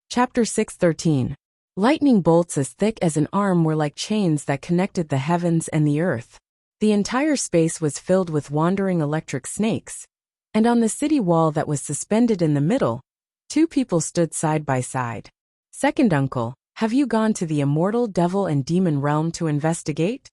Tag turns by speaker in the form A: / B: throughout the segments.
A: Chapter 613. Lightning bolts as thick as an arm were like chains that connected the heavens and the earth. The entire space was filled with wandering electric snakes, and on the city wall that was suspended in the middle, two people stood side by side. "Second uncle, have you gone to the immortal devil and demon realm to investigate?"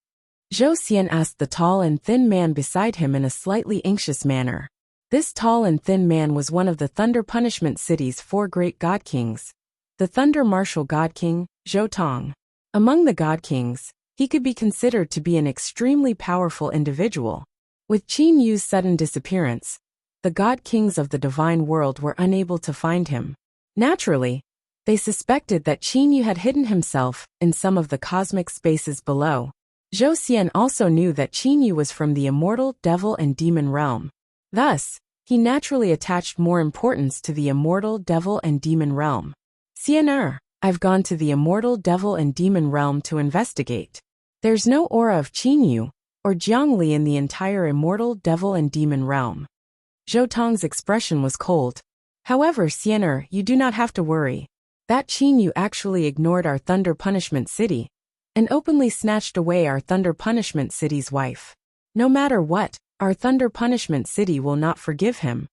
A: Zhou Xian asked the tall and thin man beside him in a slightly anxious manner. This tall and thin man was one of the Thunder Punishment City's 4 great god kings, the Thunder Martial God King, Zhou Tong. Among the god kings, he could be considered to be an extremely powerful individual. With Qin Yu's sudden disappearance, the god kings of the divine world were unable to find him. Naturally, they suspected that Qin Yu had hidden himself in some of the cosmic spaces below. Zhou Xian also knew that Qin Yu was from the immortal devil and demon realm. Thus, he naturally attached more importance to the immortal devil and demon realm. "Xian, I've gone to the immortal devil and demon realm to investigate. There's no aura of Qin Yu or Jiangli in the entire immortal devil and demon realm." Zhou Tong's expression was cold. "However, Xian, you do not have to worry. That Qin Yu actually ignored our Thunder Punishment City and openly snatched away our Thunder Punishment City's wife. No matter what, our Thunder Punishment City will not forgive him."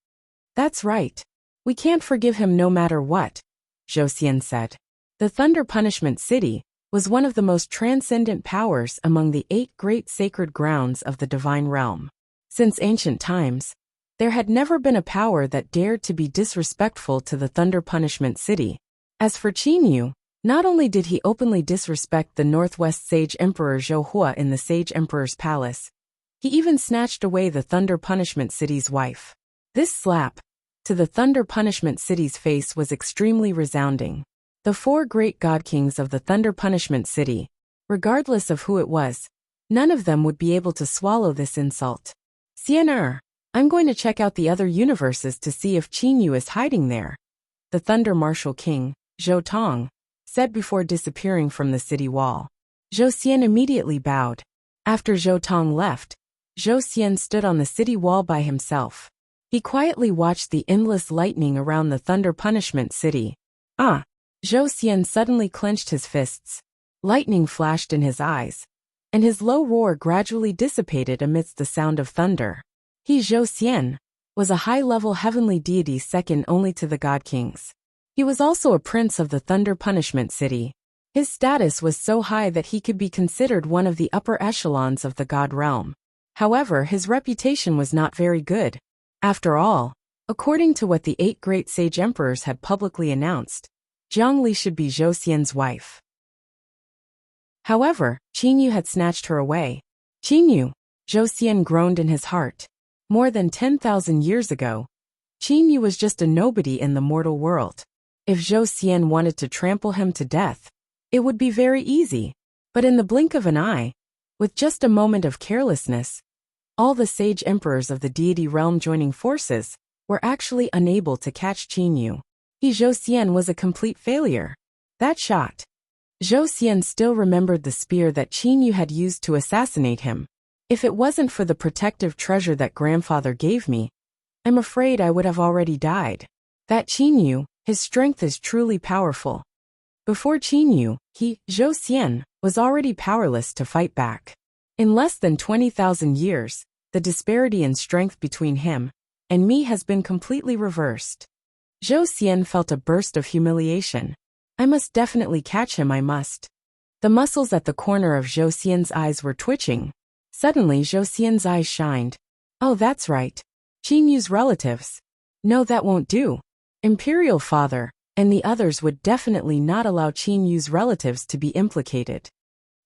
A: "That's right. We can't forgive him no matter what," Zhou Xian said. The Thunder Punishment City was one of the most transcendent powers among the 8 great sacred grounds of the divine realm. Since ancient times, there had never been a power that dared to be disrespectful to the Thunder Punishment City. As for Qin Yu, not only did he openly disrespect the Northwest Sage Emperor Zhou Hua in the Sage Emperor's palace, he even snatched away the Thunder Punishment City's wife. This slap to the Thunder Punishment City's face was extremely resounding. The 4 great god kings of the Thunder Punishment City, regardless of who it was, none of them would be able to swallow this insult. "Xian, I'm going to check out the other universes to see if Qin Yu is hiding there," the Thunder Martial King, Zhou Tong, said before disappearing from the city wall. Zhou Xian immediately bowed. After Zhou Tong left, Zhou Xian stood on the city wall by himself. He quietly watched the endless lightning around the Thunder Punishment City. "Ah!" Zhou Xian suddenly clenched his fists. Lightning flashed in his eyes, and his low roar gradually dissipated amidst the sound of thunder. He, Zhou Xian, was a high-level heavenly deity second only to the god kings. He was also a prince of the Thunder Punishment City. His status was so high that he could be considered one of the upper echelons of the god realm. However, his reputation was not very good. After all, according to what the 8 great sage emperors had publicly announced, Jiangli should be Zhou Xian's wife. However, Qin Yu had snatched her away. "Qin Yu," Zhou Xian groaned in his heart. More than 10,000 years ago, Qin Yu was just a nobody in the mortal world. If Zhou Xian wanted to trample him to death, it would be very easy. But in the blink of an eye, with just a moment of carelessness, all the sage emperors of the deity realm joining forces were actually unable to catch Qin Yu. Zhou Xian was a complete failure. That shot. Zhou Xian still remembered the spear that Qin Yu had used to assassinate him. "If it wasn't for the protective treasure that grandfather gave me, I'm afraid I would have already died. That Qin Yu, his strength is truly powerful." Before Qin Yu, Zhou Xian, was already powerless to fight back. In less than 20,000 years, the disparity in strength between him and me has been completely reversed. Zhou Xian felt a burst of humiliation. "I must definitely catch him, I must." The muscles at the corner of Zhou Xian's eyes were twitching. Suddenly Zhou Xian's eyes shined. "Oh, that's right. Qin Yu's relatives. No, that won't do. Imperial Father and the others would definitely not allow Qin Yu's relatives to be implicated."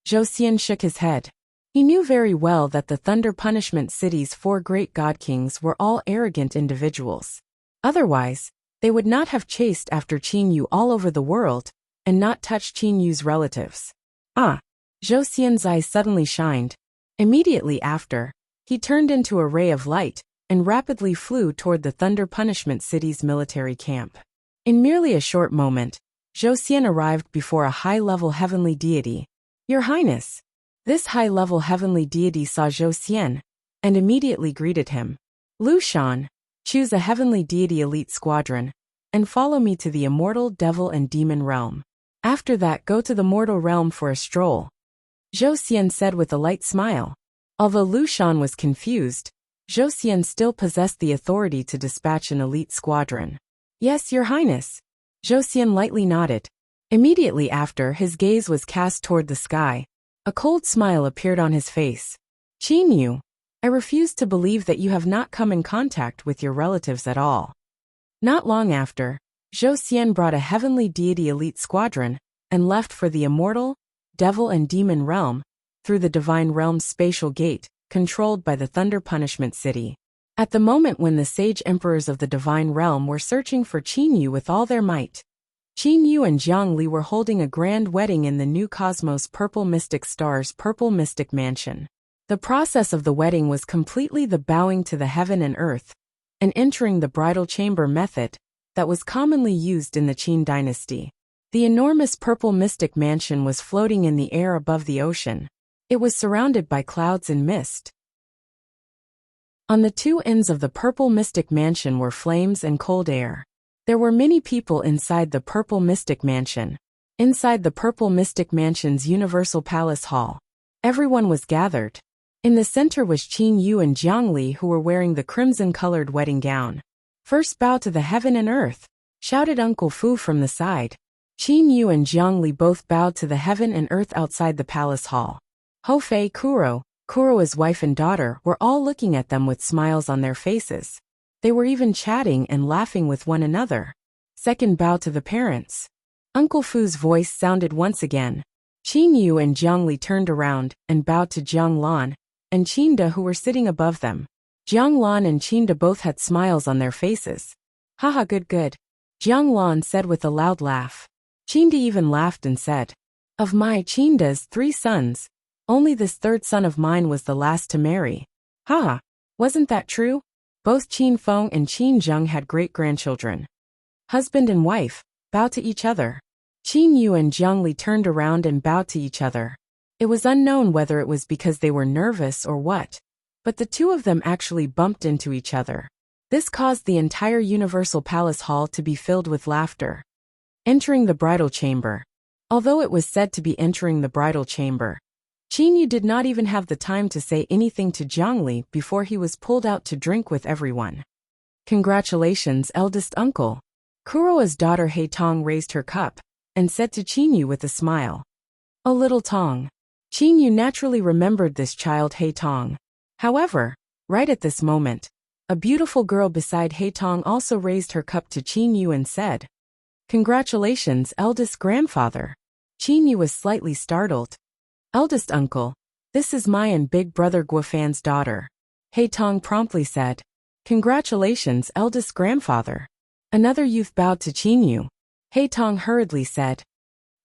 A: Zhou Xian shook his head. He knew very well that the Thunder Punishment City's 4 great god kings were all arrogant individuals. Otherwise, they would not have chased after Qin Yu all over the world and not touched Qin Yu's relatives. "Ah!" Zhou Xian's eyes suddenly shined. Immediately after, he turned into a ray of light and rapidly flew toward the Thunder Punishment City's military camp. In merely a short moment, Zhou Xian arrived before a high-level heavenly deity. "Your Highness." This high-level heavenly deity saw Zhou Xian and immediately greeted him. "Lu Shan, choose a heavenly deity elite squadron and follow me to the immortal devil and demon realm. After that, go to the mortal realm for a stroll. Zhou Xian said with a light smile. Although Lu Shan was confused, Zhou Xian still possessed the authority to dispatch an elite squadron. Yes, Your Highness. Zhou Xian lightly nodded. Immediately after, his gaze was cast toward the sky. A cold smile appeared on his face. Qin Yu, I refuse to believe that you have not come in contact with your relatives at all. Not long after, Zhou Xian brought a heavenly deity elite squadron and left for the immortal, devil and demon realm, through the divine realm's spatial gate, controlled by the Thunder Punishment City. At the moment when the sage emperors of the divine realm were searching for Qin Yu with all their might, Qin Yu and Jiang Li were holding a grand wedding in the new Cosmos Purple Mystic Star's Purple Mystic Mansion. The process of the wedding was completely the bowing to the heaven and earth, and entering the bridal chamber method that was commonly used in the Qin dynasty. The enormous Purple Mystic Mansion was floating in the air above the ocean. It was surrounded by clouds and mist. On the two ends of the Purple Mystic Mansion were flames and cold air. There were many people inside the Purple Mystic Mansion. Inside the Purple Mystic Mansion's Universal Palace Hall, everyone was gathered. In the center was Qin Yu and Jiang Li, who were wearing the crimson-colored wedding gown. First bow to the heaven and earth, shouted Uncle Fu from the side. Qin Yu and Jiang Li both bowed to the heaven and earth outside the palace hall. Hou Fei, Kuro's wife and daughter, were all looking at them with smiles on their faces. They were even chatting and laughing with one another. Second bow to the parents. Uncle Fu's voice sounded once again. Qin Yu and Jiang Li turned around and bowed to Jiang Lan and Qinda, who were sitting above them. Jiang Lan and Qinda both had smiles on their faces. Haha, good. Jiang Lan said with a loud laugh. Qinda even laughed and said, Of my Qinda's 3 sons, only this third son of mine was the last to marry. Haha, wasn't that true? Both Qin Feng and Qin Zheng had great-grandchildren. Husband and wife, bow to each other. Qin Yu and Jiang Li turned around and bowed to each other. It was unknown whether it was because they were nervous or what, but the two of them actually bumped into each other. This caused the entire Universal Palace Hall to be filled with laughter. Entering the bridal chamber. Although it was said to be entering the bridal chamber, Qin Yu did not even have the time to say anything to Jiang Li before he was pulled out to drink with everyone. Congratulations, eldest uncle. Kuro's daughter He Tong raised her cup and said to Qin Yu with a smile, "Oh, little Tong." Qin Yu naturally remembered this child He Tong. However, right at this moment, a beautiful girl beside He Tong also raised her cup to Qin Yu and said, "Congratulations, eldest grandfather." Qin Yu was slightly startled. "Eldest uncle, this is my and big brother Guofan's daughter." He Tong promptly said, "Congratulations, eldest grandfather." Another youth bowed to Qin Yu. He Tong hurriedly said,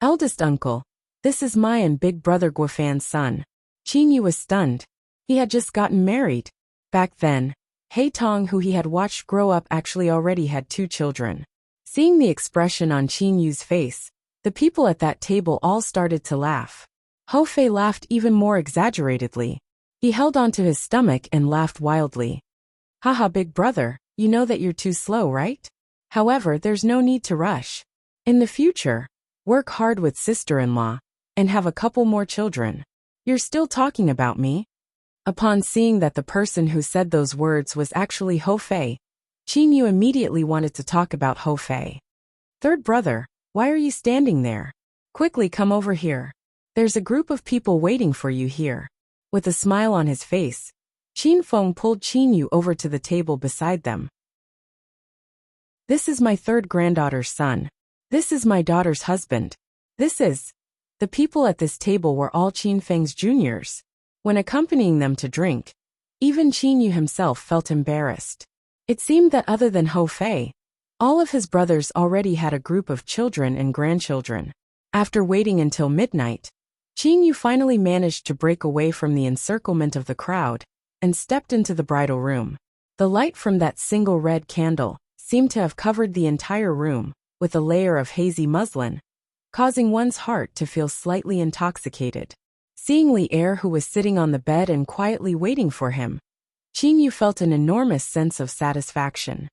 A: "Eldest uncle, this is my and big brother Guofan's son." Qin Yu was stunned. He had just gotten married. Back then, He Tong, who he had watched grow up, actually already had 2 children. Seeing the expression on Qin Yu's face, the people at that table all started to laugh. Hou Fei laughed even more exaggeratedly. He held onto his stomach and laughed wildly. "Haha, big brother, you know that you're too slow, right? However, there's no need to rush. In the future, work hard with sister-in-law and have a couple more children. You're still talking about me?" Upon seeing that the person who said those words was actually Hou Fei, Qin Yu immediately wanted to talk about Hou Fei. "Third brother, why are you standing there? Quickly come over here. There's a group of people waiting for you here." With a smile on his face, Qin Feng pulled Qin Yu over to the table beside them. "This is my third granddaughter's son. This is my daughter's husband. This is..." The people at this table were all Qin Feng's juniors. When accompanying them to drink, even Qin Yu himself felt embarrassed. It seemed that other than Hou Fei, all of his brothers already had a group of children and grandchildren. After waiting until midnight, Qin Yu finally managed to break away from the encirclement of the crowd and stepped into the bridal room. The light from that single red candle seemed to have covered the entire room with a layer of hazy muslin, causing one's heart to feel slightly intoxicated. Seeing Li Er, who was sitting on the bed and quietly waiting for him, Qin Yu felt an enormous sense of satisfaction.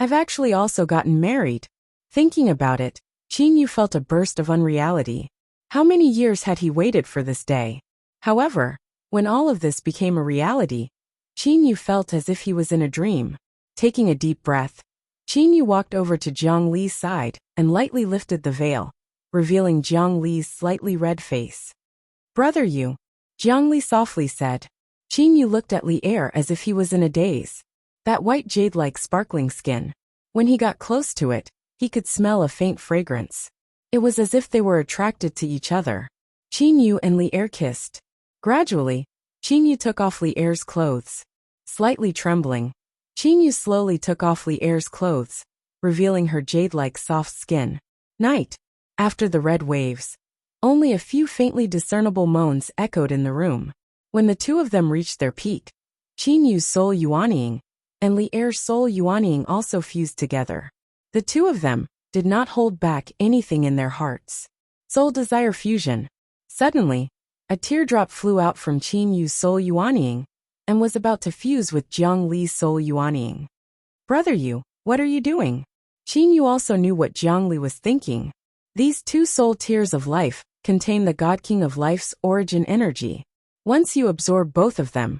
A: I've actually also gotten married. Thinking about it, Qin Yu felt a burst of unreality. How many years had he waited for this day? However, when all of this became a reality, Qin Yu felt as if he was in a dream. Taking a deep breath, Qin Yu walked over to Jiang Li's side and lightly lifted the veil, revealing Jiang Li's slightly red face. "Brother Yu," Jiang Li softly said. Qin Yu looked at Li Er as if he was in a daze. That white jade-like sparkling skin. When he got close to it, he could smell a faint fragrance. It was as if they were attracted to each other. Qin Yu and Li Er kissed. Gradually, Qin Yu took off Li Er's clothes. Slightly trembling, Qin Yu slowly took off Li Er's clothes, revealing her jade-like soft skin. Night. After the red waves, only a few faintly discernible moans echoed in the room. When the two of them reached their peak, Qin Yu's soul yuanying and Li Er's soul yuanying also fused together. The two of them did not hold back anything in their hearts. Soul desire fusion. Suddenly, a teardrop flew out from Qin Yu's soul yuanying and was about to fuse with Jiang Li's soul yuanying. "Brother Yu, what are you doing?" Qin Yu also knew what Jiang Li was thinking. These two soul tears of life contain the God King of Life's origin energy. Once you absorb both of them,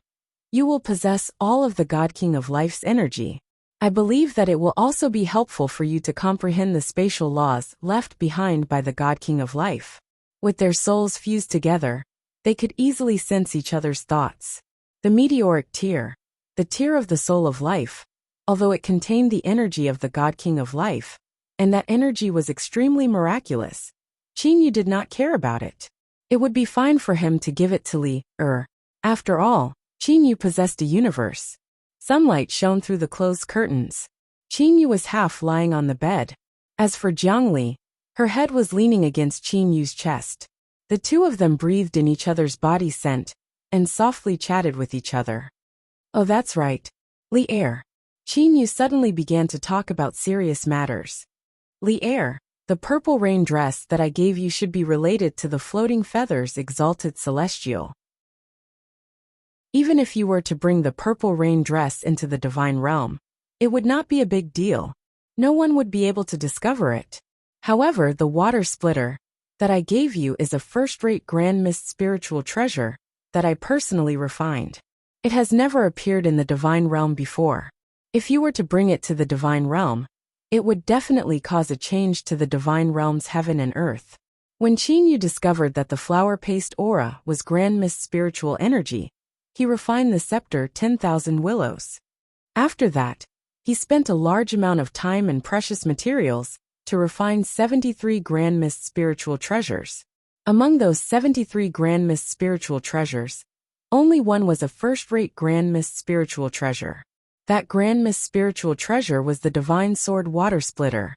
A: you will possess all of the God King of Life's energy. I believe that it will also be helpful for you to comprehend the spatial laws left behind by the God King of Life. With their souls fused together, they could easily sense each other's thoughts. The meteoric tear, the tear of the soul of life, although it contained the energy of the God King of Life, and that energy was extremely miraculous, Qin Yu did not care about it. It would be fine for him to give it to Li Er. After all, Qin Yu possessed a universe. Sunlight shone through the closed curtains. Qin Yu was half lying on the bed. As for Jiang Li, her head was leaning against Qin Yu's chest. The two of them breathed in each other's body scent and softly chatted with each other. "Oh, that's right. Li Er." Qin Yu suddenly began to talk about serious matters. "Li Er, the purple rain dress that I gave you should be related to the floating feathers exalted celestial. Even if you were to bring the purple rain dress into the divine realm, it would not be a big deal. No one would be able to discover it. However, the water splitter that I gave you is a first-rate grand mist spiritual treasure that I personally refined. It has never appeared in the divine realm before. If you were to bring it to the divine realm, it would definitely cause a change to the divine realm's heaven and earth." When Qin Yu discovered that the flower paste aura was grand mist spiritual energy, he refined the scepter 10,000 willows. After that, he spent a large amount of time and precious materials to refine 73 grand mist spiritual treasures. Among those 73 grand mist spiritual treasures, only one was a first-rate grand mist spiritual treasure. That grand mist spiritual treasure was the divine sword water splitter.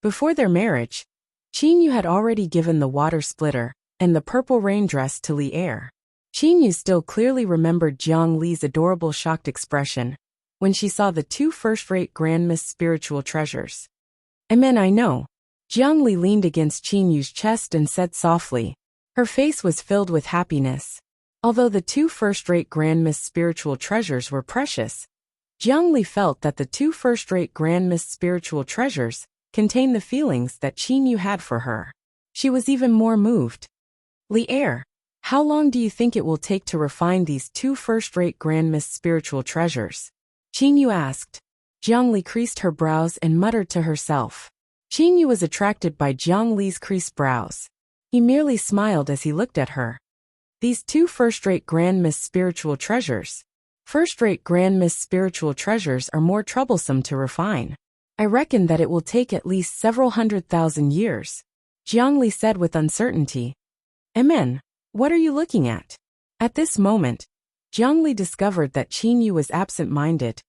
A: Before their marriage, Qin Yu had already given the water splitter and the purple rain dress to Li Er. Qin Yu still clearly remembered Jiang Li's adorable shocked expression when she saw the two first-rate grand mist spiritual treasures. I know. Jiang Li leaned against Qin Yu's chest and said softly. Her face was filled with happiness. Although the two first-rate grand mist spiritual treasures were precious, Jiang Li felt that the two first-rate grand mist spiritual treasures contained the feelings that Qin Yu had for her. She was even more moved. "Li Er, how long do you think it will take to refine these two first-rate grand mist spiritual treasures?" Qin Yu asked. Jiang Li creased her brows and muttered to herself. Qin Yu was attracted by Jiang Li's creased brows. He merely smiled as he looked at her. These two first-rate grand mist spiritual treasures. First-rate grand mist spiritual treasures are more troublesome to refine. I reckon that it will take at least several 100,000 years, Jiang Li said with uncertainty. Amen. What are you looking at? At this moment, Jiang Li discovered that Qin Yu was absent-minded.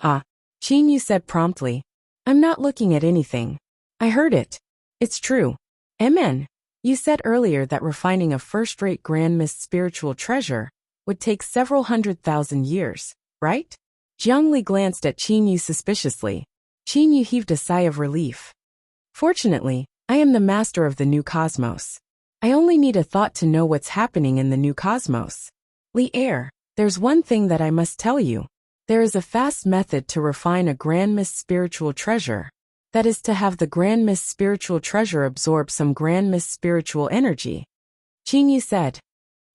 A: Ah, Qin Yu said promptly. I'm not looking at anything. I heard it. It's true. Amen. You said earlier that refining a first-rate grand mist spiritual treasure would take several 100,000 years, right? Jiang Li glanced at Qin Yu suspiciously. Qin Yu heaved a sigh of relief. Fortunately, I am the master of the new cosmos. I only need a thought to know what's happening in the new cosmos. Li Er, there's one thing that I must tell you. There is a fast method to refine a grand mist spiritual treasure. That is to have the grand mist spiritual treasure absorb some grand mist spiritual energy. Qingyu said.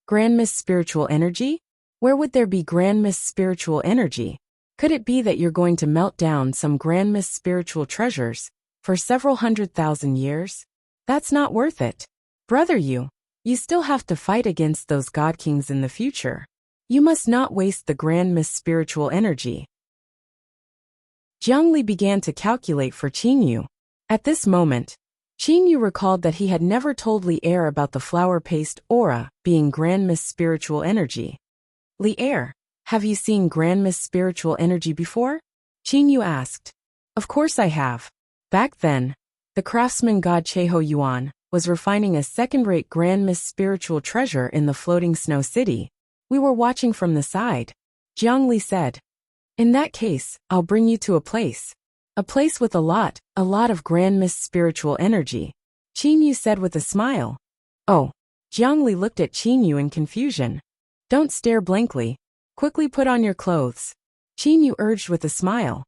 A: Grand mist spiritual energy? Where would there be grand mist spiritual energy? Could it be that you're going to melt down some grand mist spiritual treasures for several 100,000 years? That's not worth it. Brother you still have to fight against those god kings in the future. You must not waste the grand mist spiritual energy. Jiang Li began to calculate for Qingyu. At this moment, Qingyu recalled that he had never told Li Er about the flower paste aura being grand mist spiritual energy. Li Er, have you seen grand mist spiritual energy before? Qingyu asked. Of course I have. Back then, the craftsman god Cheho Yuan was refining a second-rate grand mist spiritual treasure in the floating snow city. We were watching from the side. Jiang Li said. In that case, I'll bring you to a place. A place with a lot of grand mist spiritual energy. Qingyu said with a smile. Oh. Jiang Li looked at Qingyu in confusion. Don't stare blankly. Quickly put on your clothes. Qingyu urged with a smile.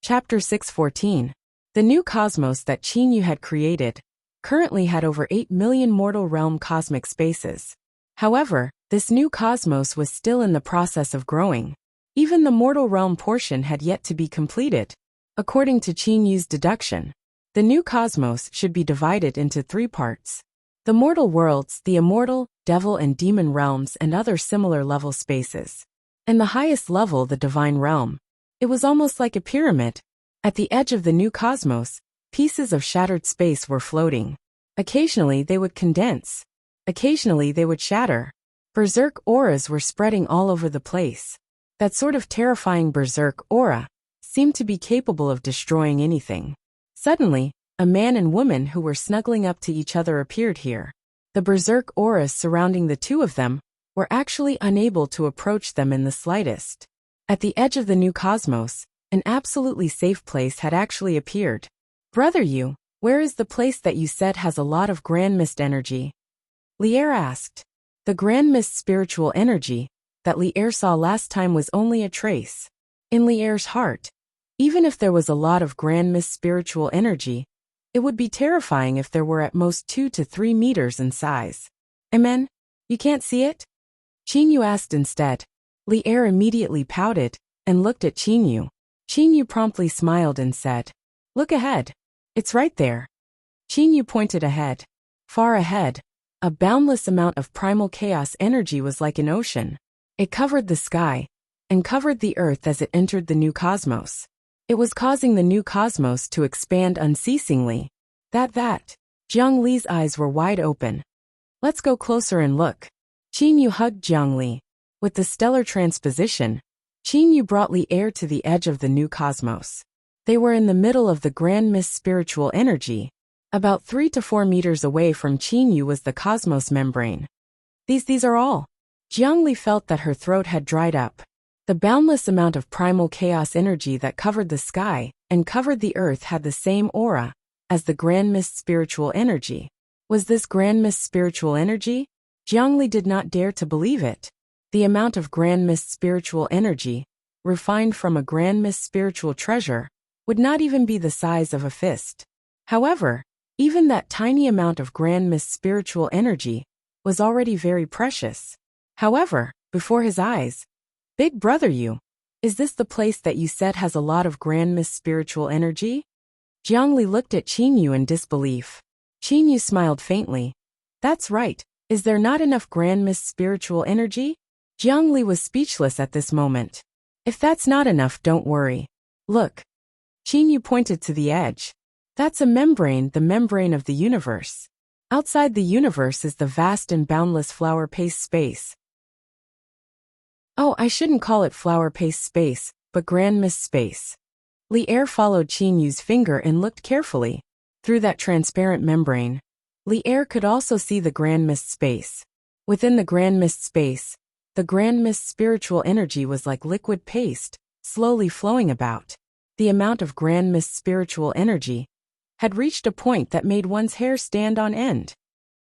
A: Chapter 6:14. The new cosmos that Qingyu had created currently had over 8 million mortal realm cosmic spaces. However, this new cosmos was still in the process of growing. Even the mortal realm portion had yet to be completed. According to Qingyu's deduction, the new cosmos should be divided into 3 parts. The mortal worlds, the immortal, devil and demon realms and other similar level spaces. And the highest level, the divine realm. It was almost like a pyramid. At the edge of the new cosmos, pieces of shattered space were floating. Occasionally they would condense. Occasionally they would shatter. Berserk auras were spreading all over the place. That sort of terrifying berserk aura seemed to be capable of destroying anything. Suddenly, a man and woman who were snuggling up to each other appeared here. The berserk auras surrounding the two of them were actually unable to approach them in the slightest. At the edge of the new cosmos, an absolutely safe place had actually appeared. Brother you, where is the place that you said has a lot of grand mist energy? Li Er asked. The grand mist spiritual energy that Li Er saw last time was only a trace. In Li Er's heart, even if there was a lot of grand mist spiritual energy, it would be terrifying if there were at most 2 to 3 meters in size. Amen? You can't see it? Qingyu asked instead. Li Er immediately pouted and looked at Qingyu. Qingyu promptly smiled and said, Look ahead. It's right there. Qingyu pointed ahead. Far ahead, a boundless amount of primal chaos energy was like an ocean. It covered the sky and covered the earth as it entered the new cosmos. It was causing the new cosmos to expand unceasingly. That. Jiang Li's eyes were wide open. Let's go closer and look. Qingyu hugged Jiang Li. With the stellar transposition, Qingyu brought Li Er to the edge of the new cosmos. They were in the middle of the grand mist spiritual energy. About 3 to 4 meters away from Qingyu was the cosmos membrane. These are all. Jiang Li felt that her throat had dried up. The boundless amount of primal chaos energy that covered the sky and covered the earth had the same aura as the grand mist spiritual energy. Was this grand mist spiritual energy? Jiang Li did not dare to believe it. The amount of grand mist spiritual energy, refined from a grand mist spiritual treasure, would not even be the size of a fist. However, even that tiny amount of grand mist spiritual energy was already very precious. However, before his eyes, Big brother you, is this the place that you said has a lot of grand mist spiritual energy? Jiang Li looked at Qingyu in disbelief. Qingyu smiled faintly. That's right, is there not enough grand mist spiritual energy? Jiang Li was speechless at this moment. If that's not enough, don't worry. Look. Qingyu pointed to the edge. That's a membrane, the membrane of the universe. Outside the universe is the vast and boundless flower paste space. Oh, I shouldn't call it flower paste space, but grand mist space. Li Er followed Qingyu's finger and looked carefully. Through that transparent membrane, Li Er could also see the grand mist space. Within the grand mist space, the grand mist spiritual energy was like liquid paste, slowly flowing about. The amount of grand mist spiritual energy had reached a point that made one's hair stand on end.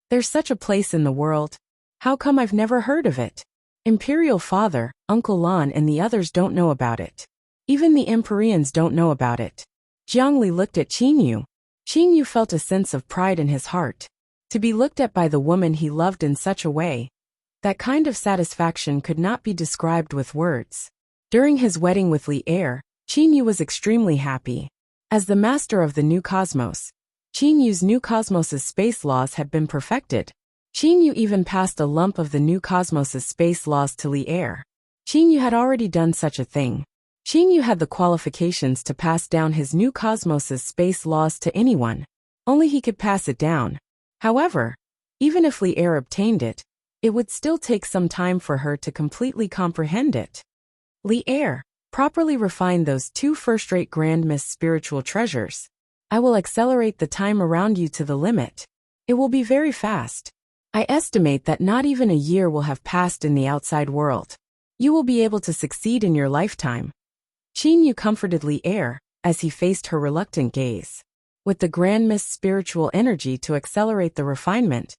A: There's such a place in the world. How come I've never heard of it? Imperial Father, Uncle Lan and the others don't know about it. Even the Empyreans don't know about it. Jiangli looked at Qinyu. Qinyu felt a sense of pride in his heart. To be looked at by the woman he loved in such a way, that kind of satisfaction could not be described with words. During his wedding with Li Er, Qinyu was extremely happy. As the master of the new cosmos, Qinyu's new cosmos's space laws had been perfected. Qinyu even passed a lump of the new cosmos's space laws to Li Er. Qinyu had already done such a thing. Qinyu had the qualifications to pass down his new cosmos's space laws to anyone. Only he could pass it down. However, even if Li Er obtained it, it would still take some time for her to completely comprehend it. Li Er, properly refine those two first-rate Grand Miss spiritual treasures. I will accelerate the time around you to the limit. It will be very fast. I estimate that not even a year will have passed in the outside world. You will be able to succeed in your lifetime. Qinyu comforted Li Er, as he faced her reluctant gaze. With the Grand Miss spiritual energy to accelerate the refinement,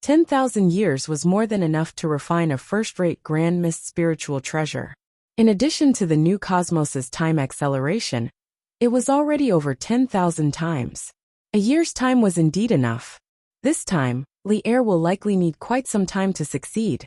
A: 10,000 years was more than enough to refine a first-rate Grand Miss spiritual treasure. In addition to the new cosmos's time acceleration, it was already over 10,000 times. A year's time was indeed enough. This time, Li Er will likely need quite some time to succeed.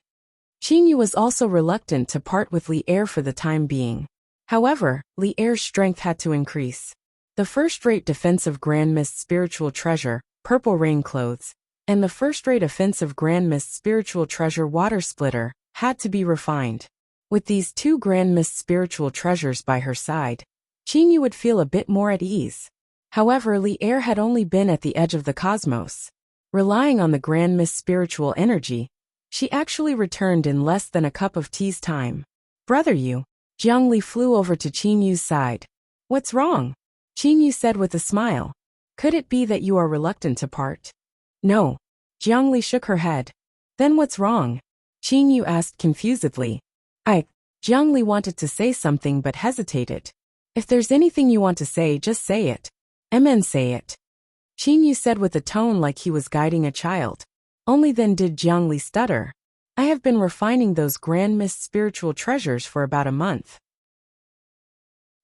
A: Qinyu was also reluctant to part with Li Er for the time being. However, Li Er's strength had to increase. The first-rate defensive Grand Miss spiritual treasure, Purple Rain Clothes, and the first-rate offensive Grand Miss spiritual treasure, Water Splitter, had to be refined. With these two Grand Miss spiritual treasures by her side, Qinyu would feel a bit more at ease. However, Li Er had only been at the edge of the cosmos. Relying on the Grand Miss spiritual energy, she actually returned in less than a cup of tea's time. Brother Yu. Jiangli flew over to Qinyu's side. What's wrong? Qinyu said with a smile. Could it be that you are reluctant to part? No. Jiangli shook her head. Then what's wrong? Qinyu asked confusedly. Jiangli wanted to say something but hesitated. If there's anything you want to say, just say it. Say it. Qinyu said with a tone like he was guiding a child. Only then did Jiangli stutter. I have been refining those Grand Miss spiritual treasures for about a month.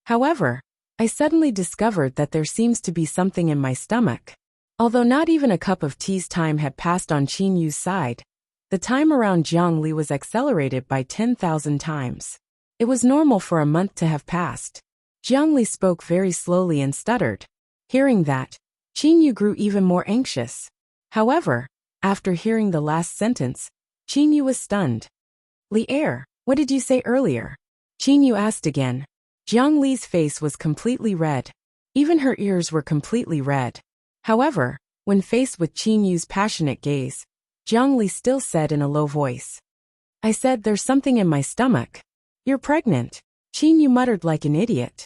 A: However, I suddenly discovered that there seems to be something in my stomach. Although not even a cup of tea's time had passed on Qinyu's side, the time around Jiangli was accelerated by 10,000 times. It was normal for a month to have passed. Jiangli spoke very slowly and stuttered. Hearing that, Qinyu grew even more anxious. However, after hearing the last sentence, Qinyu was stunned. Li Er, what did you say earlier? Qinyu asked again. Jiangli's face was completely red. Even her ears were completely red. However, when faced with Qinyu's passionate gaze, Jiangli still said in a low voice. I said there's something in my stomach. You're pregnant. Qinyu muttered like an idiot.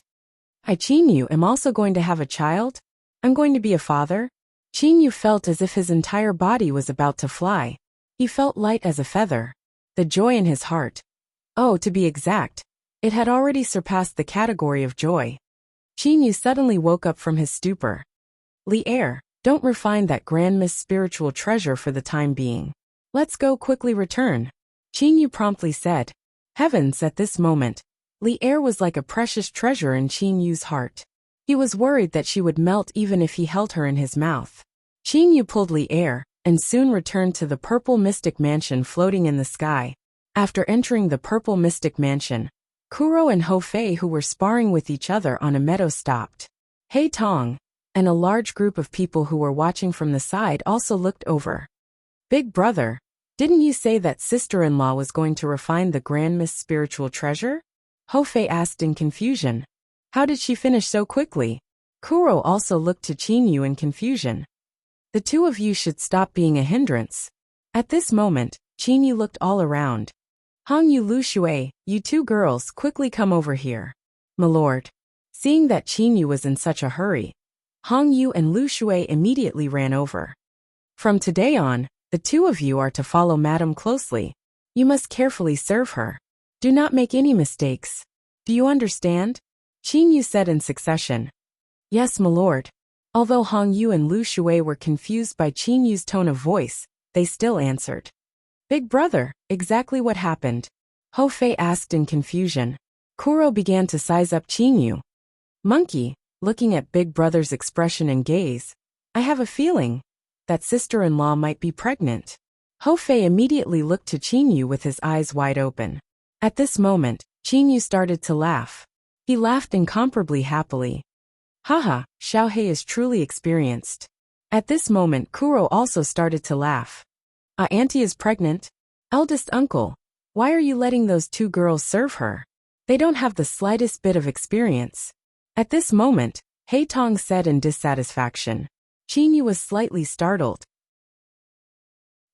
A: Qinyu am also going to have a child? I'm going to be a father? Qinyu felt as if his entire body was about to fly. He felt light as a feather. The joy in his heart. Oh, to be exact, it had already surpassed the category of joy. Qinyu suddenly woke up from his stupor. Li Er, don't refine that Grand Miss spiritual treasure for the time being. Let's go quickly return. Qinyu promptly said. Heavens, at this moment, Li Er was like a precious treasure in Qinyu's heart. He was worried that she would melt even if he held her in his mouth. Qinyu pulled Li Er, and soon returned to the purple mystic mansion floating in the sky. After entering the purple mystic mansion, Kuro and Ho Fei, who were sparring with each other on a meadow, stopped. Hey Tong, and a large group of people who were watching from the side also looked over. Big brother, didn't you say that sister-in-law was going to refine the Grand Miss spiritual treasure? Ho Fei asked in confusion. How did she finish so quickly? Kuro also looked to Qinyu in confusion. The two of you should stop being a hindrance. At this moment, Qinyu looked all around. Hongyu Lu Shui, you two girls, quickly come over here. My lord. Seeing that Qinyu was in such a hurry, Hongyu and Lu Shui immediately ran over. From today on, the two of you are to follow Madam closely. You must carefully serve her. Do not make any mistakes. Do you understand? Qinyu said in succession. Yes, my lord. Although Hongyu and Lu Shui were confused by Qinyu's tone of voice, they still answered. Big brother, exactly what happened? Ho Fei asked in confusion. Kuro began to size up Qingyu. Monkey, looking at Big Brother's expression and gaze. I have a feeling that sister-in-law might be pregnant. Ho Fei immediately looked to Qingyu with his eyes wide open. At this moment, Qingyu started to laugh. He laughed incomparably happily. Haha, Xiaohei is truly experienced. At this moment Kuro also started to laugh. Auntie is pregnant? Eldest uncle, why are you letting those two girls serve her? They don't have the slightest bit of experience. At this moment, Hei Tong said in dissatisfaction. Qingyu was slightly startled.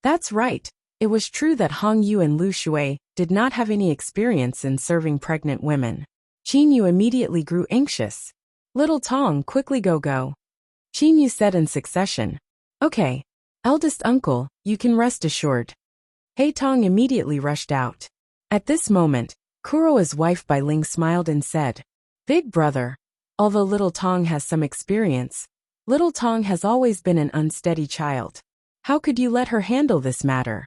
A: That's right, it was true that Hong Yu and Lu Shui did not have any experience in serving pregnant women. Qingyu immediately grew anxious. Little Tong, quickly go. Qingyu said in succession. Okay, eldest uncle, you can rest assured. Hei Tong immediately rushed out. At this moment, Kuro's wife Bai Ling smiled and said, Big brother, although Little Tong has some experience, Little Tong has always been an unsteady child. How could you let her handle this matter?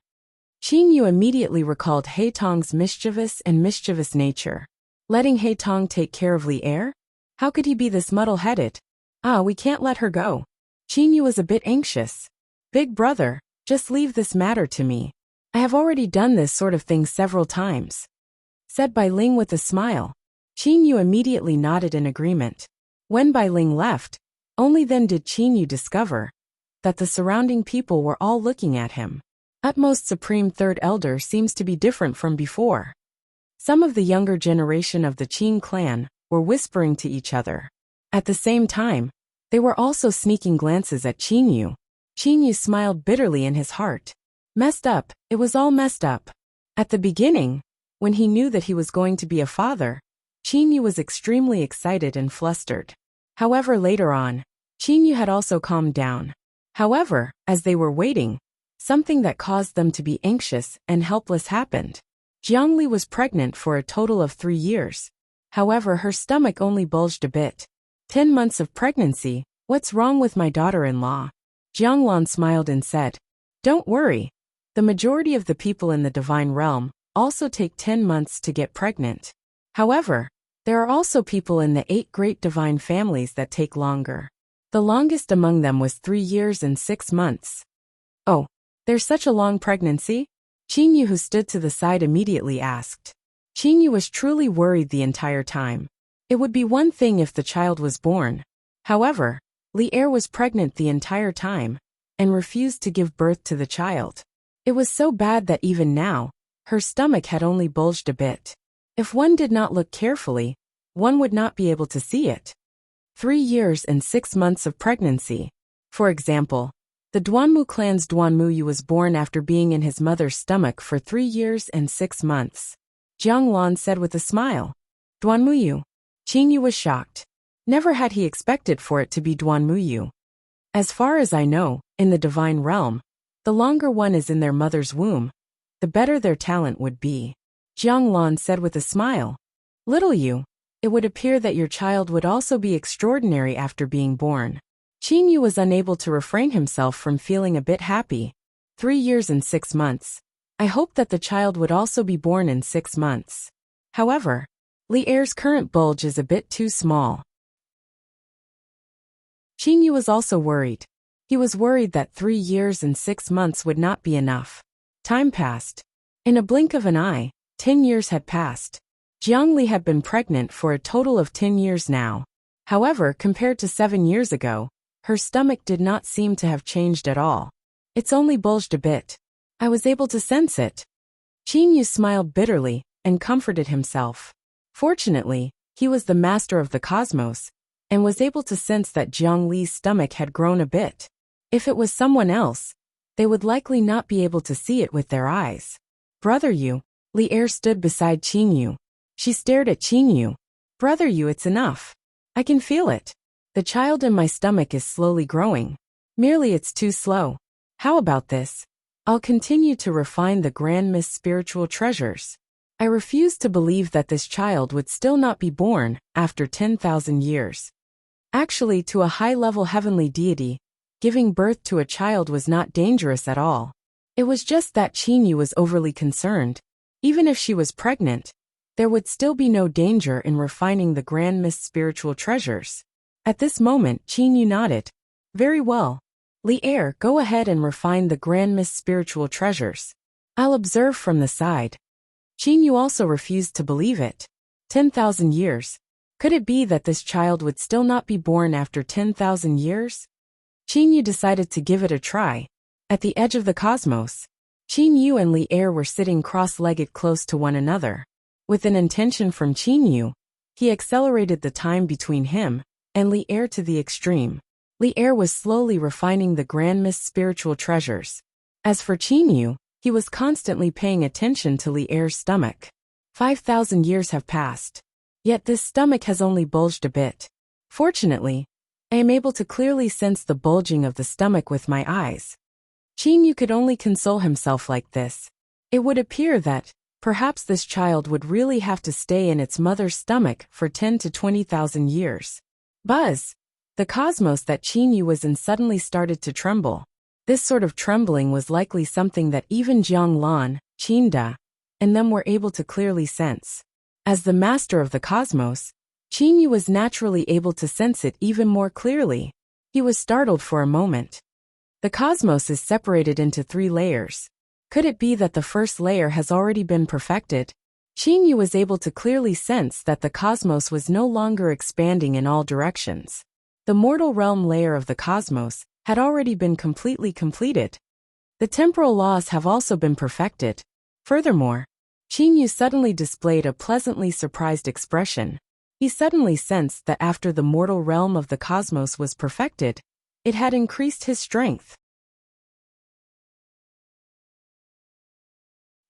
A: Qingyu immediately recalled Hei Tong's mischievous nature. Letting Hei Tong take care of Li Er? How could he be this muddle-headed? We can't let her go. Qingyu was a bit anxious. Big brother, just leave this matter to me. I have already done this sort of thing several times, said Bai Ling with a smile. Qingyu immediately nodded in agreement. When Bai Ling left, only then did Qingyu discover that the surrounding people were all looking at him. Utmost Supreme Third Elder seems to be different from before. Some of the younger generation of the Qing clan were whispering to each other. At the same time, they were also sneaking glances at Qingyu. Qingyu smiled bitterly in his heart. Messed up, it was all messed up. At the beginning, when he knew that he was going to be a father, Qingyu was extremely excited and flustered. However, later on, Qingyu had also calmed down. However, as they were waiting, something that caused them to be anxious and helpless happened. Jiangli was pregnant for a total of 3 years. However, her stomach only bulged a bit. 10 months of pregnancy, what's wrong with my daughter-in-law? Jianglan smiled and said, Don't worry. The majority of the people in the divine realm also take 10 months to get pregnant. However, there are also people in the 8 great divine families that take longer. The longest among them was 3 years and 6 months. Oh, there's such a long pregnancy? Qingyu, who stood to the side, immediately asked. Qingyu was truly worried the entire time. It would be one thing if the child was born. However, Li Er was pregnant the entire time and refused to give birth to the child. It was so bad that even now, her stomach had only bulged a bit. If one did not look carefully, one would not be able to see it. 3 years and 6 months of pregnancy. For example, the Duanmu clan's Duanmuyu was born after being in his mother's stomach for 3 years and 6 months. Jiang Lan said with a smile. Duanmuyu. Qingyu was shocked. Never had he expected for it to be Duanmuyu. As far as I know, in the divine realm, the longer one is in their mother's womb, the better their talent would be. Jiang Lan said with a smile. Little you, it would appear that your child would also be extraordinary after being born. Qingyu was unable to refrain himself from feeling a bit happy. 3 years and 6 months. I hoped that the child would also be born in 6 months. However, Li Er's current bulge is a bit too small. Qingyu was also worried. He was worried that 3 years and 6 months would not be enough. Time passed. In a blink of an eye, 10 years had passed. Jiangli had been pregnant for a total of 10 years now. However, compared to 7 years ago, her stomach did not seem to have changed at all. It's only bulged a bit. I was able to sense it. Qingyu smiled bitterly and comforted himself. Fortunately, he was the master of the cosmos and was able to sense that Jiang Li's stomach had grown a bit. If it was someone else, they would likely not be able to see it with their eyes. Brother Yu, Li Er stood beside Qingyu. She stared at Qingyu. Brother Yu, it's enough. I can feel it. The child in my stomach is slowly growing. Merely it's too slow. How about this? I'll continue to refine the Grand Mist's spiritual treasures. I refuse to believe that this child would still not be born after 10,000 years. Actually, to a high-level heavenly deity, giving birth to a child was not dangerous at all. It was just that Qingyu was overly concerned. Even if she was pregnant, there would still be no danger in refining the Grand Mist's spiritual treasures. At this moment, Qin Yu nodded. Very well. Li Er, go ahead and refine the Grand Mist's spiritual treasures. I'll observe from the side. Qin Yu also refused to believe it. 10,000 years. Could it be that this child would still not be born after 10,000 years? Qin Yu decided to give it a try. At the edge of the cosmos, Qin Yu and Li Er were sitting cross-legged close to one another. With an intention from Qin Yu, he accelerated the time between him and Li Er to the extreme. Li Er was slowly refining the Grand Mist's spiritual treasures. As for Qin Yu, he was constantly paying attention to Li Er's stomach. 5,000 years have passed. Yet this stomach has only bulged a bit. Fortunately, I am able to clearly sense the bulging of the stomach with my eyes. Qin Yu could only console himself like this. It would appear that, perhaps this child would really have to stay in its mother's stomach for 10 to 20,000 years. Buzz! The cosmos that Qin Yu was in suddenly started to tremble. This sort of trembling was likely something that even Jiang Lan, Qin Da, and them were able to clearly sense. As the master of the cosmos, Qin Yu was naturally able to sense it even more clearly. He was startled for a moment. The cosmos is separated into 3 layers. Could it be that the first layer has already been perfected? Qin Yu was able to clearly sense that the cosmos was no longer expanding in all directions. The mortal realm layer of the cosmos had already been completely completed. The temporal laws have also been perfected. Furthermore, Qin Yu suddenly displayed a pleasantly surprised expression. He suddenly sensed that after the mortal realm of the cosmos was perfected, it had increased his strength.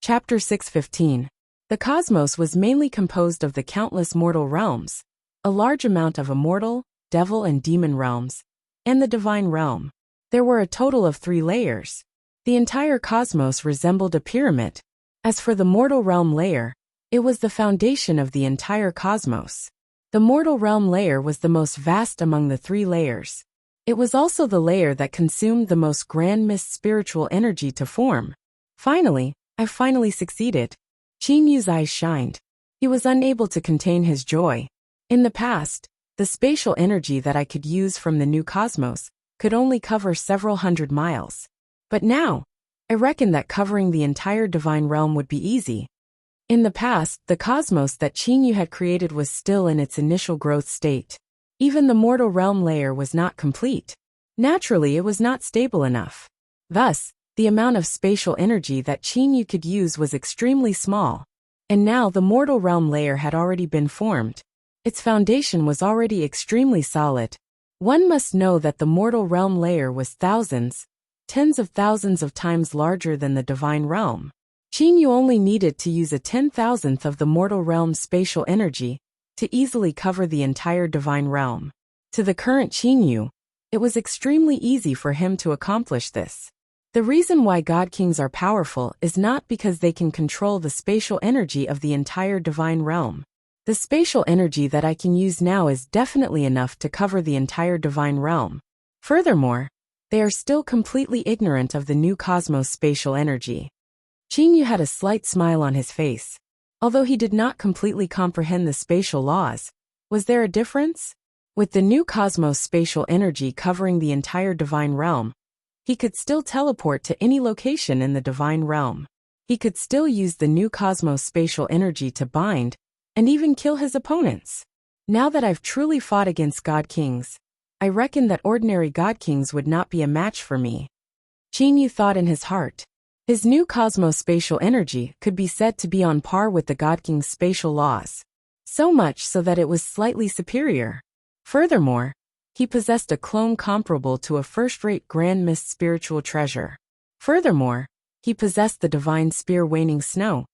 A: Chapter 6:15. The cosmos was mainly composed of the countless mortal realms, a large amount of immortal, devil and demon realms, and the divine realm. There were a total of 3 layers. The entire cosmos resembled a pyramid. As for the mortal realm layer, it was the foundation of the entire cosmos. The mortal realm layer was the most vast among the 3 layers. It was also the layer that consumed the most Grand Mist spiritual energy to form. Finally, I finally succeeded. Qin Yu's eyes shined. He was unable to contain his joy. In the past, the spatial energy that I could use from the new cosmos could only cover several hundred miles. But now, I reckon that covering the entire divine realm would be easy. In the past, the cosmos that Qin Yu had created was still in its initial growth state. Even the mortal realm layer was not complete. Naturally, it was not stable enough. Thus, the amount of spatial energy that Qin Yu could use was extremely small. And now the mortal realm layer had already been formed. Its foundation was already extremely solid. One must know that the mortal realm layer was thousands, tens of thousands of times larger than the divine realm. Qin Yu only needed to use a 10,000th of the mortal realm's spatial energy to easily cover the entire divine realm. To the current Qin Yu, it was extremely easy for him to accomplish this. The reason why God Kings are powerful is not because they can control the spatial energy of the entire divine realm. The spatial energy that I can use now is definitely enough to cover the entire divine realm. Furthermore, they are still completely ignorant of the new cosmos spatial energy. Qin Yu had a slight smile on his face. Although he did not completely comprehend the spatial laws, was there a difference? With the new cosmos spatial energy covering the entire divine realm, he could still teleport to any location in the divine realm. He could still use the new cosmos spatial energy to bind and even kill his opponents. Now that I've truly fought against God Kings, I reckon that ordinary God Kings would not be a match for me. Qin Yu thought in his heart. His new cosmos spatial energy could be said to be on par with the God King's spatial laws. So much so that it was slightly superior. Furthermore, he possessed a clone comparable to a first-rate Grand Mist spiritual treasure. Furthermore, he possessed the divine spear Waning Snow,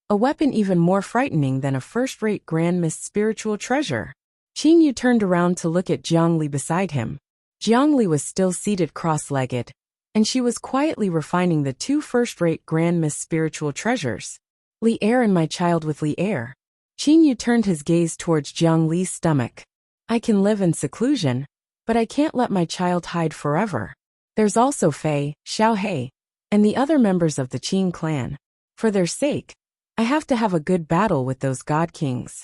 A: a weapon even more frightening than a first-rate Grand Mist spiritual treasure. Qin Yu turned around to look at Jiang Li beside him. Jiang Li was still seated cross-legged, and she was quietly refining the 2 first-rate Grand Mist spiritual treasures. Li Er and my child with Li Er. Qin Yu turned his gaze towards Jiang Li's stomach. I can live in seclusion, but I can't let my child hide forever. There's also Fei, Xiao He, and the other members of the Qin clan. For their sake, I have to have a good battle with those god kings.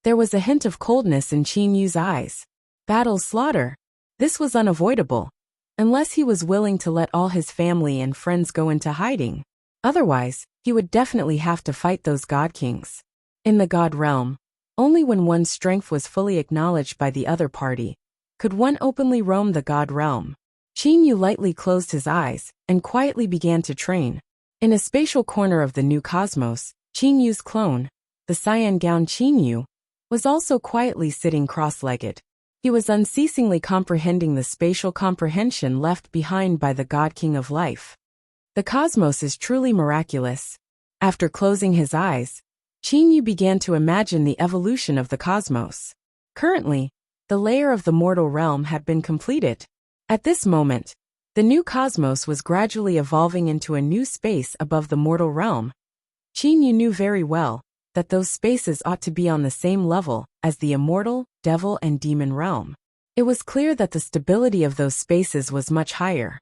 A: There was a hint of coldness in Qin Yu's eyes. Battle, slaughter. This was unavoidable. Unless he was willing to let all his family and friends go into hiding. Otherwise, he would definitely have to fight those god kings. In the god realm, only when one's strength was fully acknowledged by the other party could one openly roam the god realm. Qin Yu lightly closed his eyes and quietly began to train. In a spatial corner of the new cosmos, Qin Yu's clone, the cyan gown Qin Yu, was also quietly sitting cross-legged. He was unceasingly comprehending the spatial comprehension left behind by the God King of Life. The cosmos is truly miraculous. After closing his eyes, Qin Yu began to imagine the evolution of the cosmos. Currently, the layer of the mortal realm had been completed. At this moment, the new cosmos was gradually evolving into a new space above the mortal realm. Qin Yu knew very well that those spaces ought to be on the same level as the immortal, devil and demon realm. It was clear that the stability of those spaces was much higher.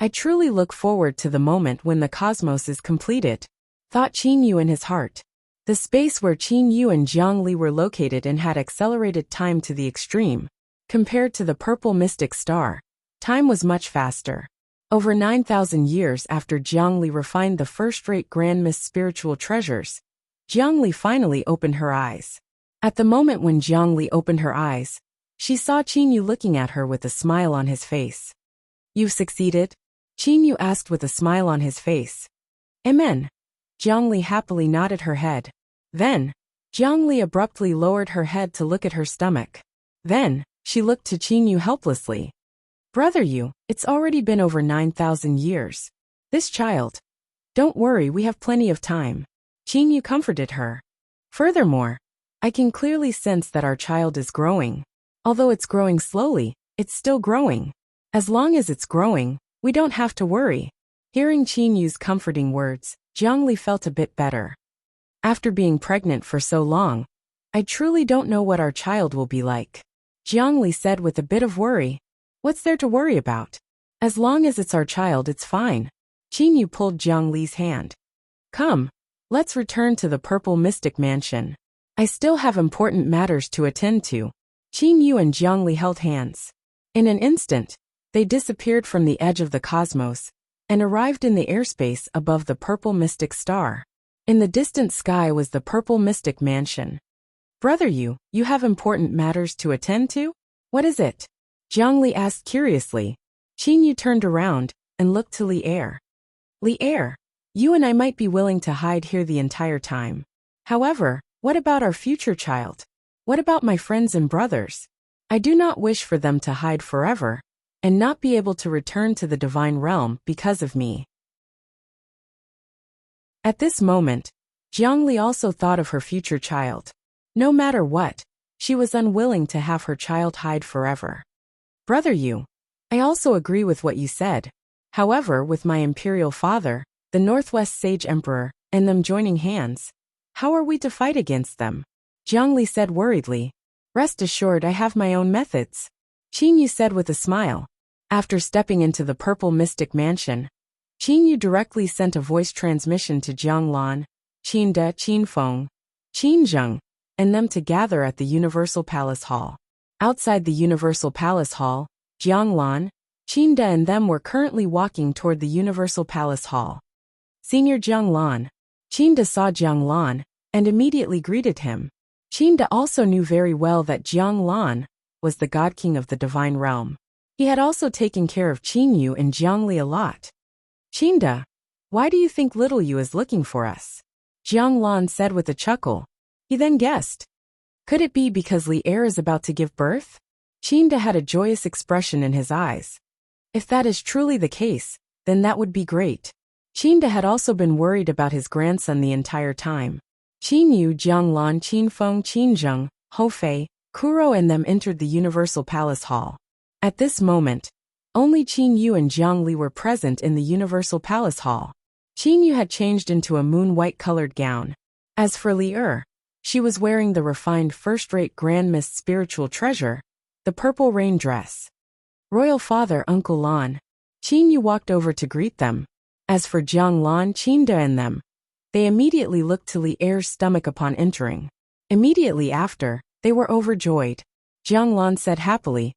A: I truly look forward to the moment when the cosmos is completed, thought Qin Yu in his heart. The space where Qin Yu and Jiang Li were located in had accelerated time to the extreme. Compared to the purple mystic star, time was much faster. Over 9,000 years after Jiang Li refined the first-rate Grand Mist spiritual treasures, Jiang Li finally opened her eyes. At the moment when Jiang Li opened her eyes, she saw Qin Yu looking at her with a smile on his face. You've succeeded? Qin Yu asked with a smile on his face. Amen. Jiang Li happily nodded her head. Then, Jiang Li abruptly lowered her head to look at her stomach. Then, she looked to Qin Yu helplessly. Brother Yu, it's already been over 9,000 years. This child. Don't worry, we have plenty of time. Qin Yu comforted her. Furthermore, I can clearly sense that our child is growing. Although it's growing slowly, it's still growing. As long as it's growing, we don't have to worry. Hearing Qin Yu's comforting words, Jiang Li felt a bit better. After being pregnant for so long, I truly don't know what our child will be like. Jiang Li said with a bit of worry. What's there to worry about? As long as it's our child, it's fine. Qin Yu pulled Jiang Li's hand. Come, let's return to the Purple Mystic Mansion. I still have important matters to attend to. Qin Yu and Jiang Li held hands. In an instant, they disappeared from the edge of the cosmos and arrived in the airspace above the Purple Mystic Star. In the distant sky was the Purple Mystic Mansion. Brother Yu, you have important matters to attend to? What is it? Jiang Li asked curiously. Qin Yu turned around and looked to Li Er. Li Er, you and I might be willing to hide here the entire time. However, what about our future child? What about my friends and brothers? I do not wish for them to hide forever and not be able to return to the divine realm because of me. At this moment, Jiang Li also thought of her future child. No matter what, she was unwilling to have her child hide forever. Brother Yu, I also agree with what you said. However, with my imperial father, the Northwest Sage Emperor, and them joining hands, how are we to fight against them? Jiang Li said worriedly. Rest assured, I have my own methods. Qin Yu said with a smile. After stepping into the Purple Mystic Mansion, Qin Yu directly sent a voice transmission to Jiang Lan, Qin De, Qin Feng, Qin Zheng, and them to gather at the Universal Palace Hall. Outside the Universal Palace Hall, Jiang Lan, Qin De and them were currently walking toward the Universal Palace Hall. Senior Jiang Lan. Qin De saw Jiang Lan and immediately greeted him. Qin De also knew very well that Jiang Lan was the God King of the Divine Realm. He had also taken care of Qin Yu and Jiang Li a lot. Qin De, why do you think little Yu is looking for us? Jiang Lan said with a chuckle. He then guessed. Could it be because Li Er is about to give birth? Qin De had a joyous expression in his eyes. If that is truly the case, then that would be great. Qin De had also been worried about his grandson the entire time. Qin Yu, Jiang Lan, Qin Feng, Qin Zheng, Hou Fei, Kuro and them entered the Universal Palace Hall. At this moment, only Qin Yu and Jiang Li were present in the Universal Palace Hall. Qin Yu had changed into a moon-white colored gown. As for Li Er, she was wearing the refined first-rate Grand Mist spiritual treasure, the purple rain dress. Royal Father Uncle Lan. Qin Yu walked over to greet them. As for Jiang Lan, Qin De and them, They immediately looked to Li Er's stomach upon entering. Immediately after, they were overjoyed. Jianglan said happily,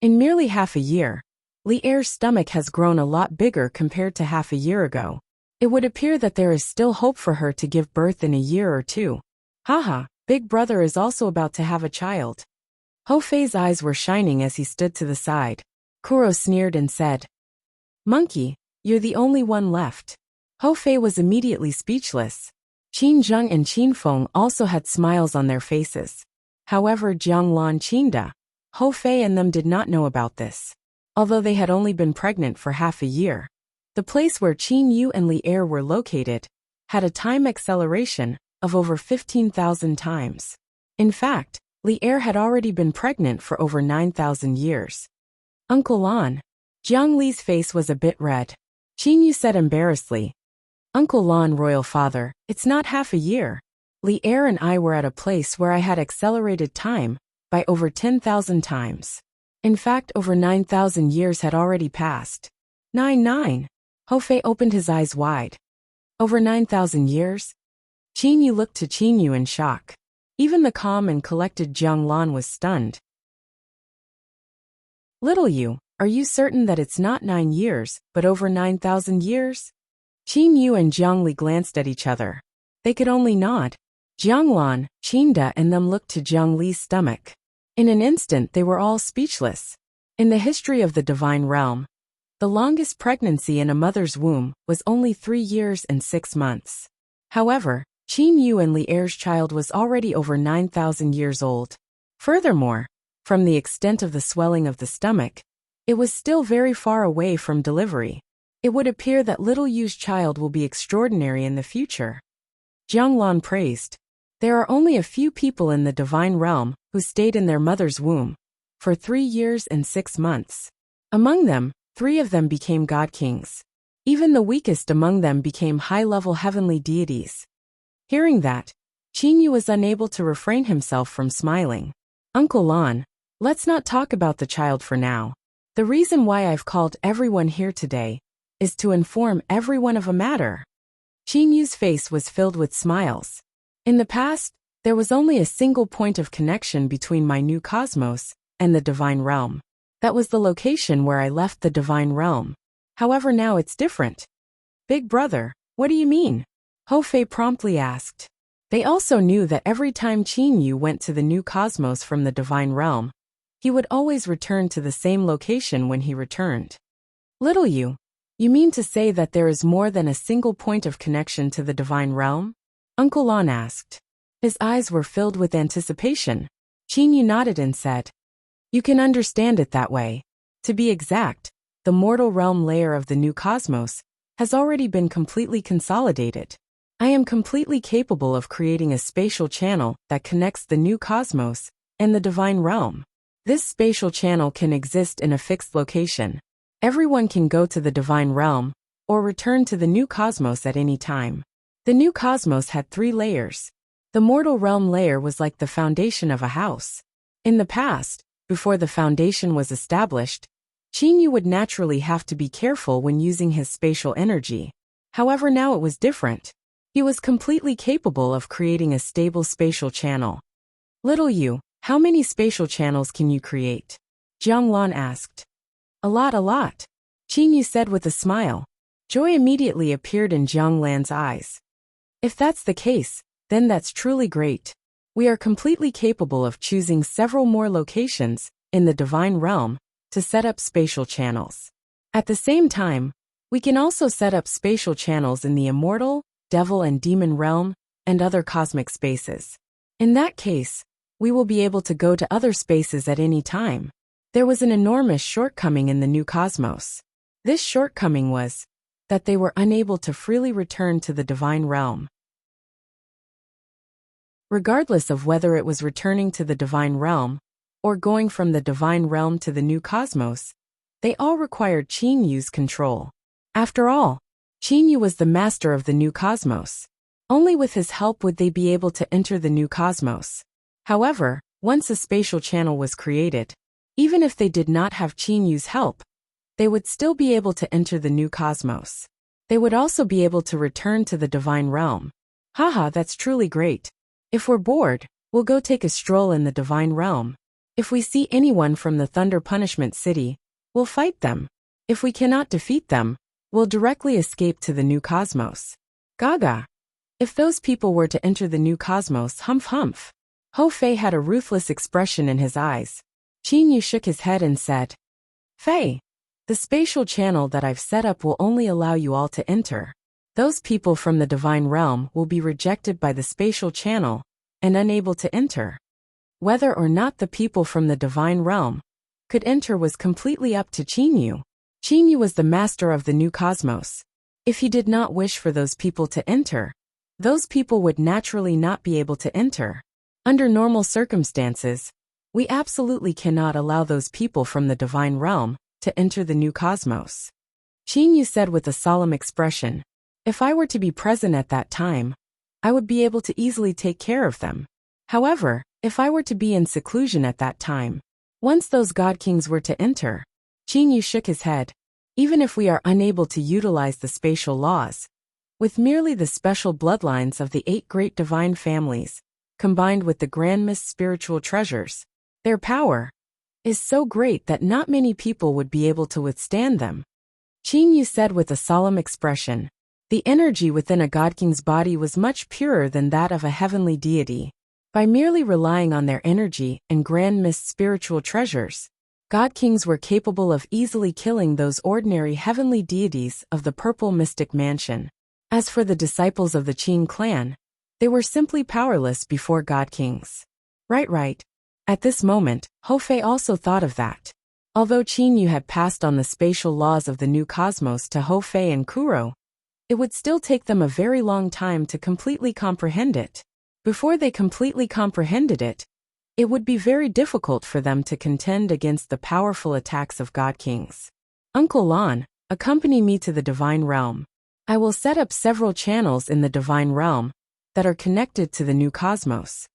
A: "In merely half a year, Li Er's stomach has grown a lot bigger compared to half a year ago. It would appear that there is still hope for her to give birth in a year or two. Haha, big brother is also about to have a child." Ho Fei's eyes were shining as he stood to the side. Kuro sneered and said, "Monkey, you're the only one left." Ho Fei was immediately speechless. Qin Zheng and Qin Feng also had smiles on their faces. However, Jianglan, Qinda, Ho Fei and them did not know about this. Although they had only been pregnant for half a year, the place where Qin Yu and Li Er were located had a time acceleration of over 15,000 times. In fact, Li Er had already been pregnant for over 9,000 years. "Uncle Lan." Jiang Li's face was a bit red. Qin Yu said embarrassedly, "Uncle Lan, royal father, it's not half a year. Li Er and I were at a place where I had accelerated time by over 10,000 times. In fact, over 9,000 years had already passed." "Nine." Ho Fei opened his eyes wide. "Over 9,000 years?" Qin Yu looked to Qin Yu in shock. Even the calm and collected Jiang Lan was stunned. "Little Yu, are you certain that it's not 9 years, but over 9,000 years?" Qin Yu and Jiang Li glanced at each other. They could only nod. Jiang Lan, Qinda and them looked to Jiang Li's stomach. In an instant they were all speechless. In the history of the divine realm, the longest pregnancy in a mother's womb was only 3 years and 6 months. However, Qin Yu and Li Er's child was already over 9,000 years old. Furthermore, from the extent of the swelling of the stomach, it was still very far away from delivery. It would appear that little Yu's child will be extraordinary in the future. Jianglan praised. There are only a few people in the divine realm who stayed in their mother's womb for 3 years and 6 months. Among them, 3 of them became god kings. Even the weakest among them became high-level heavenly deities. Hearing that, Qin Yu was unable to refrain himself from smiling. "Uncle Lan, let's not talk about the child for now. The reason why I've called everyone here today is to inform everyone of a matter." Qin Yu's face was filled with smiles. "In the past, there was only a single point of connection between my new cosmos and the divine realm. That was the location where I left the divine realm. However, now it's different." "Big brother, what do you mean?" Ho Fei promptly asked. They also knew that every time Qin Yu went to the new cosmos from the divine realm, he would always return to the same location when he returned. "Little Yu, you mean to say that there is more than a single point of connection to the divine realm?" Uncle Lan asked. His eyes were filled with anticipation. Qin Yu nodded and said, "You can understand it that way. To be exact, the mortal realm layer of the new cosmos has already been completely consolidated. I am completely capable of creating a spatial channel that connects the new cosmos and the divine realm. This spatial channel can exist in a fixed location. Everyone can go to the divine realm or return to the new cosmos at any time." The new cosmos had 3 layers. The mortal realm layer was like the foundation of a house. In the past, before the foundation was established, Qin Yu would naturally have to be careful when using his spatial energy. However, now it was different. He was completely capable of creating a stable spatial channel. "Little Yu, how many spatial channels can you create?" Jianglan asked. A lot," Qin Yu said with a smile. Joy immediately appeared in Jianglan's eyes. "If that's the case, then that's truly great. We are completely capable of choosing several more locations in the divine realm to set up spatial channels. At the same time, we can also set up spatial channels in the immortal, devil and demon realm, and other cosmic spaces. In that case, we will be able to go to other spaces at any time." There was an enormous shortcoming in the new cosmos. This shortcoming was that they were unable to freely return to the divine realm. Regardless of whether it was returning to the divine realm or going from the divine realm to the new cosmos, they all required Qin Yu's control. After all, Qin Yu was the master of the new cosmos. Only with his help would they be able to enter the new cosmos. However, once a spatial channel was created, even if they did not have Qin Yu's help, they would still be able to enter the new cosmos. They would also be able to return to the divine realm. Haha, that's truly great. If we're bored, we'll go take a stroll in the divine realm. If we see anyone from the Thunder Punishment City, we'll fight them. If we cannot defeat them, we'll directly escape to the new cosmos. Gaga. If those people were to enter the new cosmos, humph humph. Ho Fei had a ruthless expression in his eyes. Qin Yu shook his head and said, Fei, the spatial channel that I've set up will only allow you all to enter. Those people from the divine realm will be rejected by the spatial channel and unable to enter. Whether or not the people from the divine realm could enter was completely up to Qin Yu. Qin Yu was the master of the new cosmos. If he did not wish for those people to enter, those people would naturally not be able to enter. Under normal circumstances, we absolutely cannot allow those people from the divine realm to enter the new cosmos. Qin Yu said with a solemn expression, If I were to be present at that time, I would be able to easily take care of them. However, if I were to be in seclusion at that time, once those God Kings were to enter, Qin Yu shook his head, even if we are unable to utilize the spatial laws, with merely the special bloodlines of the 8 great divine families, combined with the grandest spiritual treasures, their power is so great that not many people would be able to withstand them. Qin Yu said with a solemn expression, the energy within a God King's body was much purer than that of a heavenly deity. By merely relying on their energy and grandest spiritual treasures, God Kings were capable of easily killing those ordinary heavenly deities of the Purple Mystic Mansion. As for the disciples of the Qin clan, they were simply powerless before God Kings. Right. At this moment, Ho Fei also thought of that. Although Qin Yu had passed on the spatial laws of the new cosmos to Ho Fei and Kuro, it would still take them a very long time to completely comprehend it. Before they completely comprehended it, it would be very difficult for them to contend against the powerful attacks of God Kings. Uncle Lon, accompany me to the divine realm. I will set up several channels in the divine realm that are connected to the new cosmos.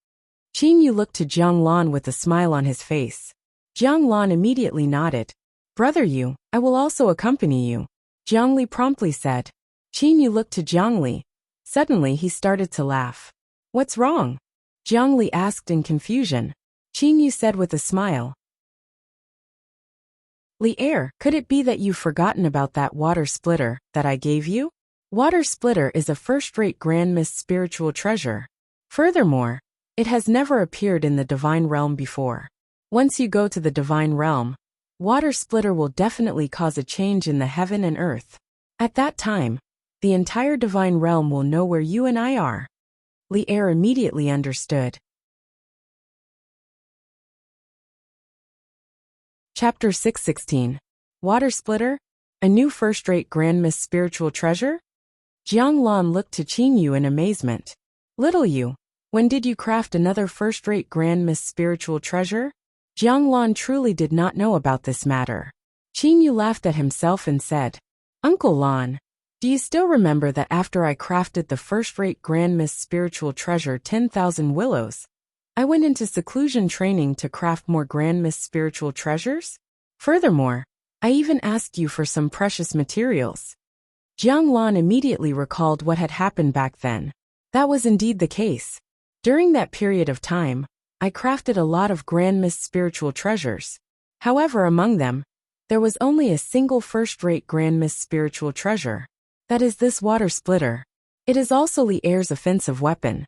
A: Qin Yu looked to Jiang Lan with a smile on his face. Jiang Lan immediately nodded. Brother Yu, I will also accompany you, Jiang Li promptly said. Qin Yu looked to Jiang Li. Suddenly he started to laugh. What's wrong? Jiang Li asked in confusion. Qin Yu said with a smile. Li could it be that you've forgotten about that water splitter that I gave you? Water splitter is a first-rate grandest spiritual treasure. Furthermore, it has never appeared in the divine realm before. Once you go to the divine realm, water splitter will definitely cause a change in the heaven and earth. At that time, the entire divine realm will know where you and I are. Li immediately understood. Chapter 616. Water Splitter? A new first-rate grandest spiritual treasure? Jiang Lan looked to Qin Yu in amazement. Little Yu, when did you craft another first-rate grandest spiritual treasure? Jiang Lan truly did not know about this matter. Qin Yu laughed at himself and said, Uncle Lan, do you still remember that after I crafted the first-rate grandest spiritual treasure 10,000 willows, I went into seclusion training to craft more grandest spiritual treasures? Furthermore, I even asked you for some precious materials. Jiang Lan immediately recalled what had happened back then. That was indeed the case. During that period of time, I crafted a lot of grandest spiritual treasures. However, among them, there was only a single first-rate grandest spiritual treasure. That is this water splitter. It is also Li Er's offensive weapon.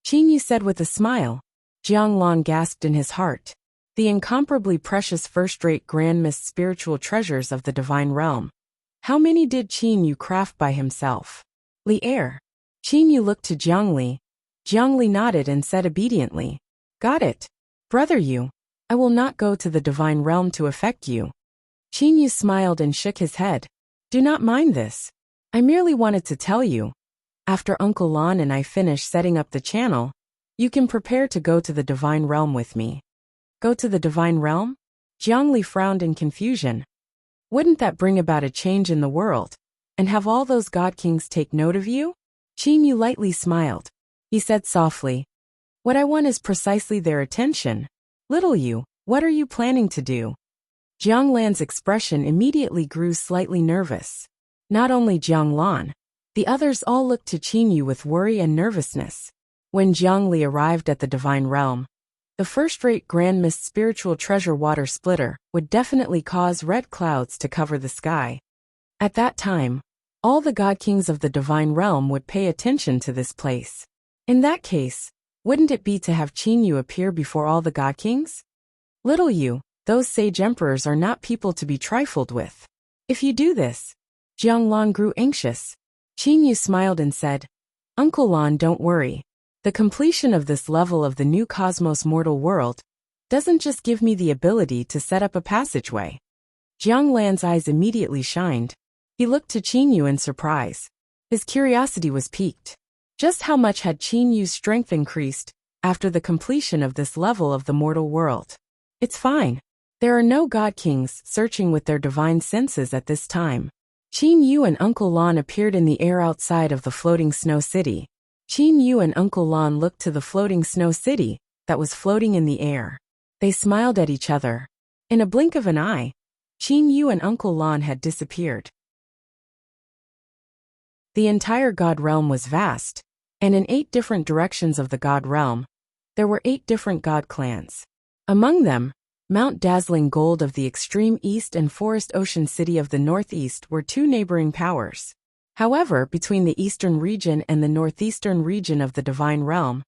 A: Qin Yu said with a smile. Jiang Lan gasped in his heart. The incomparably precious first-rate grandest spiritual treasures of the divine realm. How many did Qin Yu craft by himself? Li Er. Qin Yu looked to Jiang Li. Jiang Li nodded and said obediently. Got it. Brother Yu, I will not go to the divine realm to affect you. Qin Yu smiled and shook his head. Do not mind this. I merely wanted to tell you. After Uncle Lan and I finish setting up the channel, you can prepare to go to the divine realm with me. Go to the divine realm? Jiang Li frowned in confusion. Wouldn't that bring about a change in the world, and have all those God Kings take note of you? Qin Yu lightly smiled. He said softly, What I want is precisely their attention. Little Yu, what are you planning to do? Jiang Lan's expression immediately grew slightly nervous. Not only Jianglan, the others all looked to Qingyu with worry and nervousness. When Jiangli arrived at the Divine Realm, the first-rate Grand Mist spiritual treasure water splitter would definitely cause red clouds to cover the sky. At that time, all the God Kings of the Divine Realm would pay attention to this place. In that case, wouldn't it be to have Qingyu appear before all the God Kings? Little you, those sage emperors are not people to be trifled with. If you do this, Jianglan grew anxious. Qingyu smiled and said, Uncle Lan, don't worry. The completion of this level of the new cosmos mortal world doesn't just give me the ability to set up a passageway. Jianglan's eyes immediately shined. He looked to Qingyu in surprise. His curiosity was piqued. Just how much had Qingyu's strength increased after the completion of this level of the mortal world? It's fine. There are no God Kings searching with their divine senses at this time. Qingyu and Uncle Lan appeared in the air outside of the floating snow city. Qingyu and Uncle Lan looked to the floating snow city that was floating in the air. They smiled at each other. In a blink of an eye, Qingyu and Uncle Lan had disappeared. The entire God realm was vast, and in 8 different directions of the God realm, there were 8 different God clans. Among them, Mount Dazzling Gold of the extreme east and Forest Ocean City of the northeast were 2 neighboring powers. However, between the eastern region and the northeastern region of the Divine Realm,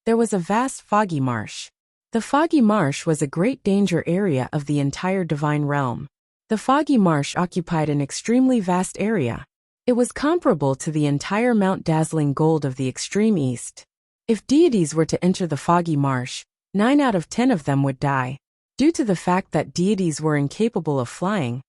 A: there was a vast foggy marsh. The foggy marsh was a great danger area of the entire Divine Realm. The foggy marsh occupied an extremely vast area. It was comparable to the entire Mount Dazzling Gold of the extreme east. If deities were to enter the foggy marsh, 9 out of 10 of them would die. Due to the fact that deities were incapable of flying,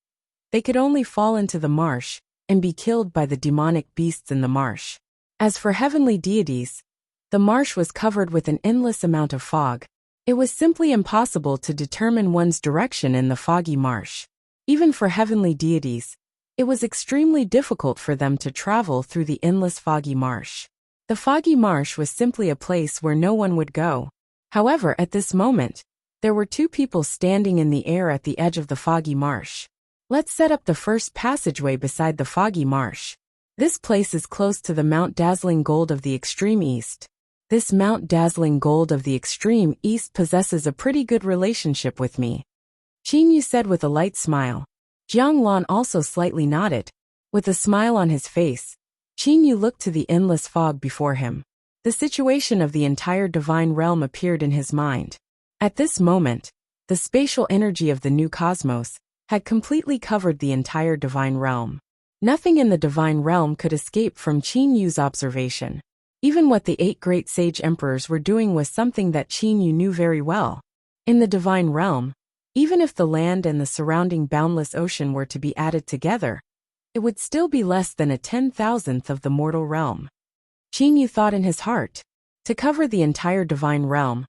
A: they could only fall into the marsh and be killed by the demonic beasts in the marsh. As for heavenly deities, the marsh was covered with an endless amount of fog. It was simply impossible to determine one's direction in the foggy marsh. Even for heavenly deities, it was extremely difficult for them to travel through the endless foggy marsh. The foggy marsh was simply a place where no one would go. However, at this moment, there were 2 people standing in the air at the edge of the foggy marsh. Let's set up the first passageway beside the foggy marsh. This place is close to the Mount Dazzling Gold of the extreme east. This Mount Dazzling Gold of the extreme east possesses a pretty good relationship with me, Qingyu said with a light smile. Jianglan also slightly nodded. With a smile on his face, Qingyu looked to the endless fog before him. The situation of the entire Divine Realm appeared in his mind. At this moment, the spatial energy of the new cosmos had completely covered the entire Divine Realm. Nothing in the Divine Realm could escape from Qingyu's observation. Even what the 8 great sage emperors were doing was something that Qingyu knew very well. In the Divine Realm, even if the land and the surrounding boundless ocean were to be added together, it would still be less than a 10,000th of the mortal realm. Qingyu thought in his heart. To cover the entire Divine Realm,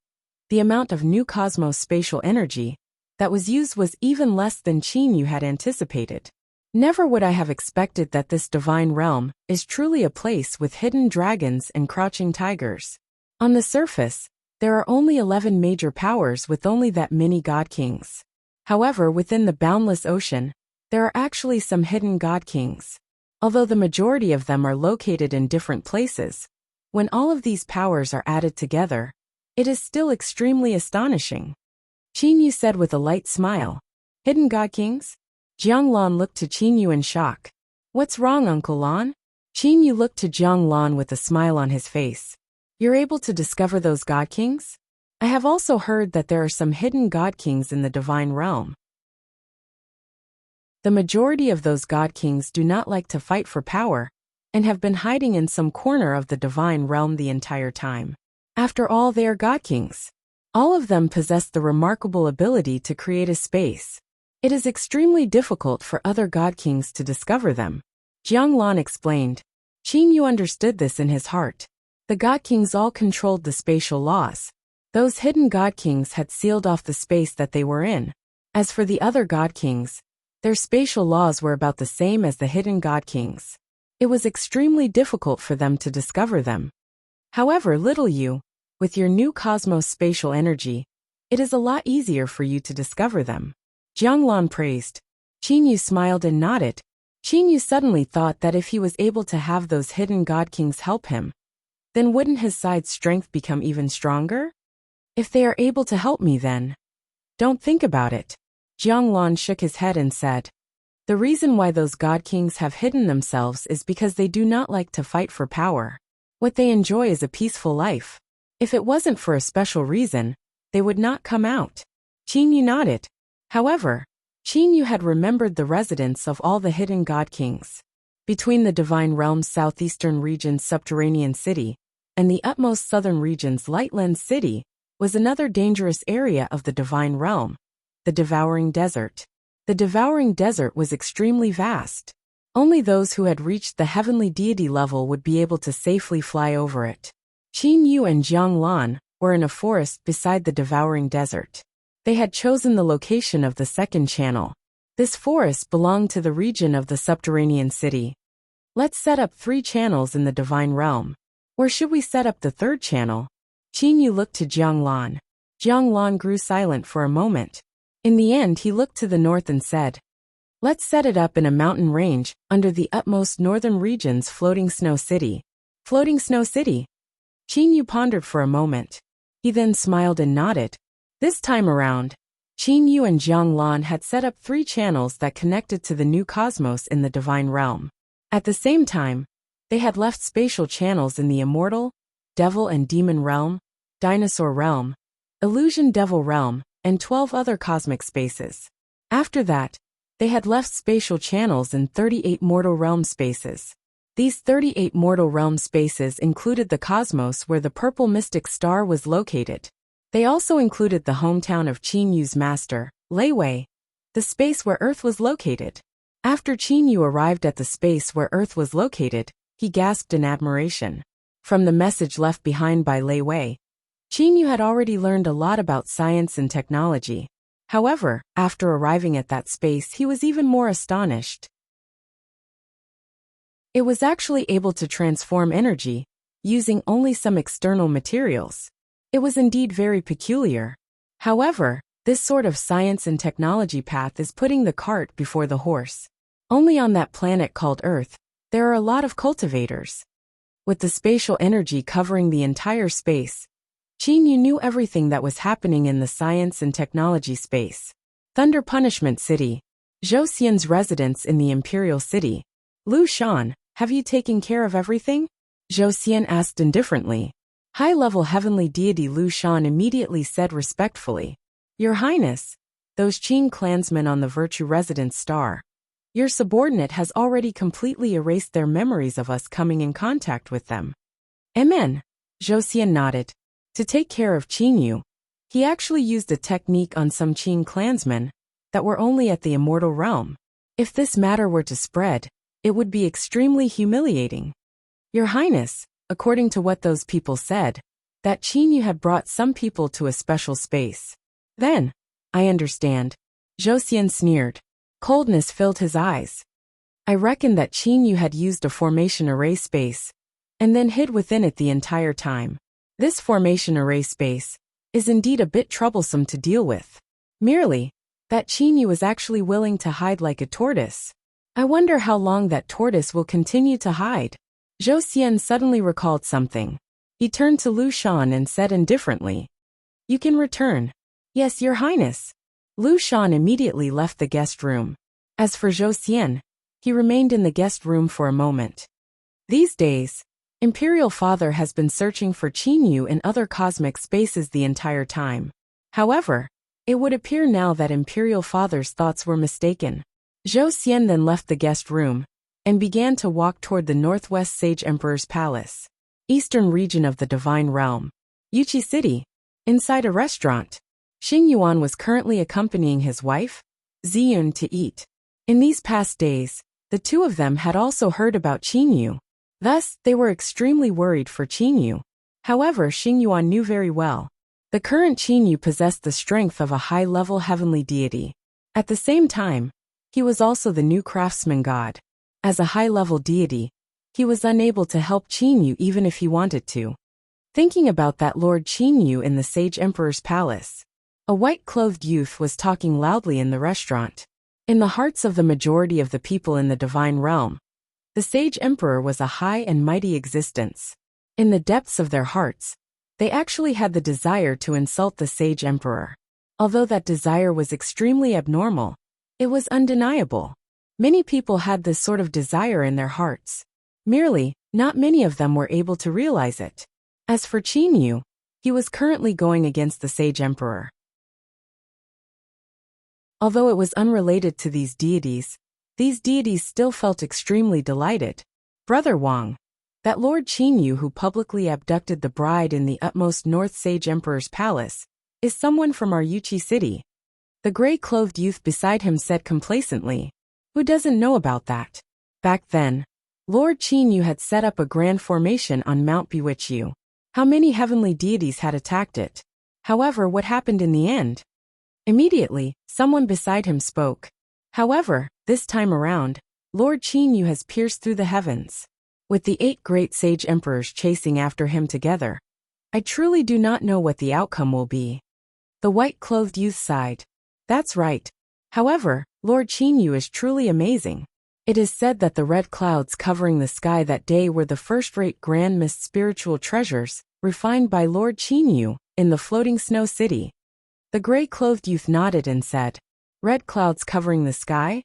A: the amount of new cosmos spatial energy that was used was even less than Qingyu had anticipated. Never would I have expected that this Divine Realm is truly a place with hidden dragons and crouching tigers. On the surface, there are only 11 major powers with only that many God Kings. However, within the boundless ocean, there are actually some hidden God Kings. Although the majority of them are located in different places, when all of these powers are added together, it is still extremely astonishing. Qingyu said with a light smile. Hidden God Kings? Jianglan looked to Qingyu in shock. What's wrong, Uncle Lan? Qingyu looked to Jianglan with a smile on his face. You're able to discover those God Kings? I have also heard that there are some hidden God Kings in the Divine Realm. The majority of those God Kings do not like to fight for power, and have been hiding in some corner of the Divine Realm the entire time. After all, they are God Kings. All of them possess the remarkable ability to create a space. It is extremely difficult for other God Kings to discover them. Jianglan explained. Qingyu understood this in his heart. The God Kings all controlled the spatial laws. Those hidden God Kings had sealed off the space that they were in. As for the other God Kings, their spatial laws were about the same as the hidden God Kings. It was extremely difficult for them to discover them. However, little you, with your new cosmos spatial energy, it is a lot easier for you to discover them. Jianglan praised. Qingyu smiled and nodded. Qin Yu suddenly thought that if he was able to have those hidden God Kings help him, then wouldn't his side's strength become even stronger? If they are able to help me then. Don't think about it. Jiang Lan shook his head and said, the reason why those God Kings have hidden themselves is because they do not like to fight for power. What they enjoy is a peaceful life. If it wasn't for a special reason, they would not come out. Qin Yu nodded. However, Qin Yu had remembered the residence of all the hidden God Kings. Between the Divine Realm's southeastern region's subterranean city and the utmost southern region's Lightland City was another dangerous area of the Divine Realm, the Devouring Desert. The Devouring Desert was extremely vast. Only those who had reached the heavenly deity level would be able to safely fly over it. Qin Yu and Jiang Lan were in a forest beside the Devouring Desert. They had chosen the location of the second channel. This forest belonged to the region of the subterranean city. Let's set up 3 channels in the Divine Realm. Where should we set up the third channel? Qin Yu looked to Jiang Lan. Jiang Lan grew silent for a moment. In the end he looked to the north and said, let's set it up in a mountain range under the utmost northern region's Floating Snow City. Floating Snow City? Qin Yu pondered for a moment. He then smiled and nodded. This time around, Qin Yu and Jiang Lan had set up 3 channels that connected to the new cosmos in the Divine Realm. At the same time, they had left spatial channels in the Immortal, Devil and Demon Realm, Dinosaur Realm, Illusion Devil Realm, and 12 other cosmic spaces. After that, they had left spatial channels in 38 mortal realm spaces. These 38 mortal realm spaces included the cosmos where the purple mystic star was located. They also included the hometown of Qin Yu's master, Lei Wei, the space where Earth was located. After Qin Yu arrived at the space where Earth was located, he gasped in admiration. From the message left behind by Lei Wei, Qin Yu had already learned a lot about science and technology. However, after arriving at that space he was even more astonished. It was actually able to transform energy, using only some external materials. It was indeed very peculiar. However, this sort of science and technology path is putting the cart before the horse. Only on that planet called Earth, there are a lot of cultivators. With the spatial energy covering the entire space, Qin Yu knew everything that was happening in the science and technology space. Thunder Punishment City. Zhou Xian's residence in the Imperial City. Lu Shan, have you taken care of everything? Zhou Xian asked indifferently. High-level heavenly deity Lu Shan immediately said respectfully, Your Highness, those Qin clansmen on the Virtue Residence Star. Your subordinate has already completely erased their memories of us coming in contact with them. Amen. Zhou Xian nodded. To take care of Qin Yu, he actually used a technique on some Qin clansmen that were only at the immortal realm. If this matter were to spread, it would be extremely humiliating. Your Highness, according to what those people said, that Qin Yu had brought some people to a special space. Then, I understand. Zhou Xian sneered. Coldness filled his eyes. I reckon that Qin Yu had used a formation array space, and then hid within it the entire time. This formation array space is indeed a bit troublesome to deal with. Merely, that Qin Yu is actually willing to hide like a tortoise. I wonder how long that tortoise will continue to hide. Zhou Xian suddenly recalled something. He turned to Lu Shan and said indifferently, You can return. Yes, Your Highness. Lu Shan immediately left the guest room. As for Zhou Xian, he remained in the guest room for a moment. These days, Imperial Father has been searching for Qin Yu in other cosmic spaces the entire time. However, it would appear now that Imperial Father's thoughts were mistaken. Zhou Xian then left the guest room and began to walk toward the Northwest Sage Emperor's palace, eastern region of the Divine Realm, Yuqi City. Inside a restaurant, Xing Yuan was currently accompanying his wife, Ziyun, to eat. In these past days, the two of them had also heard about Qin Yu. Thus, they were extremely worried for Qin Yu. However, Xing Yuan knew very well. The current Qin Yu possessed the strength of a high-level heavenly deity. At the same time, he was also the new craftsman god. As a high-level deity, he was unable to help Qin Yu even if he wanted to. Thinking about that Lord Qin Yu in the Sage Emperor's palace, a white-clothed youth was talking loudly in the restaurant. In the hearts of the majority of the people in the divine realm, the sage emperor was a high and mighty existence. In the depths of their hearts, they actually had the desire to insult the sage emperor. Although that desire was extremely abnormal, it was undeniable. Many people had this sort of desire in their hearts. Merely, not many of them were able to realize it. As for Qin Yu, he was currently going against the sage emperor. Although it was unrelated to these deities still felt extremely delighted. Brother Wang, that Lord Qin Yu who publicly abducted the bride in the utmost north sage emperor's palace, is someone from our Yuqi city. The gray-clothed youth beside him said complacently. Who doesn't know about that? Back then, Lord Qin Yu had set up a grand formation on Mount Biwichu. How many heavenly deities had attacked it? However, what happened in the end? Immediately, someone beside him spoke. However, this time around, Lord Qin Yu has pierced through the heavens. With the 8 great sage emperors chasing after him together, I truly do not know what the outcome will be. The white-clothed youth sighed. That's right. However, Lord Qin Yu is truly amazing. It is said that the red clouds covering the sky that day were the first-rate grand mist spiritual treasures, refined by Lord Qin Yu, in the floating snow city. The gray-clothed youth nodded and said, Red clouds covering the sky?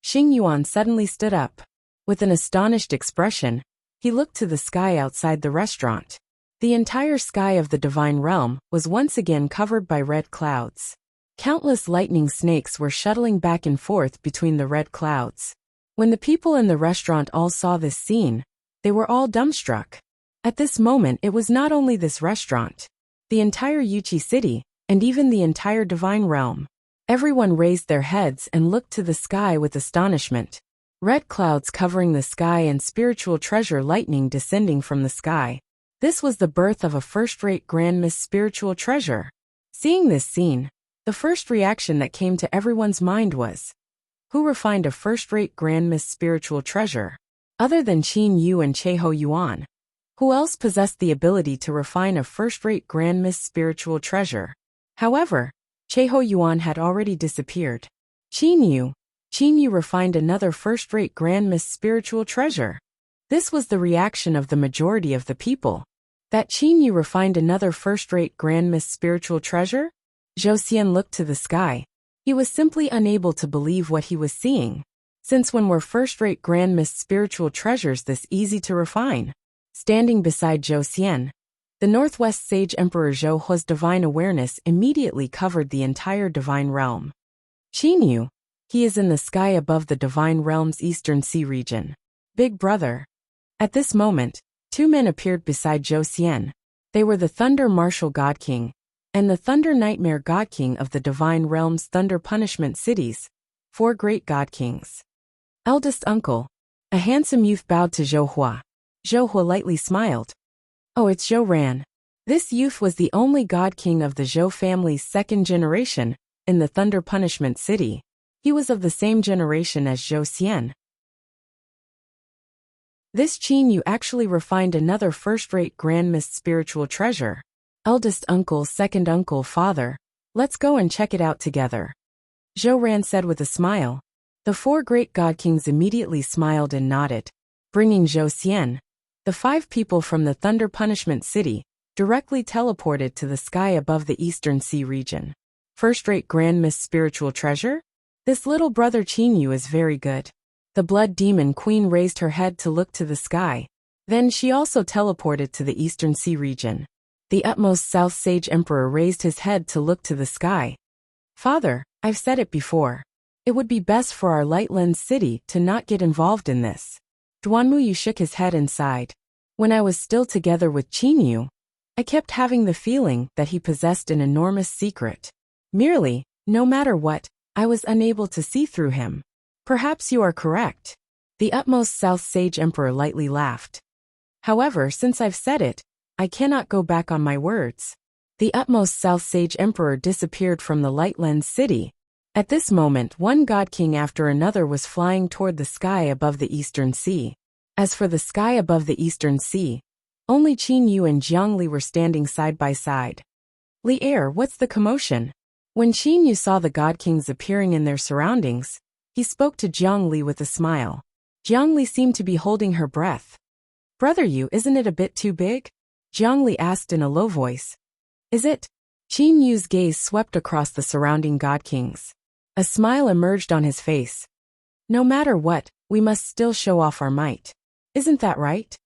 A: Xing Yuan suddenly stood up. With an astonished expression, he looked to the sky outside the restaurant. The entire sky of the divine realm was once again covered by red clouds. Countless lightning snakes were shuttling back and forth between the red clouds. When the people in the restaurant all saw this scene, they were all dumbstruck. At this moment it was not only this restaurant, the entire Yuqi city, and even the entire divine realm. Everyone raised their heads and looked to the sky with astonishment. Red clouds covering the sky and spiritual treasure lightning descending from the sky. This was the birth of a first-rate grand mist spiritual treasure. Seeing this scene, the first reaction that came to everyone's mind was, who refined a first-rate grand mist spiritual treasure? Other than Qin Yu and Cheho Yuan, who else possessed the ability to refine a first-rate grand mist spiritual treasure? However, Cheho Yuan had already disappeared. Qin Yu refined another first-rate grand mist spiritual treasure. This was the reaction of the majority of the people. That Qin Yu refined another first-rate grand mist spiritual treasure? Zhou Xian looked to the sky. He was simply unable to believe what he was seeing. Since when were first-rate grand mist spiritual treasures this easy to refine? Standing beside Zhou Xian, the Northwest Sage Emperor Zhou Hua's divine awareness immediately covered the entire divine realm. Qin Yu, he is in the sky above the divine realm's eastern sea region. Big brother. At this moment, 2 men appeared beside Zhou Xian. They were the Thunder Martial God King and the Thunder Nightmare God King of the divine realm's Thunder Punishment cities, 4 great God Kings. Eldest uncle. A handsome youth bowed to Zhou Hua. Zhou Hua lightly smiled. Oh, it's Zhou Ran. This youth was the only God King of the Zhou family's 2nd generation, in the Thunder Punishment City. He was of the same generation as Zhou Xian. This Qin Yu actually refined another first-rate grand mist spiritual treasure. Eldest uncle, second uncle, father, let's go and check it out together. Zhou Ran said with a smile. The 4 great God Kings immediately smiled and nodded, bringing Zhou Xian, the 5 people from the Thunder Punishment City, directly teleported to the sky above the Eastern Sea region. First-rate grand mist spiritual treasure? This little brother Qin Yu is very good. The Blood Demon Queen raised her head to look to the sky. Then she also teleported to the Eastern Sea region. The utmost South Sage Emperor raised his head to look to the sky. Father, I've said it before. It would be best for our Light Lens city to not get involved in this. Duanmu Yu shook his head and sighed. When I was still together with Qin Yu, I kept having the feeling that he possessed an enormous secret. Merely, no matter what, I was unable to see through him. Perhaps you are correct. The utmost South Sage Emperor lightly laughed. However, since I've said it, I cannot go back on my words. The utmost South Sage Emperor disappeared from the Light Lens city. At this moment, one God King after another was flying toward the sky above the Eastern Sea. As for the sky above the Eastern Sea, only Qin Yu and Jiang Li were standing side by side. Li what's the commotion? When Qin Yu saw the God Kings appearing in their surroundings, He spoke to Jiang Li with a smile. Jiang Li seemed to be holding her breath. Brother Yu, isn't it a bit too big? Jiang Li asked in a low voice. Is it? Qin Yu's gaze swept across the surrounding god kings. A smile emerged on his face. No matter what, we must still show off our might. Isn't that right?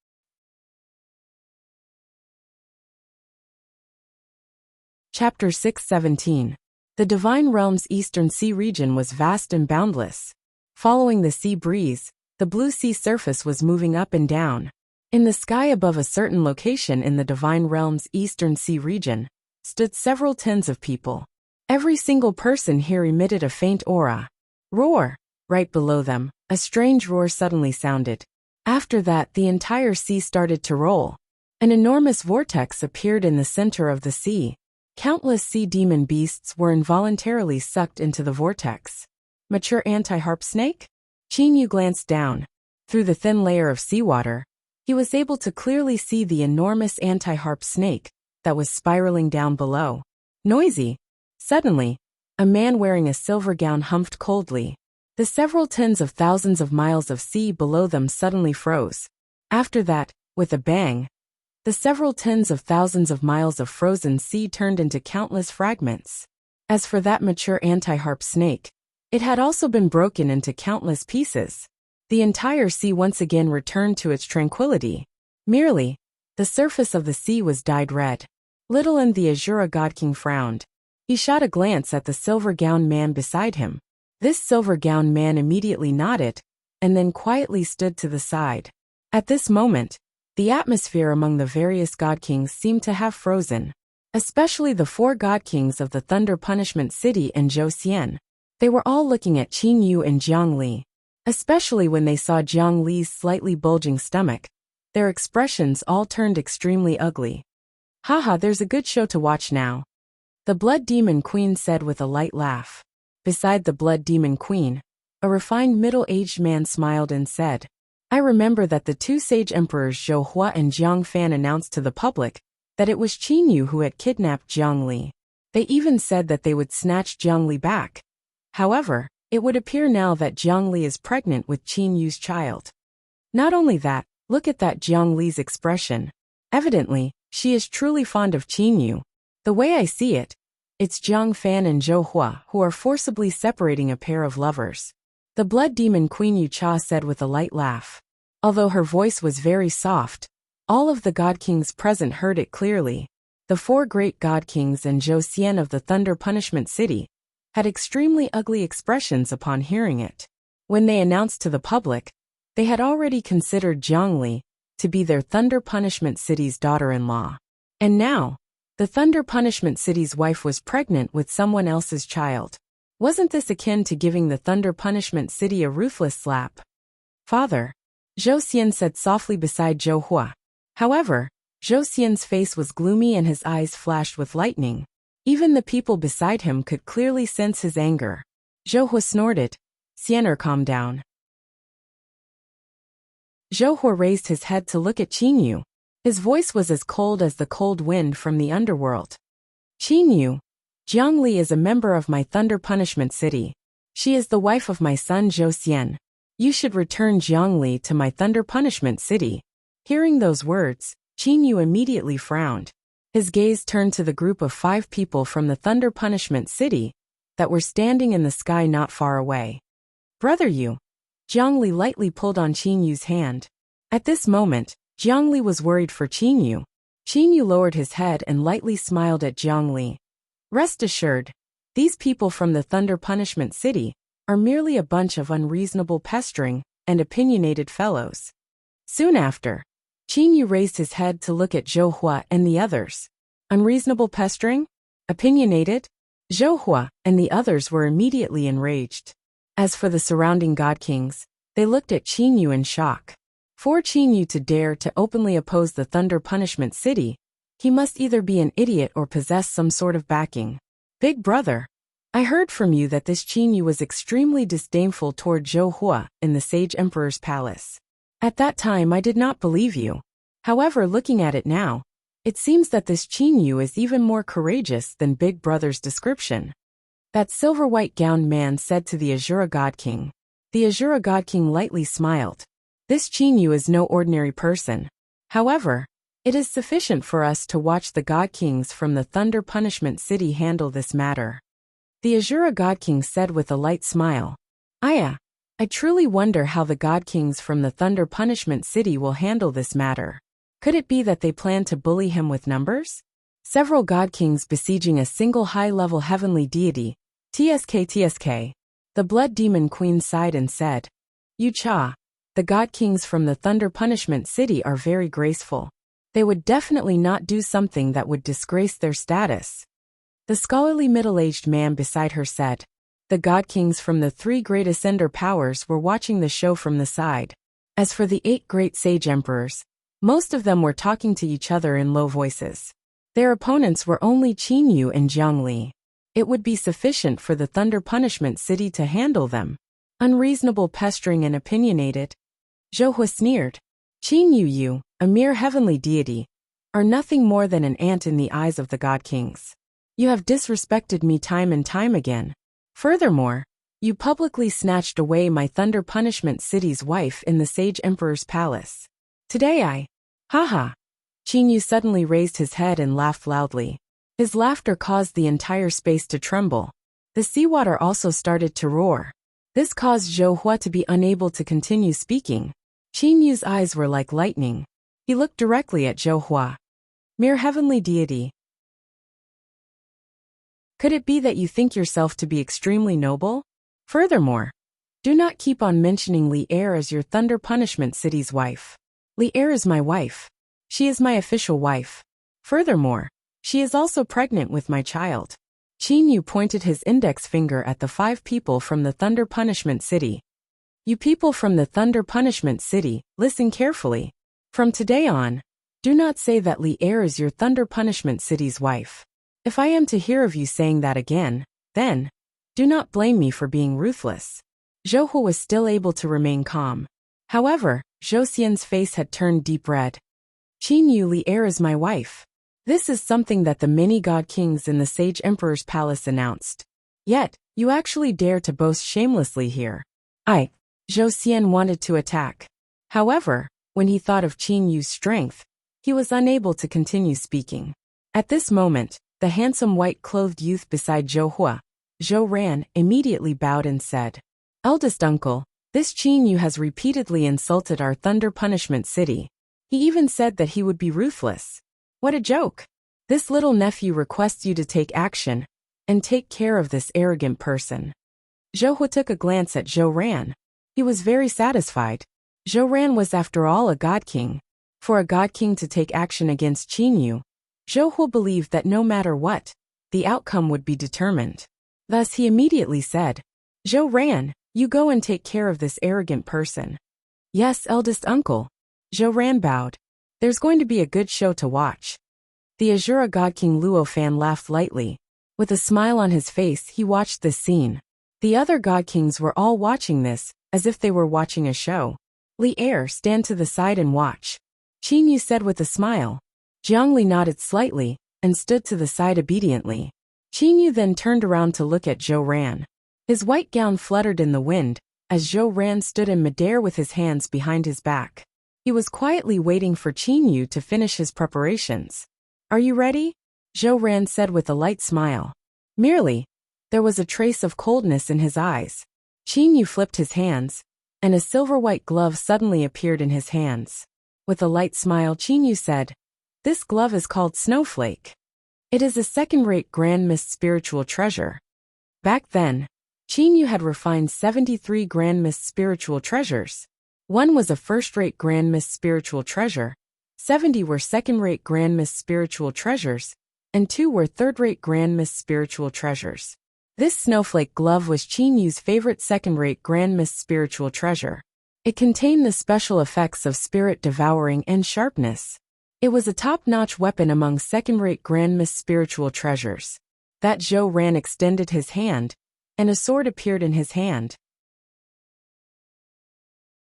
A: Chapter 617. The Divine Realm's eastern sea region was vast and boundless. Following the sea breeze, the blue sea surface was moving up and down. In the sky above a certain location in the Divine Realm's eastern sea region, stood several tens of people. Every single person here emitted a faint aura. Roar! Right below them, a strange roar suddenly sounded. After that, the entire sea started to roll. An enormous vortex appeared in the center of the sea. Countless sea demon beasts were involuntarily sucked into the vortex. Mature anti-harp snake? Qin Yu glanced down. Through the thin layer of seawater, he was able to clearly see the enormous anti-harp snake that was spiraling down below. Noisy. Suddenly, a man wearing a silver gown humped coldly. The several tens of thousands of miles of sea below them suddenly froze. After that, with a bang, the several tens of thousands of miles of frozen sea turned into countless fragments. As for that mature anti-harp snake, it had also been broken into countless pieces. The entire sea once again returned to its tranquility. Merely, the surface of the sea was dyed red. Little and the Azura God King frowned. He shot a glance at the silver-gowned man beside him. This silver-gowned man immediately nodded, and then quietly stood to the side. At this moment, the atmosphere among the various god kings seemed to have frozen. Especially the 4 god kings of the Thunder Punishment City and Zhou Xian. They were all looking at Qin Yu and Jiang Li. Especially when they saw Jiang Li's slightly bulging stomach, their expressions all turned extremely ugly. Haha, there's a good show to watch now. The Blood Demon Queen said with a light laugh. Beside the Blood Demon Queen, a refined middle-aged man smiled and said, I remember that the 2 sage emperors Zhou Hua and Jiang Fan announced to the public that it was Qin Yu who had kidnapped Jiang Li. They even said that they would snatch Jiang Li back. However, it would appear now that Jiang Li is pregnant with Qin Yu's child. Not only that, look at that Jiang Li's expression. Evidently, she is truly fond of Qin Yu. The way I see it, it's Jiang Fan and Zhou Hua who are forcibly separating a pair of lovers. The Blood Demon Queen Yu Cha said with a light laugh. Although her voice was very soft, all of the god kings present heard it clearly. The 4 great god kings and Zhou Xian of the Thunder Punishment City had extremely ugly expressions upon hearing it. When they announced to the public, they had already considered Jiang Li to be their Thunder Punishment City's daughter-in-law. And now, the Thunder Punishment City's wife was pregnant with someone else's child. Wasn't this akin to giving the Thunder Punishment City a ruthless slap? Father, Zhou Xian said softly beside Zhou Hua. However, Zhou Xian's face was gloomy and his eyes flashed with lightning. Even the people beside him could clearly sense his anger. Zhou Hua snorted. Xianer, calm down. Zhou Hua raised his head to look at Qin Yu. His voice was as cold as the cold wind from the underworld. Qin Yu, Jiang Li is a member of my Thunder Punishment City. She is the wife of my son Zhou Xian. You should return Jiang Li to my Thunder Punishment City. Hearing those words, Qin Yu immediately frowned. His gaze turned to the group of 5 people from the Thunder Punishment City that were standing in the sky not far away. Brother Yu. Jiang Li lightly pulled on Qin Yu's hand. At this moment, Jiang Li was worried for Qin Yu. Qin Yu lowered his head and lightly smiled at Jiang Li. Rest assured, these people from the Thunder Punishment City are merely a bunch of unreasonable pestering and opinionated fellows. Soon after, Qin Yu raised his head to look at Zhou Hua and the others. Unreasonable pestering? Opinionated? Zhou Hua and the others were immediately enraged. As for the surrounding god kings, they looked at Qin Yu in shock. For Qin Yu to dare to openly oppose the Thunder Punishment City, he must either be an idiot or possess some sort of backing. Big brother, I heard from you that this Qin Yu was extremely disdainful toward Zhou Hua in the Sage Emperor's palace. At that time I did not believe you. However, looking at it now, it seems that this Qin Yu is even more courageous than Big Brother's description. That silver-white gowned man said to the Azura God King. The Azura God King lightly smiled. This Qin is no ordinary person. However, it is sufficient for us to watch the God Kings from the Thunder Punishment City handle this matter. The Azura God King said with a light smile. I truly wonder how the God Kings from the Thunder Punishment City will handle this matter. Could it be that they plan to bully him with numbers? Several God Kings besieging a single high-level heavenly deity. TSK. The Blood Demon Queen sighed and said, Yu Cha, the God Kings from the Thunder Punishment City are very graceful. They would definitely not do something that would disgrace their status. The scholarly middle-aged man beside her said. The God Kings from the 3 great Ascender powers were watching the show from the side. As for the 8 great sage emperors, most of them were talking to each other in low voices. Their opponents were only Qin Yu and Jiang Li. It would be sufficient for the Thunder Punishment City to handle them. Unreasonable pestering and opinionated. Zhou Hua sneered. Qin Yu, a mere heavenly deity, are nothing more than an ant in the eyes of the God Kings. You have disrespected me time and time again. Furthermore, you publicly snatched away my Thunder Punishment City's wife in the Sage Emperor's palace. Today Haha. Qin Yu suddenly raised his head and laughed loudly. His laughter caused the entire space to tremble. The seawater also started to roar. This caused Zhou Hua to be unable to continue speaking. Qin Yu's eyes were like lightning. He looked directly at Zhou Hua. Mere heavenly deity. Could it be that you think yourself to be extremely noble? Furthermore, do not keep on mentioning Li Er as your Thunder Punishment City's wife. Li Er is my wife. She is my official wife. Furthermore, she is also pregnant with my child. Qin Yu pointed his index finger at the 5 people from the Thunder Punishment City. You people from the Thunder Punishment City, listen carefully. From today on, do not say that Li Er is your Thunder Punishment City's wife. If I am to hear of you saying that again, then, do not blame me for being ruthless. Zhou Hua was still able to remain calm. However, Zhou Xian's face had turned deep red. Qin Yu, Li Er is my wife. This is something that the many God Kings in the Sage Emperor's palace announced. Yet, you actually dare to boast shamelessly here. Zhou Xian wanted to attack. However, when he thought of Qin Yu's strength, he was unable to continue speaking. At this moment, the handsome white-clothed youth beside Zhou Hua, Zhou Ran, immediately bowed and said, Eldest uncle, this Qin Yu has repeatedly insulted our Thunder Punishment City. He even said that he would be ruthless. What a joke! This little nephew requests you to take action and take care of this arrogant person. Zhou Hua took a glance at Zhou Ran. He was very satisfied. Zhou Ran was after all a God King. For a God King to take action against Qin Yu, Zhou Hua believed that no matter what, the outcome would be determined. Thus he immediately said, Zhou Ran, you go and take care of this arrogant person. Yes, eldest uncle. Zhou Ran bowed. There's going to be a good show to watch. The Azura God King Luo Fan laughed lightly. With a smile on his face, he watched this scene. The other God Kings were all watching this, as if they were watching a show. Li Er, stand to the side and watch. Qin Yu said with a smile. Jiang Li nodded slightly, and stood to the side obediently. Qin Yu then turned around to look at Zhou Ran. His white gown fluttered in the wind, as Zhou Ran stood in midair with his hands behind his back. He was quietly waiting for Qin Yu to finish his preparations. Are you ready? Zhou Ran said with a light smile. Merely, there was a trace of coldness in his eyes. Qin Yu flipped his hands, and a silver-white glove suddenly appeared in his hands. With a light smile, Qin Yu said, This glove is called Snowflake. It is a second-rate Grand Mist spiritual treasure. Back then, Qin Yu had refined 73 Grand Mist spiritual treasures. One was a first-rate Grand Mist spiritual treasure, 70 were second-rate Grand Mist spiritual treasures, and 2 were third-rate Grand Mist spiritual treasures. This snowflake glove was Qin Yu's favorite second-rate Grand Mist spiritual treasure. It contained the special effects of spirit devouring and sharpness. It was a top-notch weapon among second-rate Grand Mist spiritual treasures. That Zhou Ran extended his hand, and a sword appeared in his hand.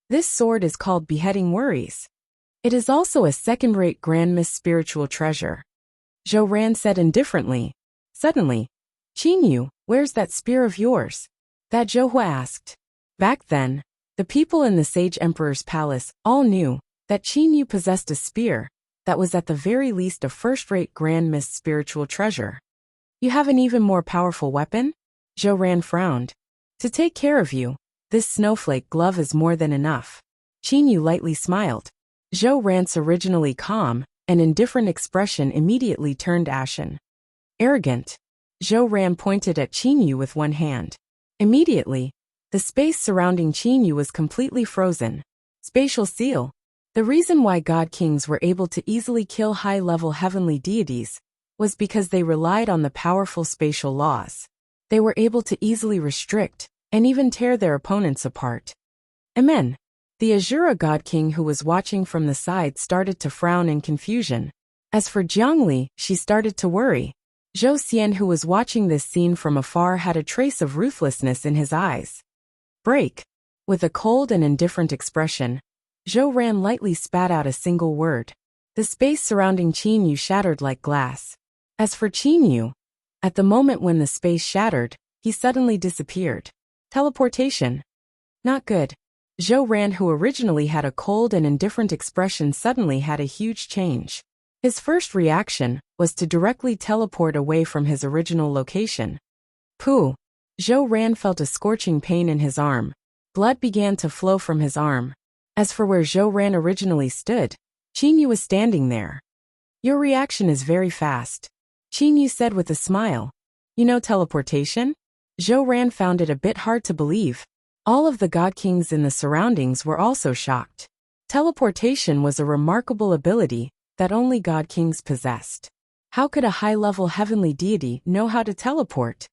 A: This sword is called Beheading Worries. It is also a second-rate Grand Mist spiritual treasure. Zhou Ran said indifferently. Suddenly, Qin Yu, where's that spear of yours? That Zhou Hua asked. Back then, the people in the Sage Emperor's palace all knew that Qin Yu possessed a spear that was at the very least a first-rate Grand Mist spiritual treasure. You have an even more powerful weapon? Zhou Ran frowned. To take care of you, this snowflake glove is more than enough. Qin Yu lightly smiled. Zhou Ran's originally calm and indifferent expression immediately turned ashen. Arrogant. Zhou Ran pointed at Qin Yu with one hand. Immediately, the space surrounding Qin Yu was completely frozen. Spatial seal. The reason why God Kings were able to easily kill high-level heavenly deities was because they relied on the powerful spatial laws. They were able to easily restrict and even tear their opponents apart. Amen. The Azura God King who was watching from the side started to frown in confusion. As for Jiangli, she started to worry. Zhou Xian who was watching this scene from afar had a trace of ruthlessness in his eyes. Break. With a cold and indifferent expression, Zhou Ran lightly spat out a single word. The space surrounding Qin Yu shattered like glass. As for Qin Yu, at the moment when the space shattered, he suddenly disappeared. Teleportation. Not good. Zhou Ran who originally had a cold and indifferent expression suddenly had a huge change. His first reaction was to directly teleport away from his original location. Pooh. Zhou Ran felt a scorching pain in his arm. Blood began to flow from his arm. As for where Zhou Ran originally stood, Qin Yu was standing there. Your reaction is very fast. Qin Yu said with a smile. You know teleportation? Zhou Ran found it a bit hard to believe. All of the God Kings in the surroundings were also shocked. Teleportation was a remarkable ability that only God Kings possessed. How could a high-level heavenly deity know how to teleport?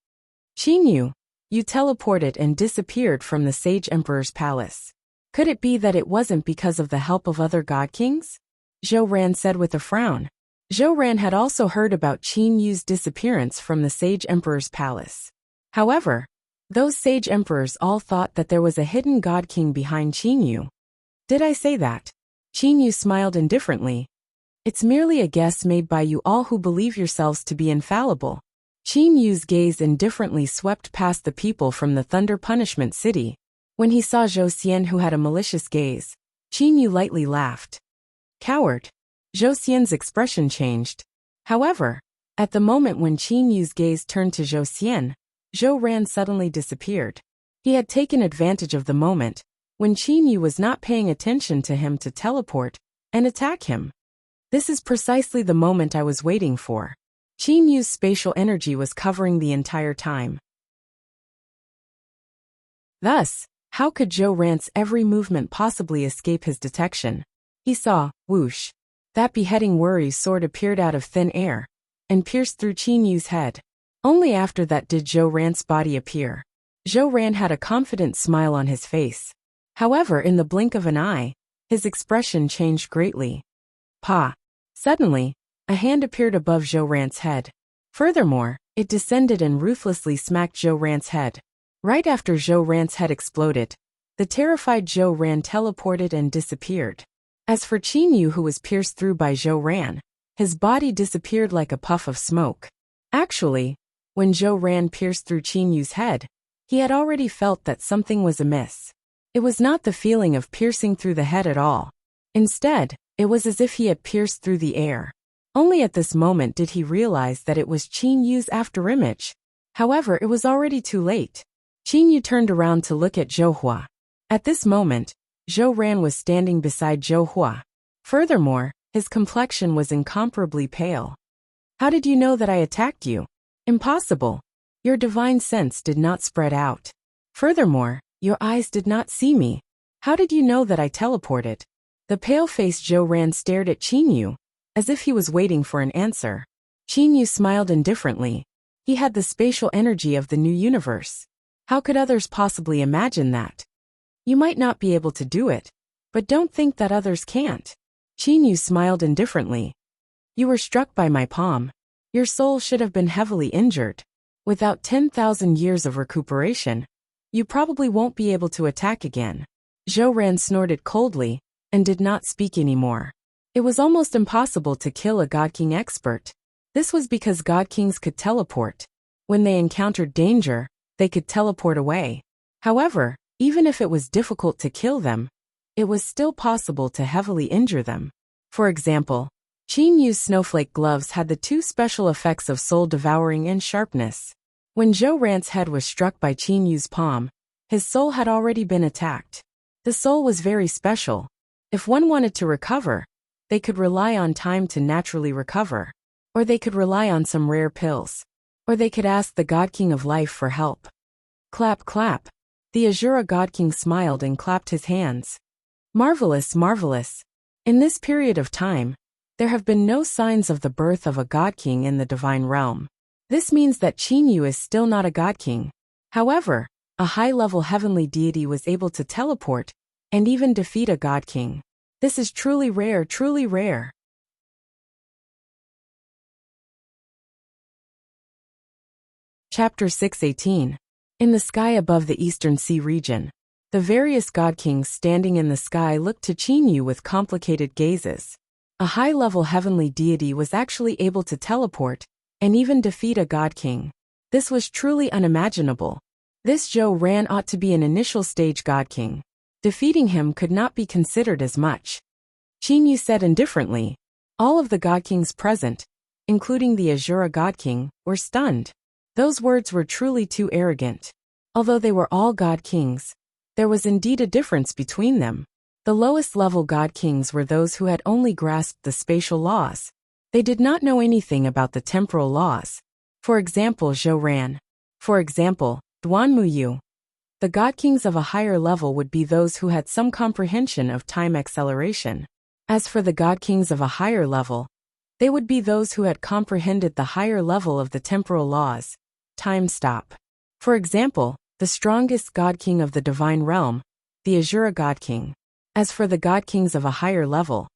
A: Qin Yu, you teleported and disappeared from the Sage Emperor's palace. Could it be that it wasn't because of the help of other God Kings? Zhou Ran said with a frown. Zhou Ran had also heard about Qin Yu's disappearance from the Sage Emperor's palace. However, those Sage Emperors all thought that there was a hidden God King behind Qin Yu. Did I say that? Qin Yu smiled indifferently. It's merely a guess made by you all who believe yourselves to be infallible. Qin Yu's gaze indifferently swept past the people from the Thunder Punishment City. When he saw Zhou Xian who had a malicious gaze, Qin Yu lightly laughed. Coward. Zhou Xian's expression changed. However, at the moment when Qin Yu's gaze turned to Zhou Xian, Zhou Ran suddenly disappeared. He had taken advantage of the moment when Qin Yu was not paying attention to him to teleport and attack him. This is precisely the moment I was waiting for. Qin Yu's spatial energy was covering the entire time. Thus, how could Zhou Ran's every movement possibly escape his detection? He saw, whoosh. That beheading worry sword appeared out of thin air and pierced through Qin Yu's head. Only after that did Zhou Ran's body appear. Zhou Ran had a confident smile on his face. However, in the blink of an eye, his expression changed greatly. Pa. Suddenly, a hand appeared above Zhou Ran's head. Furthermore, it descended and ruthlessly smacked Zhou Ran's head. Right after Zhou Ran's head exploded, the terrified Zhou Ran teleported and disappeared. As for Qin Yu who was pierced through by Zhou Ran, his body disappeared like a puff of smoke. Actually, when Zhou Ran pierced through Qin Yu's head, he had already felt that something was amiss. It was not the feeling of piercing through the head at all. Instead, it was as if he had pierced through the air. Only at this moment did he realize that it was Qin Yu's afterimage. However, it was already too late. Qin Yu turned around to look at Zhou Hua. At this moment, Zhou Ran was standing beside Zhou Hua. Furthermore, his complexion was incomparably pale. How did you know that I attacked you? Impossible. Your divine sense did not spread out. Furthermore, your eyes did not see me. How did you know that I teleported? The pale-faced Zhou Ran stared at Qin Yu, as if he was waiting for an answer. Qin Yu smiled indifferently. He had the spatial energy of the new universe. How could others possibly imagine that? You might not be able to do it, but don't think that others can't. Qin Yu smiled indifferently. You were struck by my palm. Your soul should have been heavily injured. Without 10,000 years of recuperation, you probably won't be able to attack again. Zhou Ran snorted coldly and did not speak anymore. It was almost impossible to kill a God King expert. This was because God Kings could teleport. When they encountered danger, they could teleport away. However, Even if it was difficult to kill them, it was still possible to heavily injure them. For example, Qin Yu's snowflake gloves had the two special effects of soul-devouring and sharpness. When Zhou Ran's head was struck by Qin Yu's palm, his soul had already been attacked. The soul was very special. If one wanted to recover, they could rely on time to naturally recover. Or they could rely on some rare pills. Or they could ask the God King of Life for help. Clap, clap. The Azura God King smiled and clapped his hands. Marvelous, marvelous. In this period of time, there have been no signs of the birth of a God King in the divine realm. This means that Qin Yu is still not a God King. However, a high-level heavenly deity was able to teleport and even defeat a God King. This is truly rare, truly rare. Chapter 6:18. In the sky above the Eastern Sea region, the various God Kings standing in the sky looked to Qin Yu with complicated gazes. A high-level heavenly deity was actually able to teleport and even defeat a God King. This was truly unimaginable. This Zhou Ran ought to be an initial stage God King. Defeating him could not be considered as much. Qin Yu said indifferently. All of the God Kings present, including the Azura God King, were stunned. Those words were truly too arrogant. Although they were all God Kings, there was indeed a difference between them. The lowest level God Kings were those who had only grasped the spatial laws. They did not know anything about the temporal laws. For example, Zhou Ran. For example, Duan Muyu. The God Kings of a higher level would be those who had some comprehension of time acceleration. As for the God Kings of a higher level, they would be those who had comprehended the higher level of the temporal laws, time stop. For example, the strongest God King of the divine realm, the Azura God King. As for the God Kings of a higher level,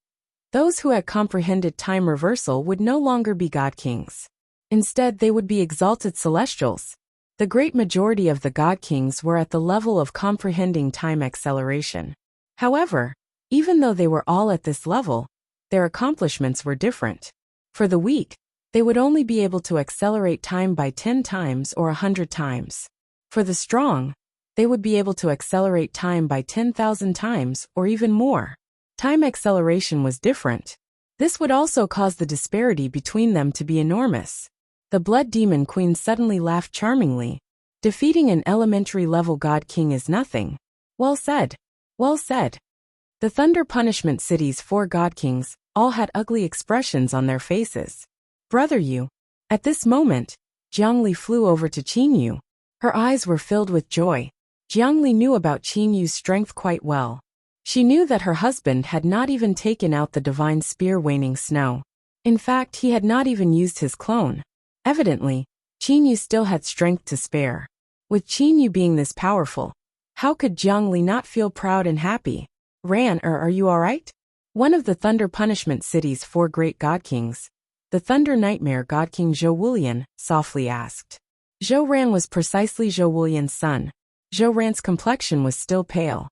A: those who had comprehended time reversal would no longer be God Kings. Instead, they would be exalted celestials. The great majority of the God Kings were at the level of comprehending time acceleration. However, even though they were all at this level, their accomplishments were different. For the weak, they would only be able to accelerate time by 10 times or 100 times. For the strong, they would be able to accelerate time by 10,000 times or even more. Time acceleration was different. This would also cause the disparity between them to be enormous. The Blood Demon Queen suddenly laughed charmingly. Defeating an elementary level God King is nothing. Well said. Well said. The Thunder Punishment City's 4 God Kings all had ugly expressions on their faces. Brother Yu. At this moment, Jiangli flew over to Qin Yu. Her eyes were filled with joy. Jiangli knew about Qin Yu's strength quite well. She knew that her husband had not even taken out the divine spear Waning Snow. In fact, he had not even used his clone. Evidently, Qin Yu still had strength to spare. With Qin Yu being this powerful, how could Jiangli not feel proud and happy? Ran, are you alright? One of the Thunder Punishment City's 4 great God Kings, the Thunder Nightmare God King Zhou Wulian, softly asked. Zhou Ran was precisely Zhou Wulian's son. Zhou Ran's complexion was still pale.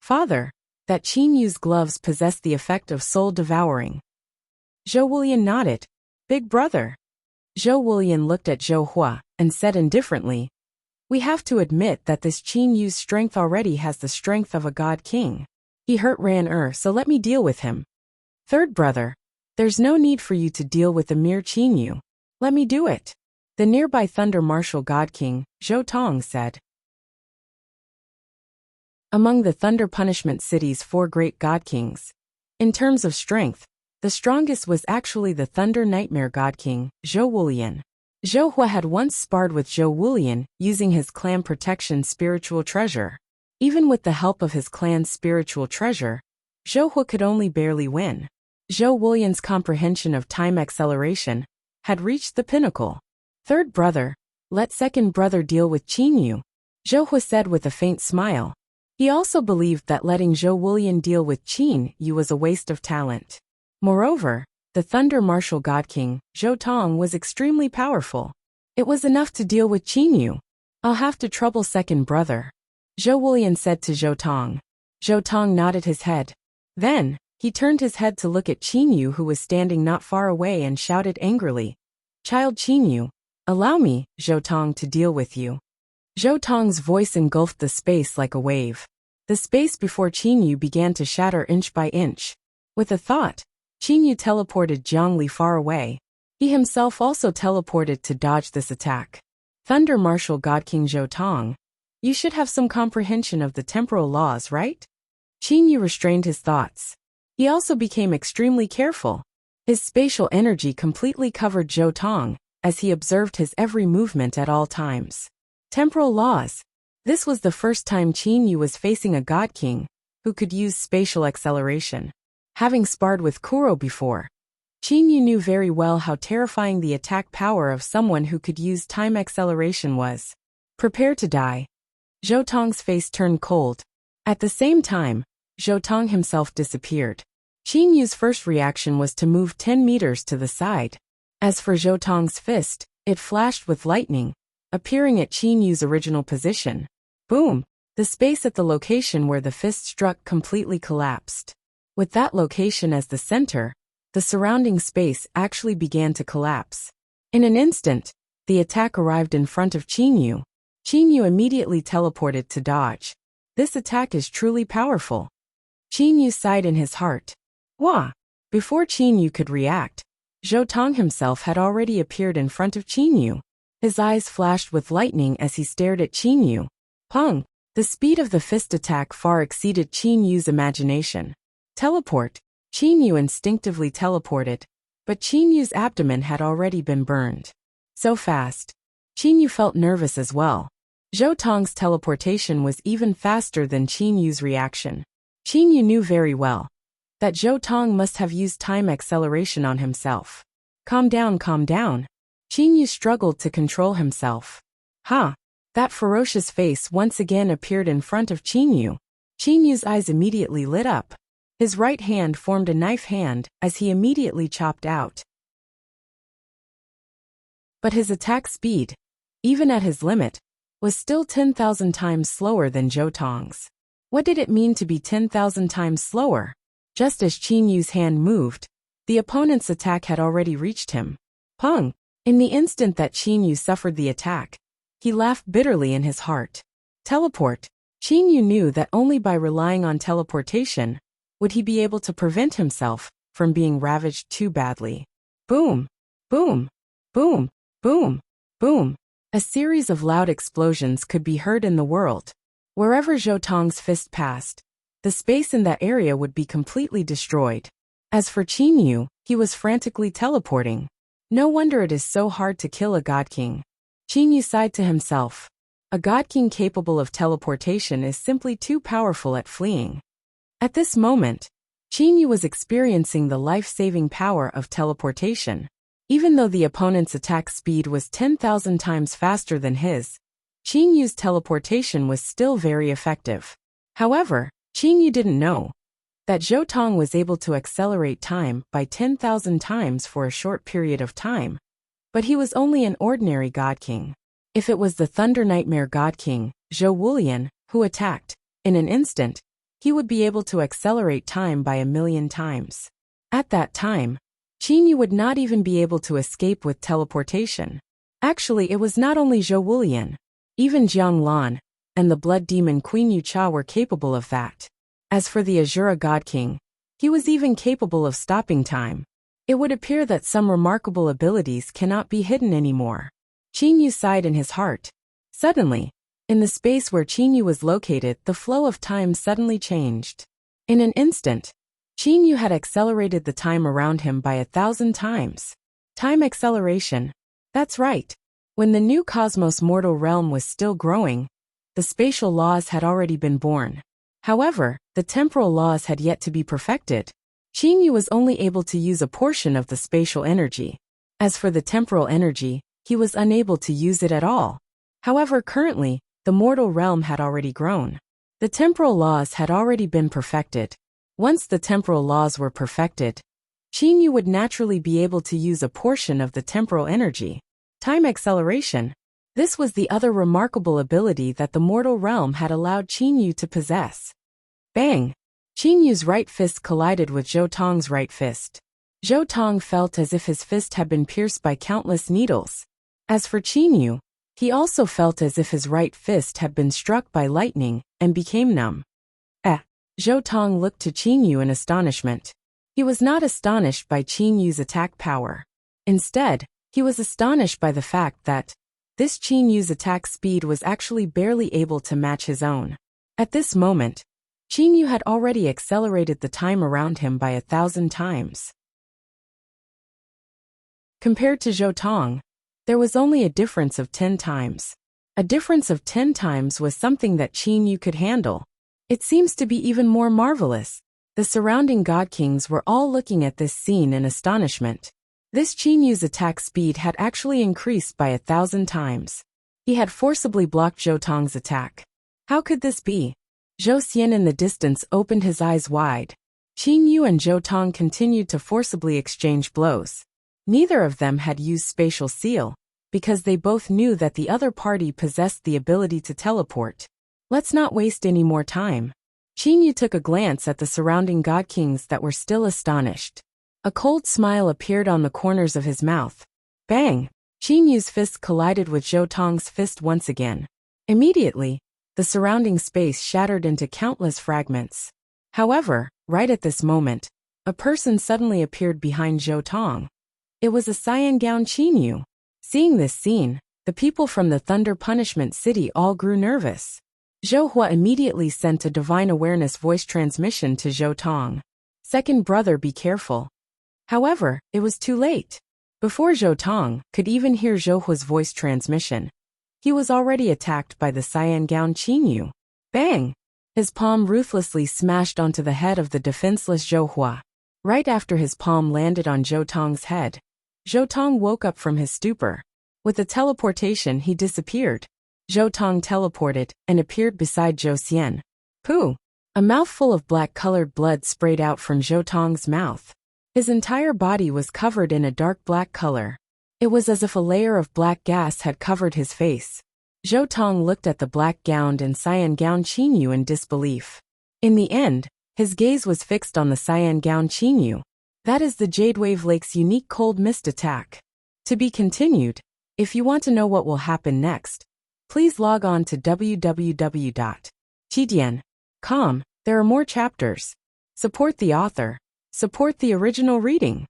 A: Father, that Qin Yu's gloves possessed the effect of soul devouring. Zhou Wulian nodded. Big brother. Zhou Wulian looked at Zhou Hua and said indifferently, we have to admit that this Qin Yu's strength already has the strength of a God King. He hurt Ran so let me deal with him. Third brother, there's no need for you to deal with the mere Qin Yu. Let me do it. The nearby Thunder Martial God King, Zhou Tong, said. Among the Thunder Punishment City's 4 great God Kings, in terms of strength, the strongest was actually the Thunder Nightmare God King, Zhou Wulian. Zhou Hua had once sparred with Zhou Wulian using his clan protection spiritual treasure. Even with the help of his clan's spiritual treasure, Zhou Hua could only barely win. Zhou Wulian's comprehension of time acceleration had reached the pinnacle. Third brother, let second brother deal with Qin Yu, Zhou Hua said with a faint smile. He also believed that letting Zhou Wulian deal with Qin Yu was a waste of talent. Moreover, the Thunder Martial God King, Zhou Tong, was extremely powerful. It was enough to deal with Qin Yu. I'll have to trouble second brother, Zhou Wulian said to Zhou Tong. Zhou Tong nodded his head. Then, he turned his head to look at Qin Yu, who was standing not far away, and shouted angrily, Child Qin Yu, allow me, Zhou Tong, to deal with you. Zhou Tong's voice engulfed the space like a wave. The space before Qin Yu began to shatter inch by inch. With a thought, Qin Yu teleported Jiang Li far away. He himself also teleported to dodge this attack. Thunder Martial God King Zhou Tong, you should have some comprehension of the temporal laws, right? Qin Yu restrained his thoughts. He also became extremely careful. His spatial energy completely covered Zhou Tong, as he observed his every movement at all times. Temporal laws. This was the first time Qin Yu was facing a God King, who could use spatial acceleration. Having sparred with Kuro before, Qin Yu knew very well how terrifying the attack power of someone who could use time acceleration was. Prepare to die. Zhou Tong's face turned cold. At the same time, Zhou Tong himself disappeared. Qin Yu's first reaction was to move 10 meters to the side. As for Zhou Tong's fist, it flashed with lightning, appearing at Qin Yu's original position. Boom! The space at the location where the fist struck completely collapsed. With that location as the center, the surrounding space actually began to collapse. In an instant, the attack arrived in front of Qin Yu. Qin Yu immediately teleported to dodge. This attack is truly powerful. Qin Yu sighed in his heart. Wah! Before Qin Yu could react, Zhou Tong himself had already appeared in front of Qin Yu. His eyes flashed with lightning as he stared at Qin Yu. Pung! The speed of the fist attack far exceeded Qin Yu's imagination. Teleport. Qin Yu instinctively teleported, but Qin Yu's abdomen had already been burned. So fast. Qin Yu felt nervous as well. Zhou Tong's teleportation was even faster than Qin Yu's reaction. Qin Yu knew very well that Zhou Tong must have used time acceleration on himself. Calm down, calm down. Qin Yu struggled to control himself. Ha! That ferocious face once again appeared in front of Qin Yu. Qin Yu's eyes immediately lit up. His right hand formed a knife hand as he immediately chopped out. But his attack speed, even at his limit, was still 10,000 times slower than Zhou Tong's. What did it mean to be 10,000 times slower? Just as Qin Yu's hand moved, the opponent's attack had already reached him. Pung! In the instant that Qin Yu suffered the attack, he laughed bitterly in his heart. Teleport. Qin Yu knew that only by relying on teleportation would he be able to prevent himself from being ravaged too badly. Boom! Boom! Boom! Boom! Boom! A series of loud explosions could be heard in the world. Wherever Zhou Tong's fist passed, the space in that area would be completely destroyed. As for Qin Yu, he was frantically teleporting. No wonder it is so hard to kill a God King. Qin Yu sighed to himself. A God King capable of teleportation is simply too powerful at fleeing. At this moment, Qin Yu was experiencing the life-saving power of teleportation. Even though the opponent's attack speed was 10,000 times faster than his, Qin Yu's teleportation was still very effective. However, Qin Yu didn't know that Zhou Tong was able to accelerate time by 10,000 times for a short period of time. But he was only an ordinary God King. If it was the Thunder Nightmare God King, Zhou Wulian, who attacked, in an instant, he would be able to accelerate time by 1,000,000 times. At that time, Qin Yu would not even be able to escape with teleportation. Actually, it was not only Zhou Wulian. Even Jiang Lan and the Blood Demon Queen Yu Cha were capable of that. As for the Azura God King, he was even capable of stopping time. It would appear that some remarkable abilities cannot be hidden anymore. Qin Yu sighed in his heart. Suddenly, in the space where Qin Yu was located, the flow of time suddenly changed. In an instant, Qin Yu had accelerated the time around him by 1,000 times. Time acceleration. That's right. When the new cosmos mortal realm was still growing, the spatial laws had already been born. However, the temporal laws had yet to be perfected. Qin Yu was only able to use a portion of the spatial energy. As for the temporal energy, he was unable to use it at all. However, currently, the mortal realm had already grown. The temporal laws had already been perfected. Once the temporal laws were perfected, Qin Yu would naturally be able to use a portion of the temporal energy. Time acceleration. This was the other remarkable ability that the mortal realm had allowed Qin Yu to possess. Bang! Qin Yu's right fist collided with Zhou Tong's right fist. Zhou Tong felt as if his fist had been pierced by countless needles. As for Qin Yu, He also felt as if his right fist had been struck by lightning and became numb. Zhou Tong looked to Qin Yu in astonishment. He was not astonished by Qin Yu's attack power. Instead, he was astonished by the fact that this Qin Yu's attack speed was actually barely able to match his own. At this moment, Qin Yu had already accelerated the time around him by 1,000 times. Compared to Zhou Tong, there was only a difference of 10 times. A difference of 10 times was something that Qin Yu could handle. It seems to be even more marvelous. The surrounding God Kings were all looking at this scene in astonishment. This Qin Yu's attack speed had actually increased by 1,000 times. He had forcibly blocked Zhou Tong's attack. How could this be? Zhou Xian in the distance opened his eyes wide. Qin Yu and Zhou Tong continued to forcibly exchange blows. Neither of them had used spatial seal, because they both knew that the other party possessed the ability to teleport. Let's not waste any more time. Qin Yu took a glance at the surrounding God Kings that were still astonished. A cold smile appeared on the corners of his mouth. Bang! Qin Yu's fist collided with Zhou Tong's fist once again. Immediately, the surrounding space shattered into countless fragments. However, right at this moment, a person suddenly appeared behind Zhou Tong. It was a cyan gown Qin Yu. Seeing this scene, the people from the Thunder Punishment City all grew nervous. Zhou Hua immediately sent a divine awareness voice transmission to Zhou Tong. Second brother, be careful. However, it was too late. Before Zhou Tong could even hear Zhou Hua's voice transmission, he was already attacked by the cyan gown Qin Yu. Bang! His palm ruthlessly smashed onto the head of the defenseless Zhou Hua. Right after his palm landed on Zhou Tong's head, Zhou Tong woke up from his stupor. With the teleportation, he disappeared. Zhou Tong teleported and appeared beside Zhou Xian. Pooh! A mouthful of black-colored blood sprayed out from Zhou Tong's mouth. His entire body was covered in a dark black color. It was as if a layer of black gas had covered his face. Zhou Tong looked at the black-gowned and cyan gown Qin Yu in disbelief. In the end, his gaze was fixed on the cyan gown Qin Yu. That is the Jade Wave Lake's unique cold mist attack. To be continued. If you want to know what will happen next, please log on to www.tidian.com. There are more chapters. Support the author. Support the original reading.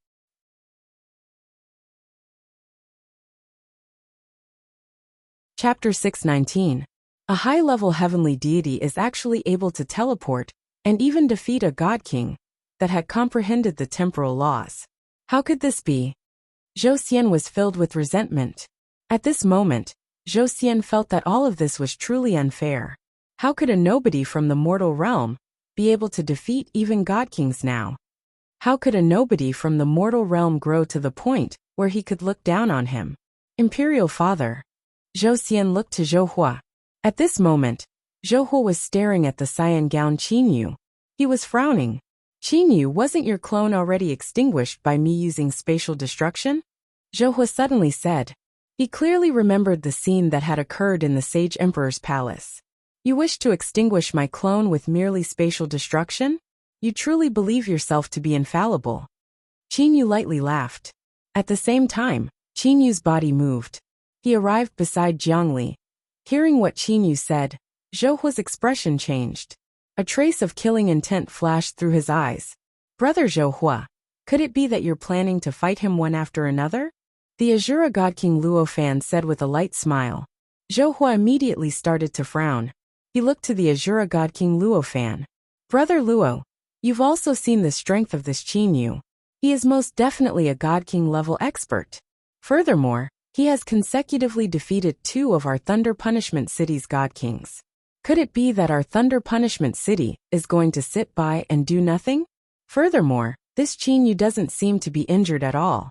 A: Chapter 619. A high-level heavenly deity is actually able to teleport and even defeat a God King that had comprehended the temporal laws. How could this be? Zhou Xian was filled with resentment. At this moment, Zhou Xian felt that all of this was truly unfair. How could a nobody from the mortal realm be able to defeat even God Kings now? How could a nobody from the mortal realm grow to the point where he could look down on him? Imperial Father. Zhou Xian looked to Zhou Hua. At this moment, Zhou Hua was staring at the cyan gown Qin Yu. He was frowning. Qin Yu, wasn't your clone already extinguished by me using spatial destruction? Zhou Hua suddenly said. He clearly remembered the scene that had occurred in the Sage Emperor's palace. You wish to extinguish my clone with merely spatial destruction? You truly believe yourself to be infallible. Qin Yu lightly laughed. At the same time, Qin Yu's body moved. He arrived beside Jiangli. Hearing what Qin Yu said, Zhou Hua's expression changed. A trace of killing intent flashed through his eyes. Brother Zhou Hua, could it be that you're planning to fight him one after another? The Azura God King Luo Fan said with a light smile. Zhou Hua immediately started to frown. He looked to the Azura God King Luo Fan. Brother Luo, you've also seen the strength of this Qin Yu. He is most definitely a God King level expert. Furthermore, he has consecutively defeated 2 of our Thunder Punishment City's God Kings. Could it be that our Thunder Punishment City is going to sit by and do nothing? Furthermore, this Qin Yu doesn't seem to be injured at all.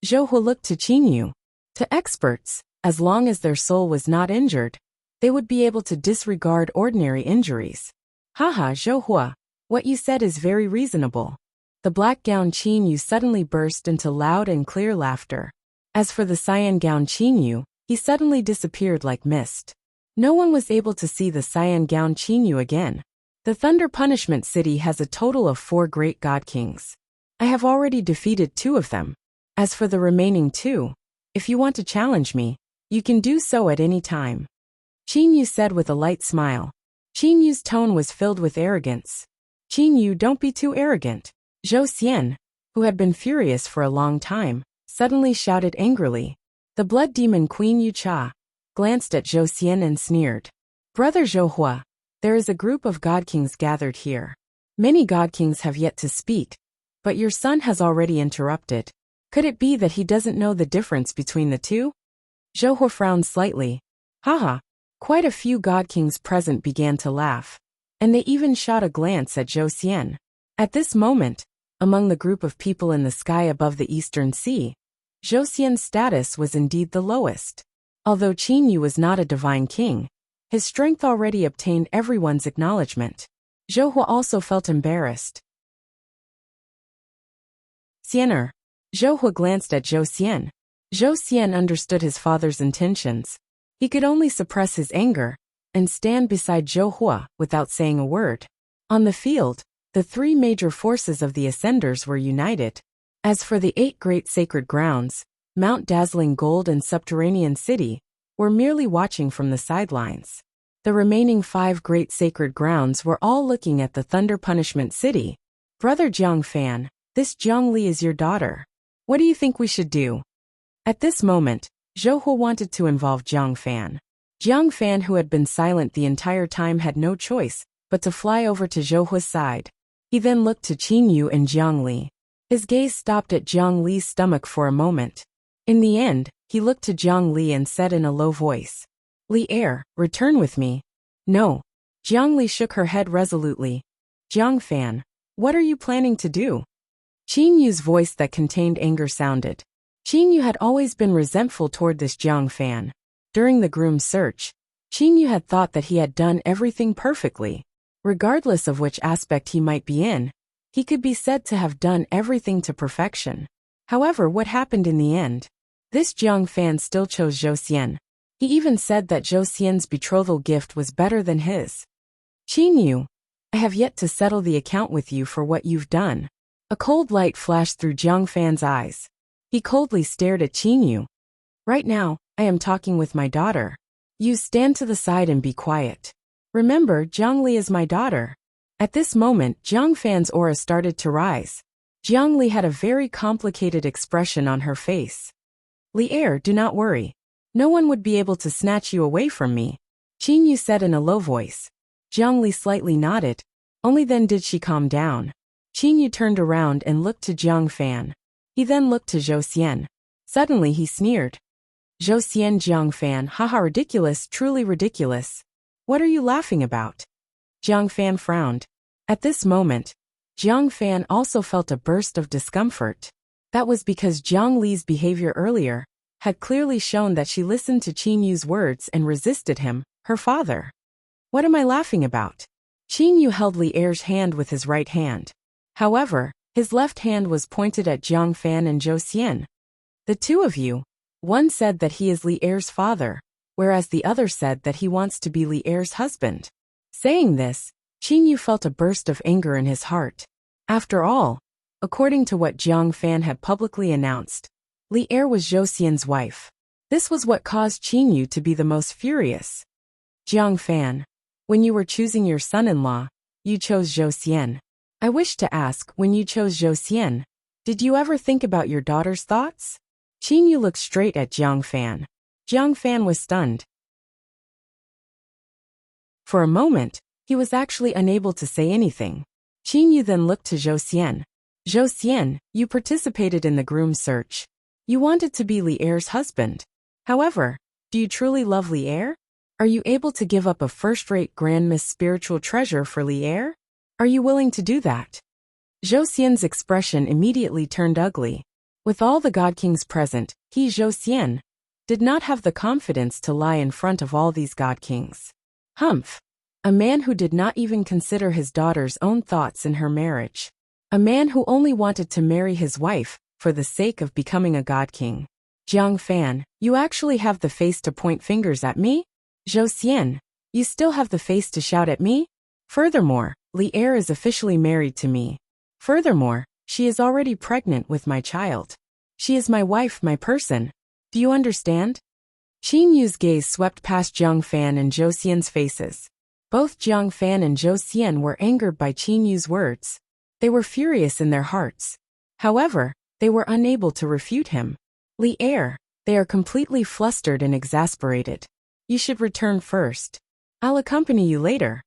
A: Zhou Hua looked to Qin Yu. To experts, as long as their soul was not injured, they would be able to disregard ordinary injuries. Haha, Zhou Hua, what you said is very reasonable. The black-gowned Qin Yu suddenly burst into loud and clear laughter. As for the cyan-gowned Qin Yu, he suddenly disappeared like mist. No one was able to see the cyan-gowned Qin Yu again. The Thunder Punishment City has a total of 4 great God Kings. I have already defeated 2 of them. As for the remaining 2, if you want to challenge me, You can do so at any time. Qin Yu said with a light smile. Qin Yu's tone was filled with arrogance. Qin Yu, don't be too arrogant. Zhou Xian, who had been furious for a long time, suddenly shouted angrily. The blood demon Queen Yu Cha glanced at Zhou Xian and sneered. Brother Zhou Hua, there is a group of god kings gathered here. Many god kings have yet to speak, but your son has already interrupted. Could it be that he doesn't know the difference between the two? Zhou Hua frowned slightly. Haha. Quite a few god kings present began to laugh, and they even shot a glance at Zhou Xian. At this moment, among the group of people in the sky above the eastern sea, Zhou Xian's status was indeed the lowest. Although Qin Yu was not a divine king, his strength already obtained everyone's acknowledgement. Zhou Hua also felt embarrassed. Xianer. Zhou Hua glanced at Zhou Xian. Zhou Xian understood his father's intentions. He could only suppress his anger and stand beside Zhou Hua without saying a word. On the field, the three major forces of the Ascenders were united. As for the 8 great sacred grounds, Mount Dazzling Gold and Subterranean City, were merely watching from the sidelines. The remaining 5 great sacred grounds were all looking at the Thunder Punishment City. Brother Jiang Fan, this Jiang Li is your daughter. What do you think we should do? At this moment, Zhou Hua wanted to involve Jiang Fan. Jiang Fan, who had been silent the entire time, had no choice but to fly over to Zhou Hua's side. He then looked to Qin Yu and Jiang Li. His gaze stopped at Jiang Li's stomach for a moment. In the end, he looked to Jiang Li and said in a low voice, Li Er, return with me. No. Jiang Li shook her head resolutely. Jiang Fan, what are you planning to do? Qin Yu's voice that contained anger sounded. Qin Yu had always been resentful toward this Jiang Fan. During the groom's search, Qin Yu had thought that he had done everything perfectly. Regardless of which aspect he might be in, he could be said to have done everything to perfection. However, what happened in the end? This Jiang Fan still chose Zhou Xian. He even said that Zhou Xian's betrothal gift was better than his. Qin Yu, I have yet to settle the account with you for what you've done. A cold light flashed through Jiang Fan's eyes. He coldly stared at Qin Yu. Right now, I am talking with my daughter. You stand to the side and be quiet. Remember, Jiang Li is my daughter. At this moment, Jiang Fan's aura started to rise. Jiang Li had a very complicated expression on her face. Li Er, do not worry. No one would be able to snatch you away from me, Qin Yu said in a low voice. Jiang Li slightly nodded. Only then did she calm down. Qin Yu turned around and looked to Jiang Fan. He then looked to Zhou Xian. Suddenly he sneered. Zhou Xian, Jiang Fan, haha, ridiculous, truly ridiculous. What are you laughing about? Jiang Fan frowned. At this moment, Jiang Fan also felt a burst of discomfort. That was because Jiang Li's behavior earlier had clearly shown that she listened to Qin Yu's words and resisted him, her father. What am I laughing about? Qin Yu held Li Er's hand with his right hand. However, his left hand was pointed at Jiang Fan and Zhou Xian. The two of you, one said that he is Li Er's father, whereas the other said that he wants to be Li Er's husband. Saying this, Qin Yu felt a burst of anger in his heart. After all, according to what Jiang Fan had publicly announced, Li Er was Zhou Xian's wife. This was what caused Qin Yu to be the most furious. Jiang Fan, when you were choosing your son-in-law, you chose Zhou Xian. I wish to ask, when you chose Zhou Xian, did you ever think about your daughter's thoughts? Qin Yu looked straight at Jiang Fan. Jiang Fan was stunned. For a moment, he was actually unable to say anything. Qin Yu then looked to Zhou Xian. Zhou Xian, you participated in the groom search. You wanted to be Li Er's husband. However, do you truly love Li Er? Are you able to give up a first-rate Grand Miss spiritual treasure for Li Er? Are you willing to do that? Zhou Xian's expression immediately turned ugly. With all the god kings present, he, Zhou Xian, did not have the confidence to lie in front of all these god kings. Humph! A man who did not even consider his daughter's own thoughts in her marriage. A man who only wanted to marry his wife for the sake of becoming a god king. Jiang Fan, you actually have the face to point fingers at me? Zhou Xian, you still have the face to shout at me? Furthermore, Li Er is officially married to me. Furthermore, she is already pregnant with my child. She is my wife, my person. Do you understand? Qin Yu's gaze swept past Jiang Fan and Zhou Xian's faces. Both Jiang Fan and Zhou Xian were angered by Qin Yu's words. They were furious in their hearts. However, they were unable to refute him. Li Er, they are completely flustered and exasperated. You should return first. I'll accompany you later.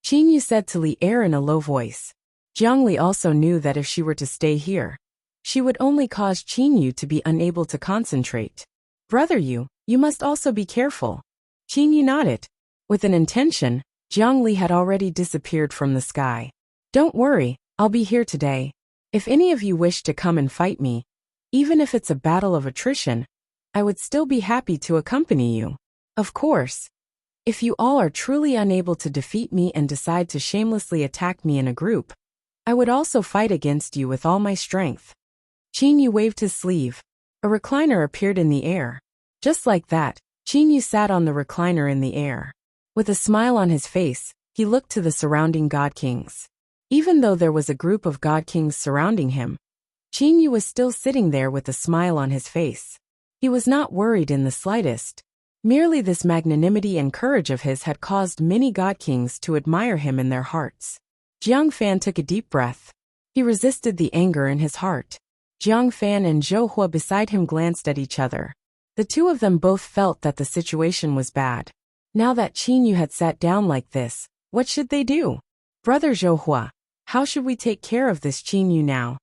A: Qin Yu said to Li Er in a low voice. Jiang Li also knew that if she were to stay here, she would only cause Qin Yu to be unable to concentrate. Brother Yu, you must also be careful. Qin Yu nodded. With an intention, Jiang Li had already disappeared from the sky. Don't worry, I'll be here today. If any of you wish to come and fight me, even if it's a battle of attrition, I would still be happy to accompany you. Of course. If you all are truly unable to defeat me and decide to shamelessly attack me in a group, I would also fight against you with all my strength. Qin Yu waved his sleeve. A recliner appeared in the air. Just like that, Qin Yu sat on the recliner in the air. With a smile on his face, he looked to the surrounding god kings. Even though there was a group of god kings surrounding him, Qin Yu was still sitting there with a smile on his face. He was not worried in the slightest. Merely this magnanimity and courage of his had caused many god kings to admire him in their hearts. Jiang Fan took a deep breath. He resisted the anger in his heart. Jiang Fan and Zhou Hua beside him glanced at each other. The two of them both felt that the situation was bad. Now that Qin Yu had sat down like this, what should they do? Brother Zhou Hua, how should we take care of this Qin Yu now?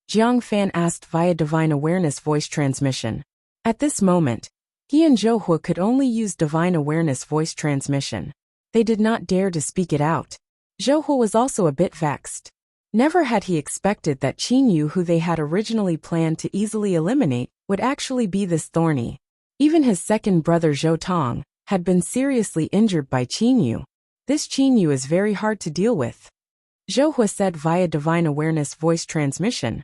A: Jiang Fan asked via Divine Awareness voice transmission. At this moment, he and Zhou Hua could only use Divine Awareness voice transmission. They did not dare to speak it out. Zhou Hua was also a bit vexed. Never had he expected that Qin Yu, who they had originally planned to easily eliminate, would actually be this thorny. Even his second brother Zhou Tong had been seriously injured by Qin Yu. This Qin Yu is very hard to deal with. Zhou Hua said via Divine Awareness voice transmission.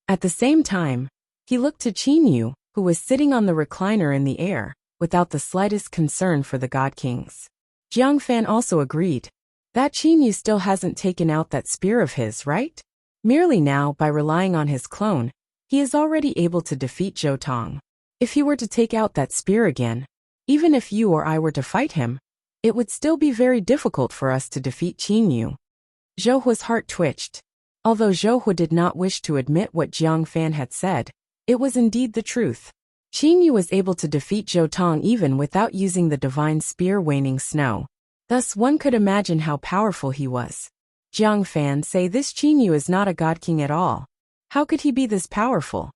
A: At the same time, he looked to Qin Yu, who was sitting on the recliner in the air, without the slightest concern for the god kings. Jiang Fan also agreed. That Qin Yu still hasn't taken out that spear of his, right? Merely now, by relying on his clone, he is already able to defeat Zhou Tong. If he were to take out that spear again, even if you or I were to fight him, it would still be very difficult for us to defeat Qin Yu. Zhou Hua's heart twitched. Although Zhou Hua did not wish to admit what Jiang Fan had said, it was indeed the truth. Qin Yu was able to defeat Zhou Tong even without using the divine spear Waning Snow. Thus one could imagine how powerful he was. Jiang Fan say this Qin Yu is not a god king at all. How could he be this powerful?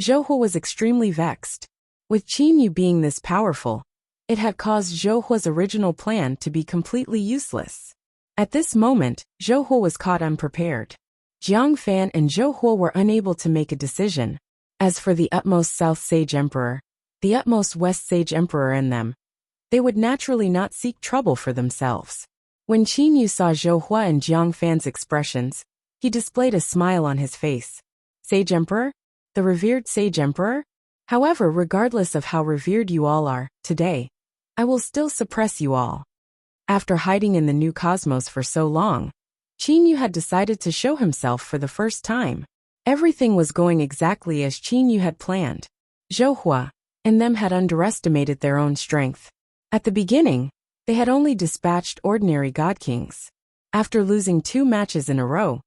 A: Zhou Hua was extremely vexed. With Qin Yu being this powerful, it had caused Zhou Hua's original plan to be completely useless. At this moment, Zhou Hua was caught unprepared. Jiang Fan and Zhou Hua were unable to make a decision. As for the utmost South Sage Emperor, the utmost West Sage Emperor and them, they would naturally not seek trouble for themselves. When Qin Yu saw Zhou Hua and Jiang Fan's expressions, he displayed a smile on his face. Sage Emperor? The revered Sage Emperor? However, regardless of how revered you all are, today, I will still suppress you all. After hiding in the new cosmos for so long, Qin Yu had decided to show himself for the first time. Everything was going exactly as Qin Yu had planned. Zhou Hua and them had underestimated their own strength. At the beginning, they had only dispatched ordinary god kings. After losing 2 matches in a row,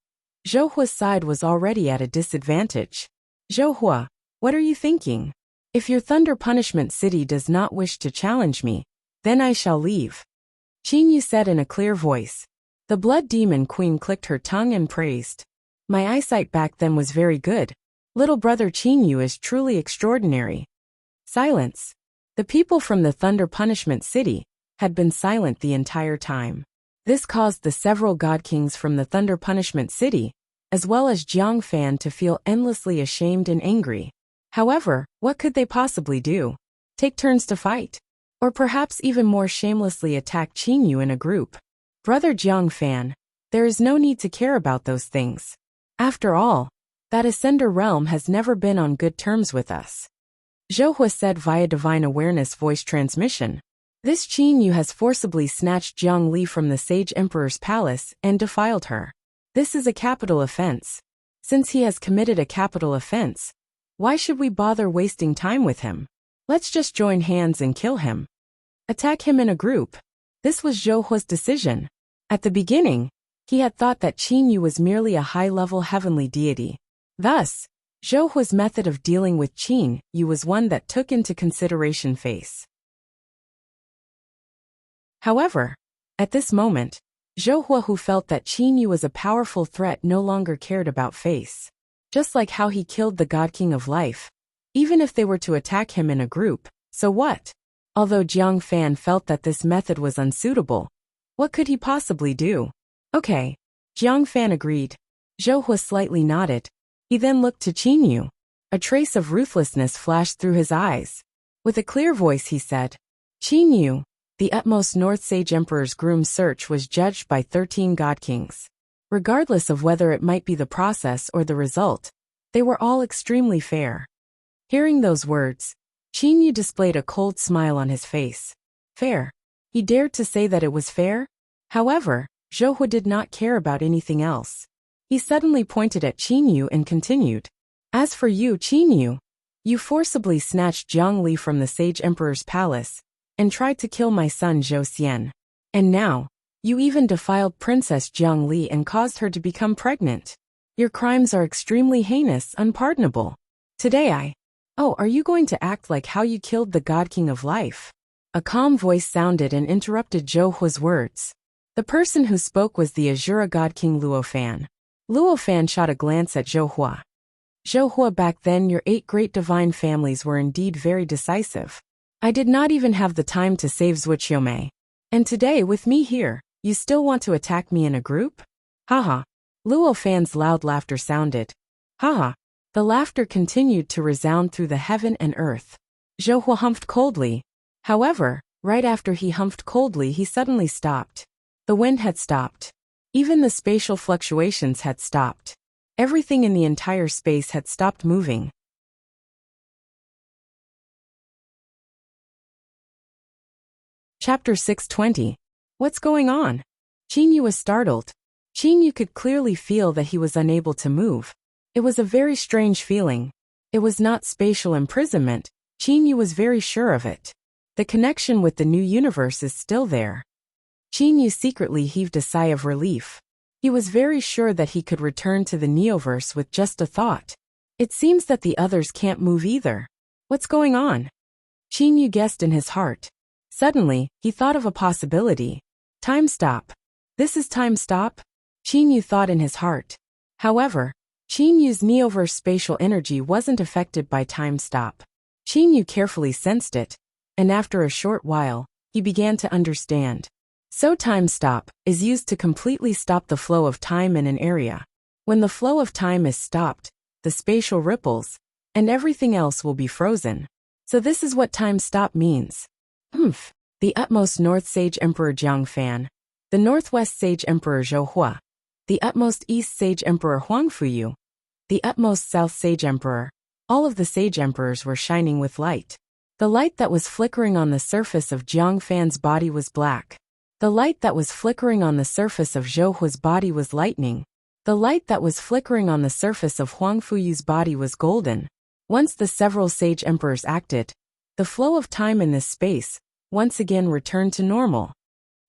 A: Zhou Hua's side was already at a disadvantage. Zhou Hua, what are you thinking? If your Thunder Punishment City does not wish to challenge me, then I shall leave. Qin Yu said in a clear voice. The Blood Demon Queen clicked her tongue and praised. My eyesight back then was very good. Little brother Qin Yu is truly extraordinary. Silence. The people from the Thunder Punishment City had been silent the entire time. This caused the several god kings from the Thunder Punishment City, as well as Jiang Fan, to feel endlessly ashamed and angry. However, what could they possibly do? Take turns to fight? Or perhaps even more shamelessly attack Qin Yu in a group? Brother Jiang Fan, there is no need to care about those things. After all, that Ascender realm has never been on good terms with us. Zhou Hua said via Divine Awareness voice transmission. This Qin Yu has forcibly snatched Jiang Li from the Sage Emperor's palace and defiled her. This is a capital offense. Since he has committed a capital offense, Why should we bother wasting time with him? Let's just join hands and kill him. Attack him in a group. This was Zhou Hua's decision. At the beginning, he had thought that Qin Yu was merely a high-level heavenly deity. Thus, Zhou Hua's method of dealing with Qin Yu was one that took into consideration face. However, at this moment, Zhou Hua, who felt that Qin Yu was a powerful threat, no longer cared about face. Just like how he killed the God King of Life. Even if they were to attack him in a group, so what? Although Jiang Fan felt that this method was unsuitable, what could he possibly do? Okay. Jiang Fan agreed. Zhou Hua slightly nodded. He then looked to Qin Yu. A trace of ruthlessness flashed through his eyes. With a clear voice he said, Qin Yu, the utmost North Sage Emperor's groom search was judged by 13 God Kings. Regardless of whether it might be the process or the result, they were all extremely fair. Hearing those words, Qin Yu displayed a cold smile on his face. Fair. He dared to say that it was fair? However, Zhou Hua did not care about anything else. He suddenly pointed at Qin Yu and continued. As for you, Qin Yu, you forcibly snatched Jiang Li from the Sage Emperor's palace and tried to kill my son Zhou Xian. And now, you even defiled Princess Jiang Li and caused her to become pregnant. Your crimes are extremely heinous, unpardonable. Today are you going to act like how you killed the God King of Life? A calm voice sounded and interrupted Zhou Hua's words. The person who spoke was the Azura God King Luo Fan. Luo Fan shot a glance at Zhou Hua. Zhou Hua, back then your 8 great divine families were indeed very decisive. I did not even have the time to save Zuoqiumei. And today, with me here, you still want to attack me in a group? Haha. Luo Fan's loud laughter sounded. Haha. The laughter continued to resound through the heaven and earth. Zhou Hua humphed coldly. However, right after he humphed coldly, he suddenly stopped. The wind had stopped. Even the spatial fluctuations had stopped. Everything in the entire space had stopped moving. Chapter 620. What's going on? Qin Yu was startled. Qin Yu could clearly feel that he was unable to move. It was a very strange feeling. It was not spatial imprisonment. Qin Yu was very sure of it. The connection with the new universe is still there. Qin Yu secretly heaved a sigh of relief. He was very sure that he could return to the Neoverse with just a thought. It seems that the others can't move either. What's going on? Qin Yu guessed in his heart. Suddenly, he thought of a possibility. Time stop. This is time stop? Qin Yu thought in his heart. However, Qin Yu's Neoverse spatial energy wasn't affected by time stop. Qin Yu carefully sensed it, and after a short while, he began to understand. So time stop is used to completely stop the flow of time in an area. When the flow of time is stopped, the spatial ripples, and everything else will be frozen. So this is what time stop means. The utmost North Sage Emperor Jiang Fan, the Northwest Sage Emperor Zhou Hua, the utmost East Sage Emperor Huang Fuyu, the utmost South Sage Emperor, all of the Sage Emperors were shining with light. The light that was flickering on the surface of Jiang Fan's body was black. The light that was flickering on the surface of Zhou Hua's body was lightning. The light that was flickering on the surface of Huang Fuyu's body was golden. Once the several Sage Emperors acted, the flow of time in this space once again returned to normal.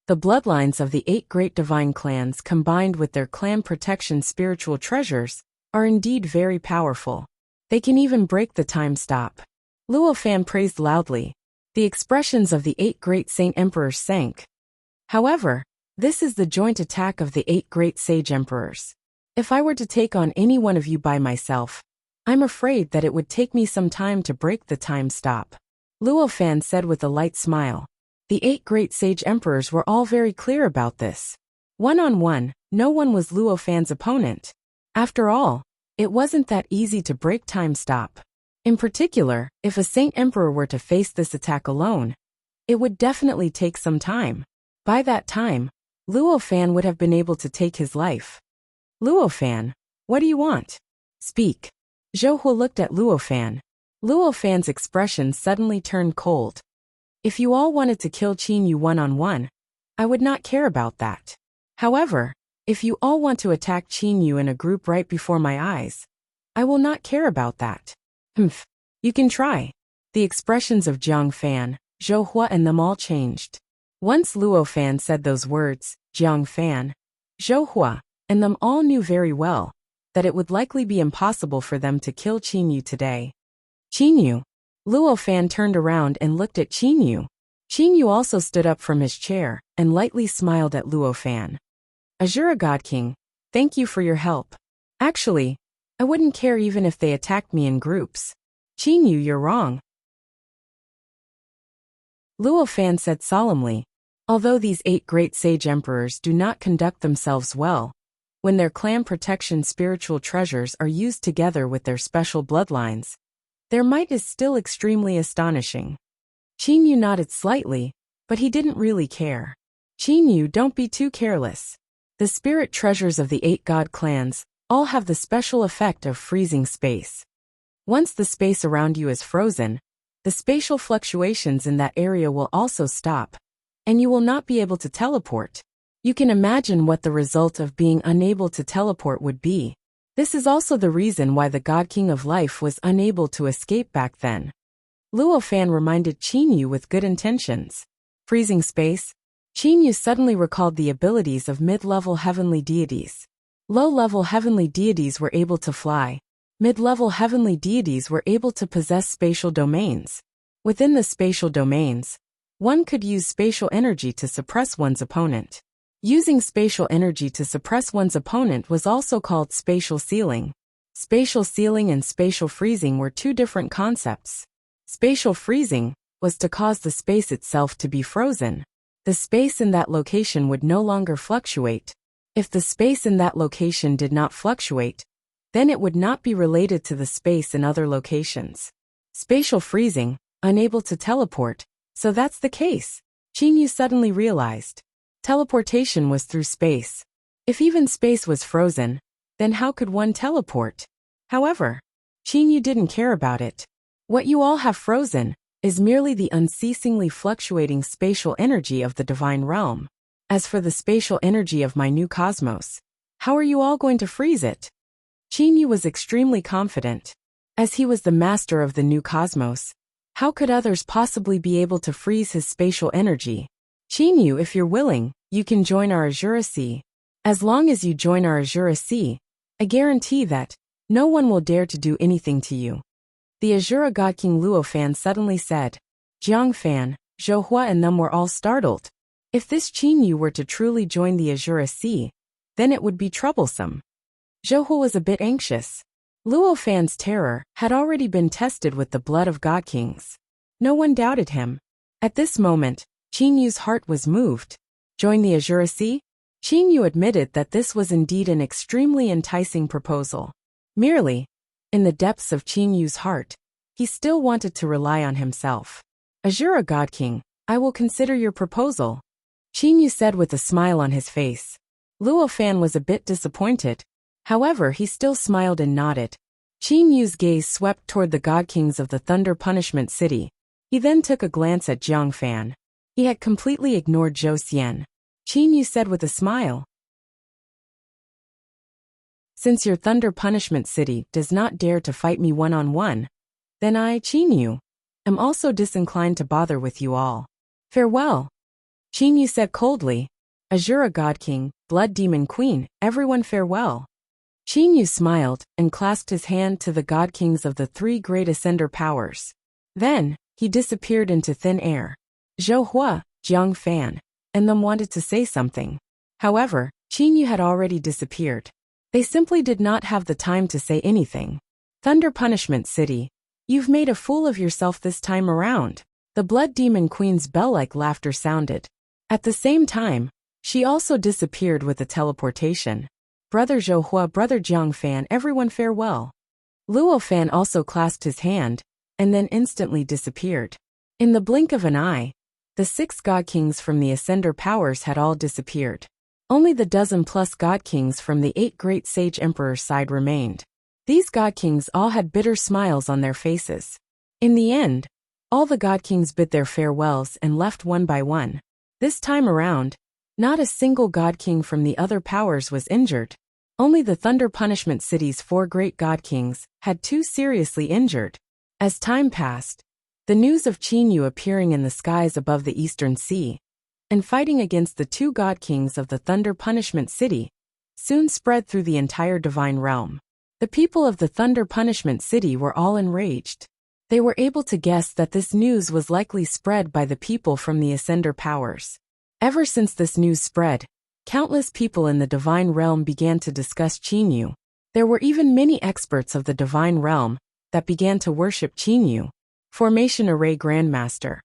A: The bloodlines of the 8 great divine clans combined with their clan protection spiritual treasures are indeed very powerful. They can even break the time stop. Luo Fan praised loudly. The expressions of the 8 great Saint Emperors sank. However, this is the joint attack of the 8 great Sage Emperors. If I were to take on any one of you by myself, I'm afraid that it would take me some time to break the time stop. Luo Fan said with a light smile. The 8 great Sage Emperors were all very clear about this. One-on-one, no one was Luo Fan's opponent. After all, it wasn't that easy to break time stop. In particular, if a Saint Emperor were to face this attack alone, it would definitely take some time. By that time, Luo Fan would have been able to take his life. Luo Fan, what do you want? Speak. Zhou Hua looked at Luo Fan. Luo Fan's expression suddenly turned cold. If you all wanted to kill Qin Yu one-on-one, I would not care about that. However, if you all want to attack Qin Yu in a group right before my eyes, I will not care about that. Humph. You can try. The expressions of Jiang Fan, Zhou Hua and them all changed. Once Luo Fan said those words, Jiang Fan, Zhou Hua, and them all knew very well that it would likely be impossible for them to kill Qin Yu today. Qin Yu. Luo Fan turned around and looked at Qin Yu. Qin Yu also stood up from his chair and lightly smiled at Luo Fan. Azura God King, thank you for your help. Actually, I wouldn't care even if they attacked me in groups. Qin Yu, you're wrong. Luo Fan said solemnly, although these 8 great sage emperors do not conduct themselves well, when their clan protection spiritual treasures are used together with their special bloodlines, their might is still extremely astonishing. Qin Yu nodded slightly, but he didn't really care. Qin Yu, don't be too careless. The spirit treasures of the 8 god clans all have the special effect of freezing space. Once the space around you is frozen, the spatial fluctuations in that area will also stop, and you will not be able to teleport. You can imagine what the result of being unable to teleport would be. This is also the reason why the God King of Life was unable to escape back then. Luo Fan reminded Qin Yu with good intentions. Freezing space? Qin Yu suddenly recalled the abilities of mid-level heavenly deities. Low-level heavenly deities were able to fly. Mid-level heavenly deities were able to possess spatial domains. Within the spatial domains, one could use spatial energy to suppress one's opponent. Using spatial energy to suppress one's opponent was also called spatial sealing. Spatial sealing and spatial freezing were 2 different concepts. Spatial freezing was to cause the space itself to be frozen. The space in that location would no longer fluctuate. If the space in that location did not fluctuate, then it would not be related to the space in other locations. Spatial freezing, unable to teleport, so that's the case. Qin Yu suddenly realized. Teleportation was through space. If even space was frozen, then how could one teleport? However, Qin Yu didn't care about it. What you all have frozen is merely the unceasingly fluctuating spatial energy of the divine realm. As for the spatial energy of my new cosmos, how are you all going to freeze it? Qin Yu was extremely confident. As he was the master of the new cosmos, how could others possibly be able to freeze his spatial energy? Qin Yu, if you're willing, you can join our Azura Sea. As long as you join our Azura Sea, I guarantee that no one will dare to do anything to you. The Azura God King Luo Fan suddenly said. Jiang Fan, Zhou Hua and them were all startled. If this Qin Yu were to truly join the Azura Sea, then it would be troublesome. Zhou Hua was a bit anxious. Luo Fan's terror had already been tested with the blood of God Kings. No one doubted him. At this moment, Qin Yu's heart was moved. Join the Azura Sea? Qin Yu admitted that this was indeed an extremely enticing proposal. Merely, in the depths of Qin Yu's heart, he still wanted to rely on himself. Azura God King, I will consider your proposal, Qin Yu said with a smile on his face. Luo Fan was a bit disappointed. However, he still smiled and nodded. Qin Yu's gaze swept toward the God Kings of the Thunder Punishment City. He then took a glance at Jiang Fan. He had completely ignored Zhou Xian. Qin Yu said with a smile. Since your Thunder Punishment City does not dare to fight me one-on-one, then I, Qin Yu, am also disinclined to bother with you all. Farewell. Qin Yu said coldly. Azura God King, Blood Demon Queen, everyone farewell. Qin Yu smiled and clasped his hand to the God Kings of the 3 great Ascender powers. Then, he disappeared into thin air. Zhou Hua, Jiang Fan, and them wanted to say something. However, Qin Yu had already disappeared. They simply did not have the time to say anything. Thunder Punishment City, you've made a fool of yourself this time around. The Blood Demon Queen's bell-like laughter sounded. At the same time, she also disappeared with a teleportation. Brother Zhou Hua, Brother Jiang Fan, everyone farewell. Luo Fan also clasped his hand, and then instantly disappeared. In the blink of an eye, the 6 God Kings from the Ascender powers had all disappeared. Only the 12+ God Kings from the 8 great Sage Emperors' side remained. These God Kings all had bitter smiles on their faces. In the end, all the God Kings bid their farewells and left one by one. This time around, not a single God King from the other powers was injured. Only the Thunder Punishment City's 4 great God Kings had 2 seriously injured. As time passed, the news of Qin Yu appearing in the skies above the Eastern Sea and fighting against the two god kings of the Thunder Punishment City soon spread through the entire divine realm. The people of the Thunder Punishment City were all enraged. They were able to guess that this news was likely spread by the people from the Ascender powers. Ever since this news spread, countless people in the divine realm began to discuss Qin Yu. There were even many experts of the divine realm that began to worship Qin Yu, Formation Array Grandmaster,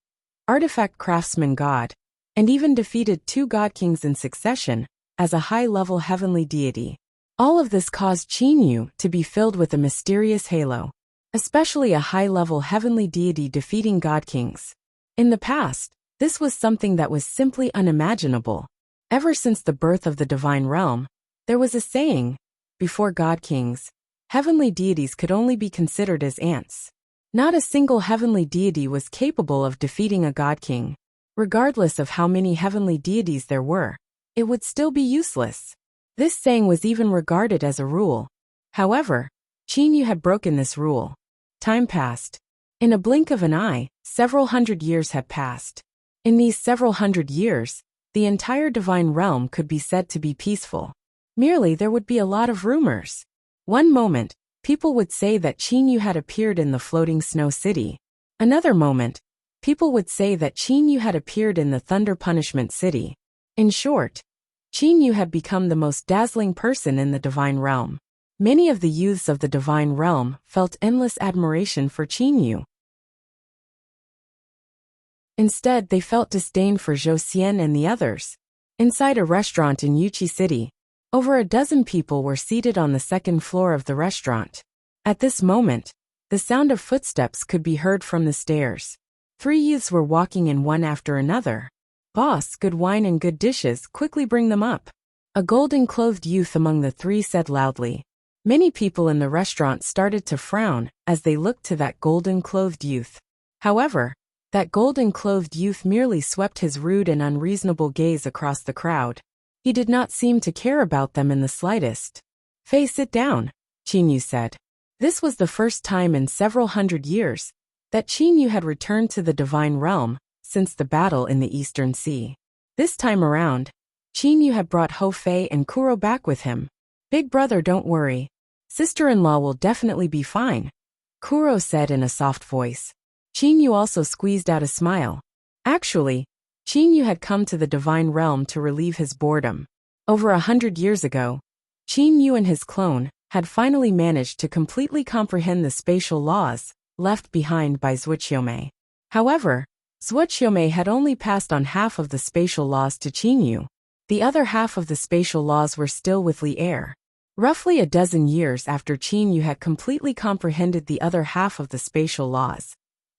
A: Artifact Craftsman God, and even defeated two god kings in succession as a high-level heavenly deity. All of this caused Qin Yu to be filled with a mysterious halo, especially a high-level heavenly deity defeating god kings. In the past, this was something that was simply unimaginable. Ever since the birth of the divine realm, there was a saying, before god kings, heavenly deities could only be considered as ants. Not a single heavenly deity was capable of defeating a god king. Regardless of how many heavenly deities there were, it would still be useless. This saying was even regarded as a rule. However, Qin Yu had broken this rule. Time passed. In a blink of an eye, several hundred years had passed. In these several hundred years, the entire divine realm could be said to be peaceful. Merely there would be a lot of rumors. One moment, people would say that Qin Yu had appeared in the floating snow city. Another moment, people would say that Qin Yu had appeared in the Thunder Punishment City. In short, Qin Yu had become the most dazzling person in the divine realm. Many of the youths of the divine realm felt endless admiration for Qin Yu. Instead, they felt disdain for Zhou Xian and the others. Inside a restaurant in Yuqi City, over a dozen people were seated on the second floor of the restaurant. At this moment, the sound of footsteps could be heard from the stairs. 3 youths were walking in one after another. "Boss, good wine and good dishes, quickly bring them up." A golden-clothed youth among the 3 said loudly. Many people in the restaurant started to frown as they looked to that golden-clothed youth. However, that golden-clothed youth merely swept his rude and unreasonable gaze across the crowd. He did not seem to care about them in the slightest. "Fei, sit down," Qin Yu said. This was the first time in several hundred years that Qin Yu had returned to the divine realm since the battle in the Eastern Sea. This time around, Qin Yu had brought Hou Fei and Kuro back with him. "Big brother, don't worry. Sister-in-law will definitely be fine," Kuro said in a soft voice. Qin Yu also squeezed out a smile. Actually, Qin Yu had come to the divine realm to relieve his boredom. Over 100 years ago, Qin Yu and his clone had finally managed to completely comprehend the spatial laws left behind by Zhuqiumei. However, Zhuqiumei had only passed on half of the spatial laws to Qin Yu. The other half of the spatial laws were still with Li Er. Roughly a dozen years after Qin Yu had completely comprehended the other half of the spatial laws,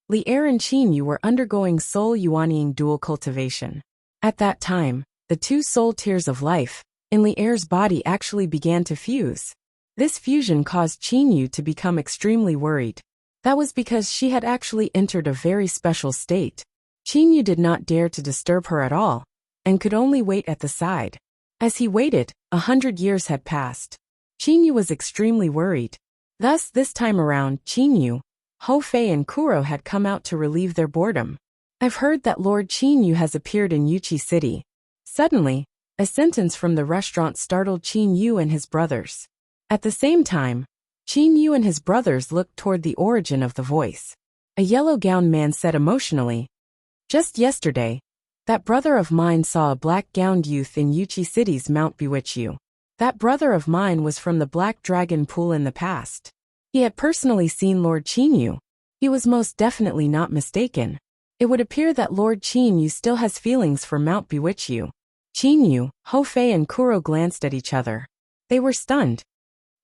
A: Li Er and Qin Yu were undergoing soul yuanying dual cultivation. At that time, the 2 soul tiers of life in Li Er's body actually began to fuse. This fusion caused Qin Yu to become extremely worried. That was because she had actually entered a very special state. Qin Yu did not dare to disturb her at all, and could only wait at the side. As he waited, 100 years had passed. Qin Yu was extremely worried. Thus, this time around, Qin Yu, Hou Fei and Kuro had come out to relieve their boredom. "I've heard that Lord Qin Yu has appeared in Yuqi City." Suddenly, a sentence from the restaurant startled Qin Yu and his brothers. At the same time, Qin Yu and his brothers looked toward the origin of the voice. A yellow-gowned man said emotionally, "Just yesterday, that brother of mine saw a black-gowned youth in Yuqi City's Mount Bewitch You. That brother of mine was from the Black Dragon Pool in the past. He had personally seen Lord Qin Yu. He was most definitely not mistaken. It would appear that Lord Qin Yu still has feelings for Mount Bewitch You." Qin Yu, Hou Fei and Kuro glanced at each other. They were stunned.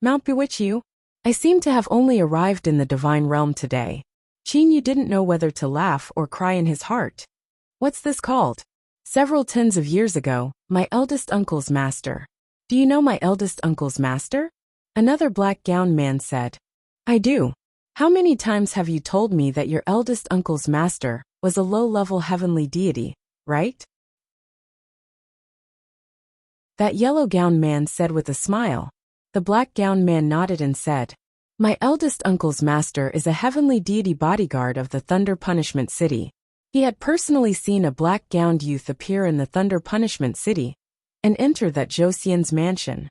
A: "Mount Bewitch You? I seem to have only arrived in the divine realm today." Qin Yu didn't know whether to laugh or cry in his heart. "What's this called?" "Several tens of years ago, my eldest uncle's master." "Do you know my eldest uncle's master?" Another black-gowned man said. "I do. How many times have you told me that your eldest uncle's master was a low-level heavenly deity, right?" That yellow-gowned man said with a smile. The black-gowned man nodded and said, My eldest uncle's master is a heavenly deity bodyguard of the Thunder Punishment City. He had personally seen a black-gowned youth appear in the Thunder Punishment City and enter that Josian's mansion.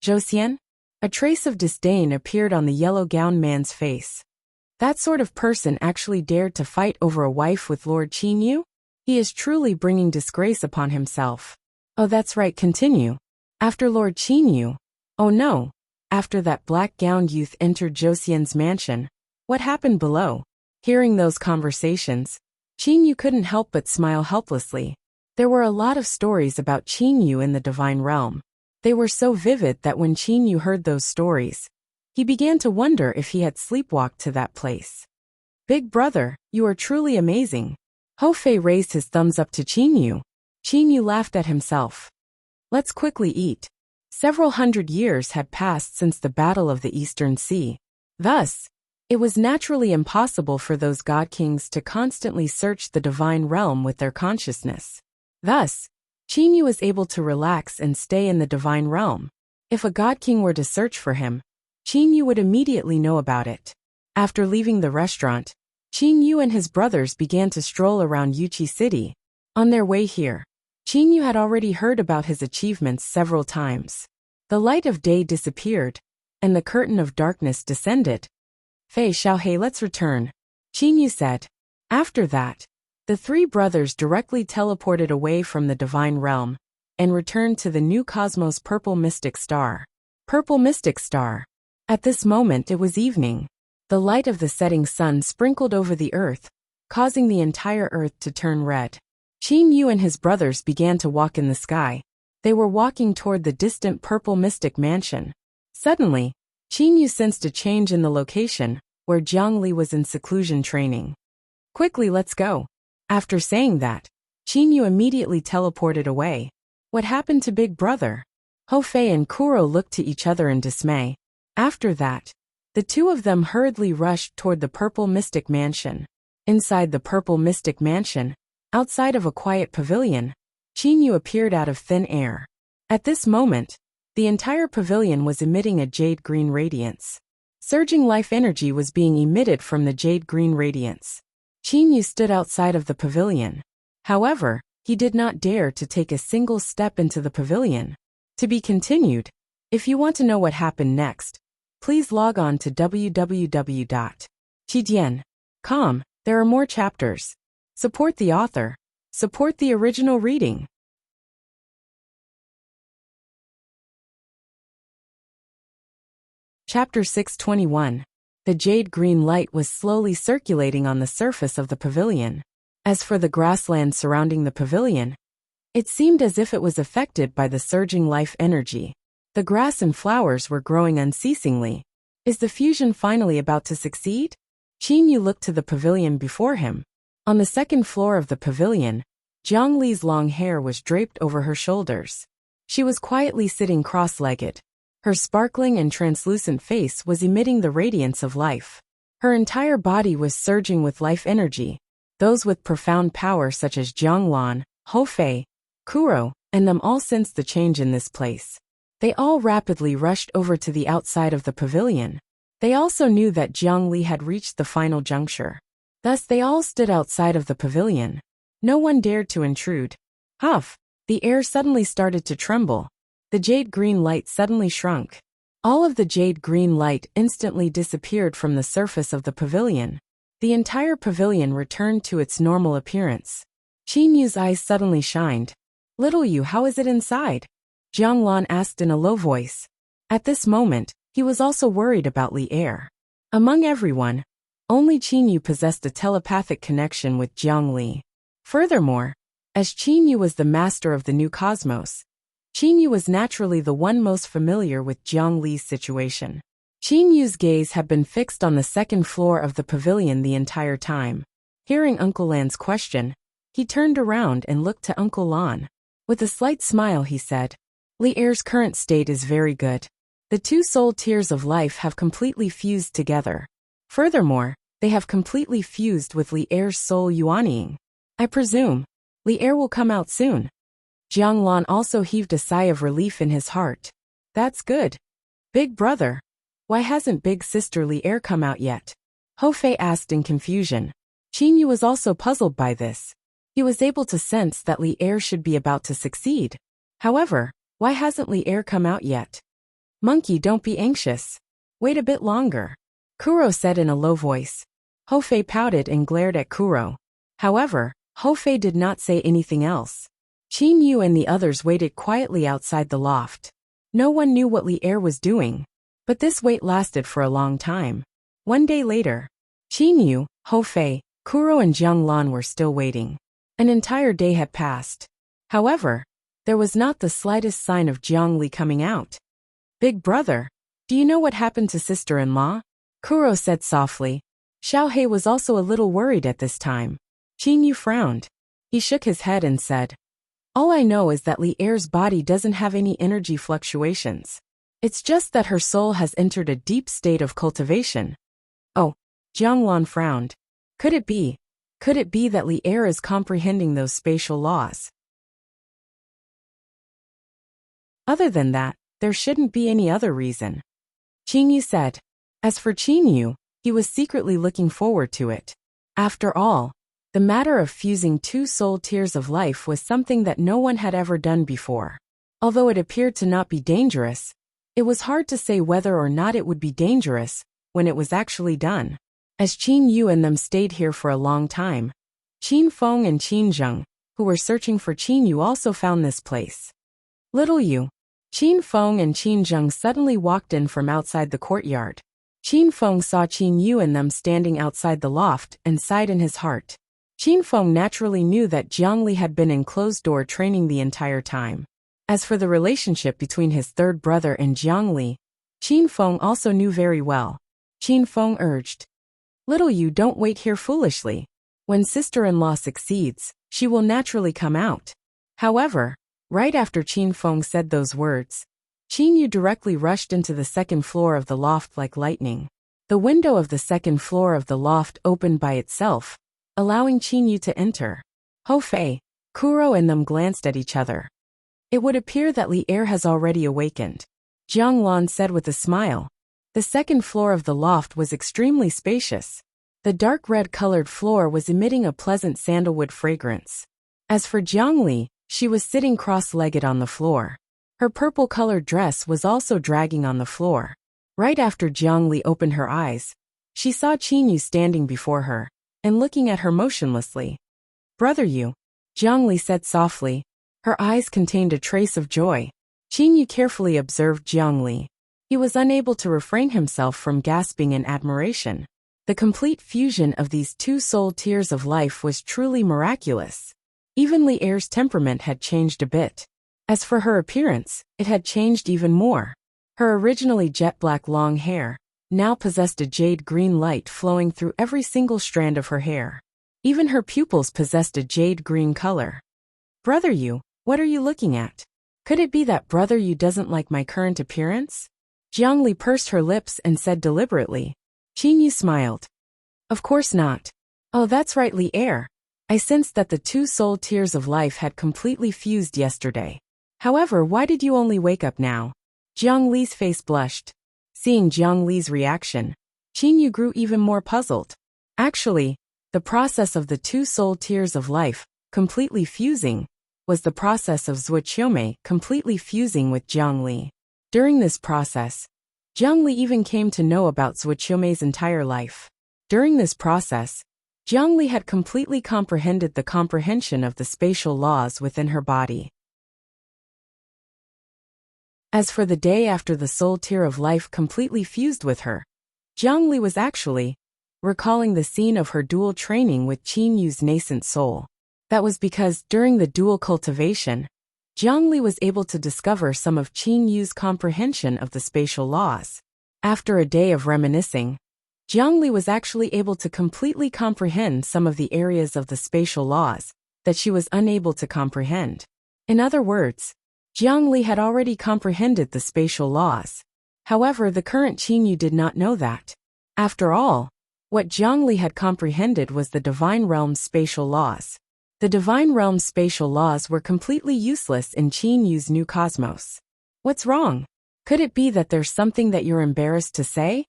A: Josian? A trace of disdain appeared on the yellow-gowned man's face. That sort of person actually dared to fight over a wife with Lord Qinyu? He is truly bringing disgrace upon himself. Oh, that's right, continue. After Lord Qinyu. Oh no. After that black-gowned youth entered Josian's mansion, what happened below? Hearing those conversations, Qinyu couldn't help but smile helplessly. There were a lot of stories about Qinyu in the divine realm. They were so vivid that when Qinyu heard those stories, he began to wonder if he had sleepwalked to that place. Big brother, you are truly amazing. Hou Fei raised his thumbs up to Qinyu. Qinyu laughed at himself. Let's quickly eat. Several hundred years had passed since the Battle of the Eastern Sea. Thus, it was naturally impossible for those god kings to constantly search the divine realm with their consciousness. Thus, Qinyu was able to relax and stay in the divine realm. If a god king were to search for him, Qinyu would immediately know about it. After leaving the restaurant, Qinyu and his brothers began to stroll around Yuqi City. On their way here, Qinyu had already heard about his achievements several times. The light of day disappeared, and the curtain of darkness descended. Fei Xiaohei, let's return, Qinyu said. After that, the three brothers directly teleported away from the divine realm and returned to the new cosmos Purple Mystic Star. Purple Mystic Star. At this moment it was evening. The light of the setting sun sprinkled over the earth, causing the entire earth to turn red. Qinyu and his brothers began to walk in the sky. They were walking toward the distant Purple Mystic Mansion. Suddenly, Qinyu sensed a change in the location, where Jiangli was in seclusion training. Quickly, let's go. After saying that, Qinyu immediately teleported away. What happened to Big Brother? Hou Fei and Kuro looked to each other in dismay. After that, the two of them hurriedly rushed toward the Purple Mystic Mansion. Inside the Purple Mystic Mansion, outside of a quiet pavilion, Qinyu appeared out of thin air. At this moment, the entire pavilion was emitting a jade-green radiance. Surging life energy was being emitted from the jade-green radiance. Qinyu stood outside of the pavilion. However, he did not dare to take a single step into the pavilion. To be continued. If you want to know what happened next, please log on to www.qidian.com. There are more chapters. Support the author. Support the original reading. Chapter 621. The jade-green light was slowly circulating on the surface of the pavilion. As for the grassland surrounding the pavilion, it seemed as if it was affected by the surging life energy. The grass and flowers were growing unceasingly. Is the fusion finally about to succeed? Qinyu looked to the pavilion before him. On the second floor of the pavilion, Jiangli's long hair was draped over her shoulders. She was quietly sitting cross-legged. Her sparkling and translucent face was emitting the radiance of life. Her entire body was surging with life energy. Those with profound power such as Jianglan, Hou Fei, Kuro, and them all sensed the change in this place. They all rapidly rushed over to the outside of the pavilion. They also knew that Jiangli had reached the final juncture. Thus they all stood outside of the pavilion. No one dared to intrude. Huff! The air suddenly started to tremble. The jade-green light suddenly shrunk. All of the jade-green light instantly disappeared from the surface of the pavilion. The entire pavilion returned to its normal appearance. Qinyu's eyes suddenly shined. Little you, how is it inside? Jianglan asked in a low voice. At this moment, he was also worried about Li Er. Among everyone, only Qinyu possessed a telepathic connection with Jiangli. Furthermore, as Qinyu was the master of the new cosmos, Qinyu was naturally the one most familiar with Jiangli's situation. Qinyu's gaze had been fixed on the second floor of the pavilion the entire time. Hearing Uncle Lan's question, he turned around and looked to Uncle Lan. With a slight smile he said, Li Er's current state is very good. The two soul tiers of life have completely fused together. Furthermore, they have completely fused with Li Er's soul yuanying. I presume Li Er will come out soon. Jianglan also heaved a sigh of relief in his heart. That's good. Big brother. why hasn't big sisterly Air come out yet? Ho Fei asked in confusion. Qin Yu was also puzzled by this. He was able to sense that Li Air should be about to succeed. However, why hasn't Li Air come out yet? Monkey, don't be anxious. Wait a bit longer, Kuro said in a low voice. Ho Fei pouted and glared at Kuro. However, Ho Fei did not say anything else. Qin Yu and the others waited quietly outside the loft. No one knew what Li Air was doing, but this wait lasted for a long time. One day later, Qin Yu, Ho Fei, Kuro and Jiang Lan were still waiting. An entire day had passed. However, there was not the slightest sign of Jiang Li coming out. Big brother, do you know what happened to sister-in-law? Kuro said softly. Xiao Hei was also a little worried at this time. Qin Yu frowned. He shook his head and said, all I know is that Li Air's body doesn't have any energy fluctuations. It's just that her soul has entered a deep state of cultivation. Oh, Jiang Lan frowned. Could it be that Li Air is comprehending those spatial laws? Other than that, there shouldn't be any other reason, Qin Yu said. As for Qin Yu, he was secretly looking forward to it. After all, the matter of fusing two soul tiers of life was something that no one had ever done before. Although it appeared to not be dangerous, it was hard to say whether or not it would be dangerous when it was actually done. As Qin Yu and them stayed here for a long time, Qin Feng and Qin Zheng, who were searching for Qin Yu, also found this place. Little Yu, Qin Feng and Qin Zheng suddenly walked in from outside the courtyard. Qin Feng saw Qin Yu and them standing outside the loft and sighed in his heart. Qin Feng naturally knew that Jiang Li had been in closed-door training the entire time. As for the relationship between his third brother and Jiang Li, Qin Feng also knew very well. Qin Feng urged, Little Yu, don't wait here foolishly. When sister-in-law succeeds, she will naturally come out. However, right after Qin Feng said those words, Qin Yu directly rushed into the second floor of the loft like lightning. The window of the second floor of the loft opened by itself, allowing Qin Yu to enter. Ho Fei, Kuro and them glanced at each other. It would appear that Li Air has already awakened, Jiang Lan said with a smile. The second floor of the loft was extremely spacious. The dark red-colored floor was emitting a pleasant sandalwood fragrance. As for Jiang Li, she was sitting cross-legged on the floor. Her purple-colored dress was also dragging on the floor. Right after Jiang Li opened her eyes, she saw Qin Yu standing before her and looking at her motionlessly. Brother Yu, Jiang Li said softly. Her eyes contained a trace of joy. Qin Yu carefully observed Jiang Li. He was unable to refrain himself from gasping in admiration. The complete fusion of these two soul tiers of life was truly miraculous. Even Li Air's temperament had changed a bit. As for her appearance, it had changed even more. Her originally jet-black long hair now possessed a jade-green light flowing through every single strand of her hair. Even her pupils possessed a jade-green color. Brother Yu, what are you looking at? Could it be that Brother Yu doesn't like my current appearance? Jiang Li pursed her lips and said deliberately. Qin Yu smiled. Of course not. Oh, that's right, Li Air. I sensed that the two soul tiers of life had completely fused yesterday. However, why did you only wake up now? Jiang Li's face blushed. Seeing Jiang Li's reaction, Qin Yu grew even more puzzled. Actually, the process of the two soul tiers of life completely fusing was the process of Zuoqiumei completely fusing with Jiang Li. During this process, Jiang Li even came to know about Zuoqiumei's entire life. During this process, Jiang Li had completely comprehended the comprehension of the spatial laws within her body. As for the day after the soul tier of life completely fused with her, Jiang Li was actually recalling the scene of her dual training with Qin Yu's nascent soul. That was because during the dual cultivation, Jiang Li was able to discover some of Qin Yu's comprehension of the spatial laws. After a day of reminiscing, Jiang Li was actually able to completely comprehend some of the areas of the spatial laws that she was unable to comprehend. In other words, Jiang Li had already comprehended the spatial laws. However, the current Qin Yu did not know that. After all, what Jiang Li had comprehended was the Divine Realm's spatial laws. The Divine Realm's spatial laws were completely useless in Qin Yu's new cosmos. What's wrong? Could it be that there's something that you're embarrassed to say?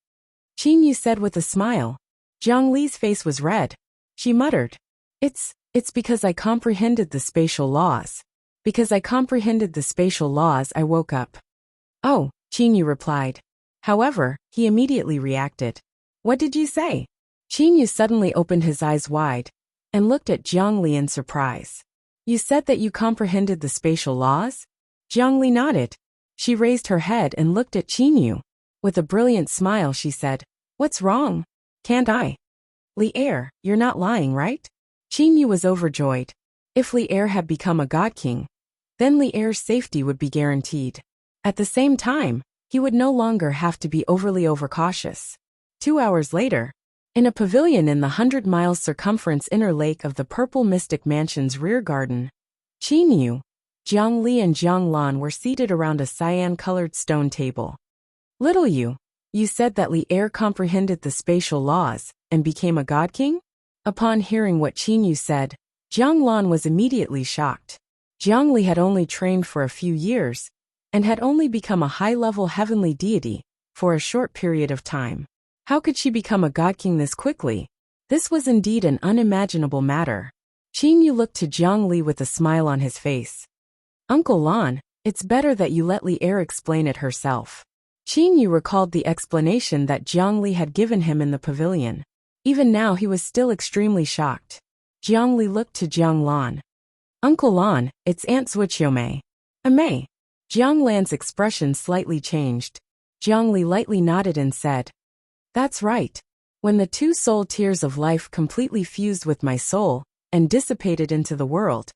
A: Qin Yu said with a smile. Zhang Li's face was red. She muttered. It's because I comprehended the spatial laws. Because I comprehended the spatial laws, I woke up. Oh, Qin Yu replied. However, he immediately reacted. What did you say? Qin Yu suddenly opened his eyes wide and looked at Zhang Li in surprise. You said that you comprehended the spatial laws? Zhang Li nodded. She raised her head and looked at Qin Yu. With a brilliant smile, she said, What's wrong? Can't I? Li Er, you're not lying, right? Qin Yu was overjoyed. If Li Er had become a god king, then Li Er's safety would be guaranteed. At the same time, he would no longer have to be overly overcautious. 2 hours later, in a pavilion in the 100-mile circumference inner lake of the Purple Mystic Mansion's rear garden, Qin Yu, Zhang Li and Zhang Lan were seated around a cyan-colored stone table. Little Yu, you said that Li Er comprehended the spatial laws and became a god king? Upon hearing what Qin Yu said, Zhang Lan was immediately shocked. Zhang Li had only trained for a few years and had only become a high-level heavenly deity for a short period of time. How could she become a god king this quickly? This was indeed an unimaginable matter. Qin Yu looked to Zhang Li with a smile on his face. Uncle Lan, it's better that you let Li Er explain it herself. Qin Yu recalled the explanation that Zhang Li had given him in the pavilion. Even now he was still extremely shocked. Zhang Li looked to Zhang Lan. Uncle Lan, it's Aunt Zhuqiumei. Amei. Zhang Lan's expression slightly changed. Zhang Li lightly nodded and said, That's right. When the 2 soul tears of life completely fused with my soul and dissipated into the world,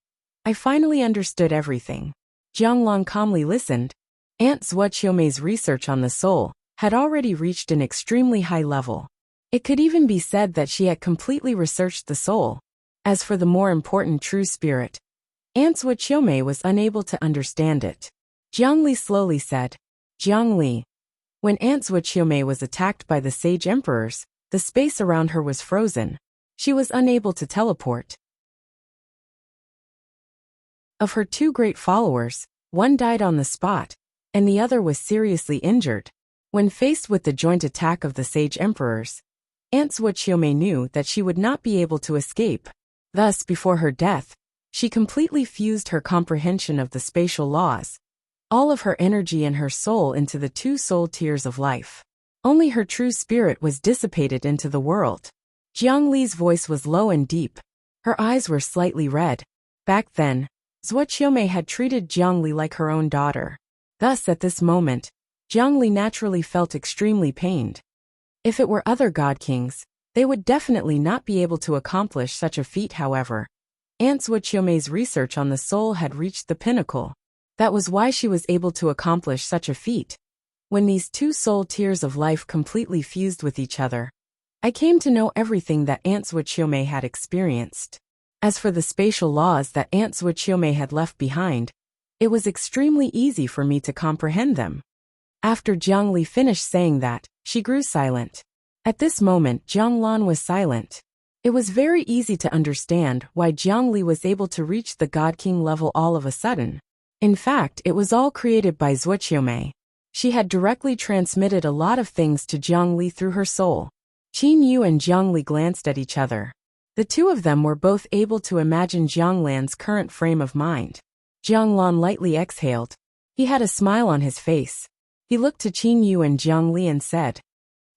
A: I finally understood everything. Zhang Lan calmly listened. Aunt Zhuqiumei's research on the soul had already reached an extremely high level. It could even be said that she had completely researched the soul. As for the more important true spirit, Aunt Zhuqiumei was unable to understand it. Zhang Li slowly said, Zhang Li. When Aunt Zhuqiumei was attacked by the sage emperors, the space around her was frozen. She was unable to teleport. Of her 2 great followers, one died on the spot, and the other was seriously injured. When faced with the joint attack of the sage emperors, Aunt Zhuqiumei knew that she would not be able to escape. Thus, before her death, she completely fused her comprehension of the spatial laws, all of her energy and her soul into the 2 soul tears of life. Only her true spirit was dissipated into the world. Zhang Li's voice was low and deep. Her eyes were slightly red. Back then, Zhuqiumei had treated Zhang Li like her own daughter. Thus, at this moment, Zhang Li naturally felt extremely pained. If it were other god kings, they would definitely not be able to accomplish such a feat. However, Aunt Zhuqiumei's research on the soul had reached the pinnacle. That was why she was able to accomplish such a feat. When these 2 soul tears of life completely fused with each other, I came to know everything that Aunt Zhuqiumei had experienced. As for the spatial laws that Aunt Zhuqiumei had left behind, it was extremely easy for me to comprehend them. After Zhang Li finished saying that, she grew silent. At this moment, Zhang Lan was silent. It was very easy to understand why Zhang Li was able to reach the God King level all of a sudden. In fact, it was all created by Zhuqiumei. She had directly transmitted a lot of things to Zhang Li through her soul. Qin Yu and Zhang Li glanced at each other. The 2 of them were both able to imagine Zhang Lan's current frame of mind. Zhang Lan lightly exhaled. He had a smile on his face. He looked to Qin Yu and Zhang Li and said,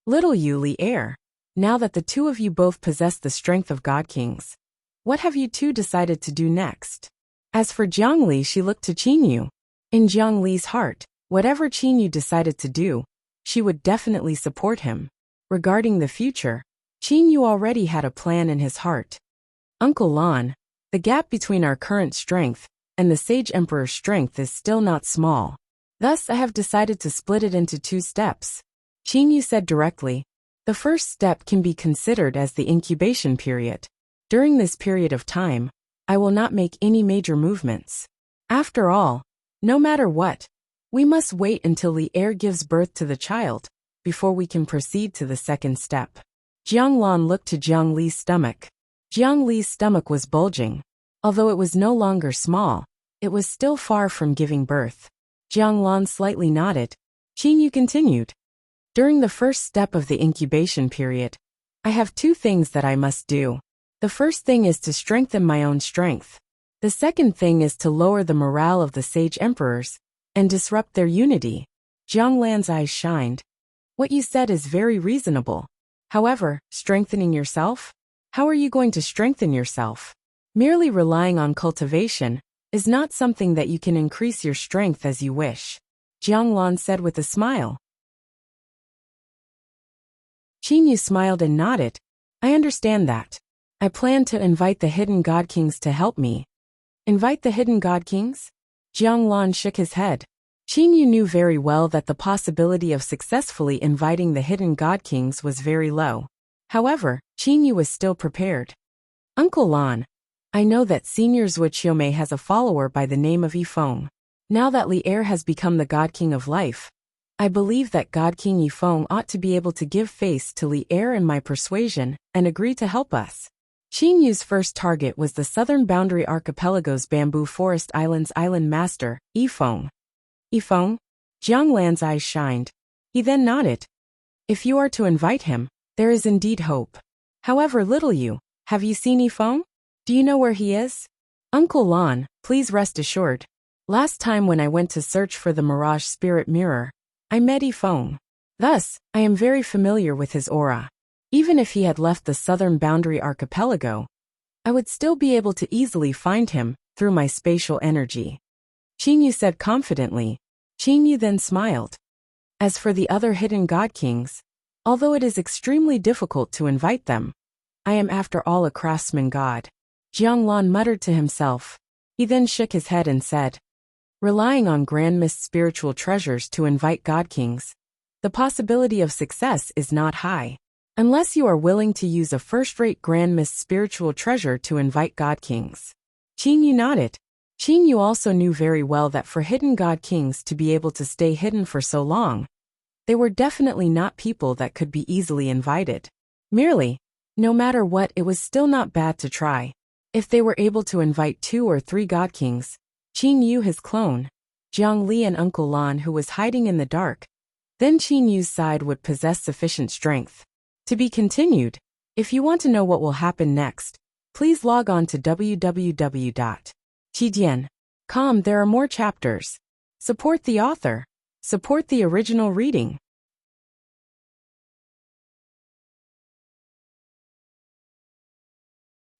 A: Little Yu Li Er, now that the 2 of you both possess the strength of God Kings, what have you 2 decided to do next? As for Zhang Li, she looked to Qin Yu. In Zhang Li's heart, whatever Qin Yu decided to do, she would definitely support him. Regarding the future, Qin Yu already had a plan in his heart. Uncle Lan, the gap between our current strength and the Sage Emperor's strength is still not small. Thus, I have decided to split it into 2 steps. Qin Yu said directly. The first step can be considered as the incubation period. During this period of time, I will not make any major movements. After all, no matter what, we must wait until the heir gives birth to the child before we can proceed to the second step. Jiang Lan looked to Jiang Li's stomach. Jiang Li's stomach was bulging. Although it was no longer small, it was still far from giving birth. Jiang Lan slightly nodded. Qin Yu continued. During the first step of the incubation period, I have two things that I must do. The first thing is to strengthen my own strength. The second thing is to lower the morale of the sage emperors and disrupt their unity. Jiang Lan's eyes shined. What you said is very reasonable. However, strengthening yourself? How are you going to strengthen yourself? Merely relying on cultivation is not something that you can increase your strength as you wish, Jiang Lan said with a smile. Qin Yu smiled and nodded. I understand that. I plan to invite the hidden God Kings to help me. Invite the hidden God Kings? Jiang Lan shook his head. Qin Yu knew very well that the possibility of successfully inviting the hidden God Kings was very low. However, Qin Yu was still prepared. Uncle Lan, I know that Senior Zhuo Qiumei has a follower by the name of Yifeng. Now that Li Er has become the God King of Life, I believe that God King Yifeng ought to be able to give face to Li Er and my persuasion and agree to help us. Qin Yu's first target was the southern boundary archipelago's bamboo forest island's island master, Yifeng. Yifeng? Jiang Lan's eyes shined. He then nodded. If you are to invite him, there is indeed hope. However, little you, have you seen Yifeng? Do you know where he is? Uncle Lan, please rest assured. Last time when I went to search for the Mirage Spirit Mirror, I met Yifeng. Thus, I am very familiar with his aura. Even if he had left the southern boundary archipelago, I would still be able to easily find him through my spatial energy. Qin Yu said confidently. Qin Yu then smiled. As for the other hidden God Kings, although it is extremely difficult to invite them, I am after all a craftsman god. Jiang Lan muttered to himself. He then shook his head and said, relying on Grand Mist spiritual treasures to invite God Kings, the possibility of success is not high. Unless you are willing to use a first-rate Grand Mist spiritual treasure to invite God Kings. Qin Yu nodded. Qin Yu also knew very well that for hidden God Kings to be able to stay hidden for so long, they were definitely not people that could be easily invited. Merely, no matter what, it was still not bad to try. If they were able to invite 2 or 3 God Kings, Qin Yu his clone, Jiang Li and Uncle Lan who was hiding in the dark, then Qin Yu's side would possess sufficient strength. To be continued. If you want to know what will happen next, please log on to www.qidian.com. There are more chapters. Support the author. Support the original reading.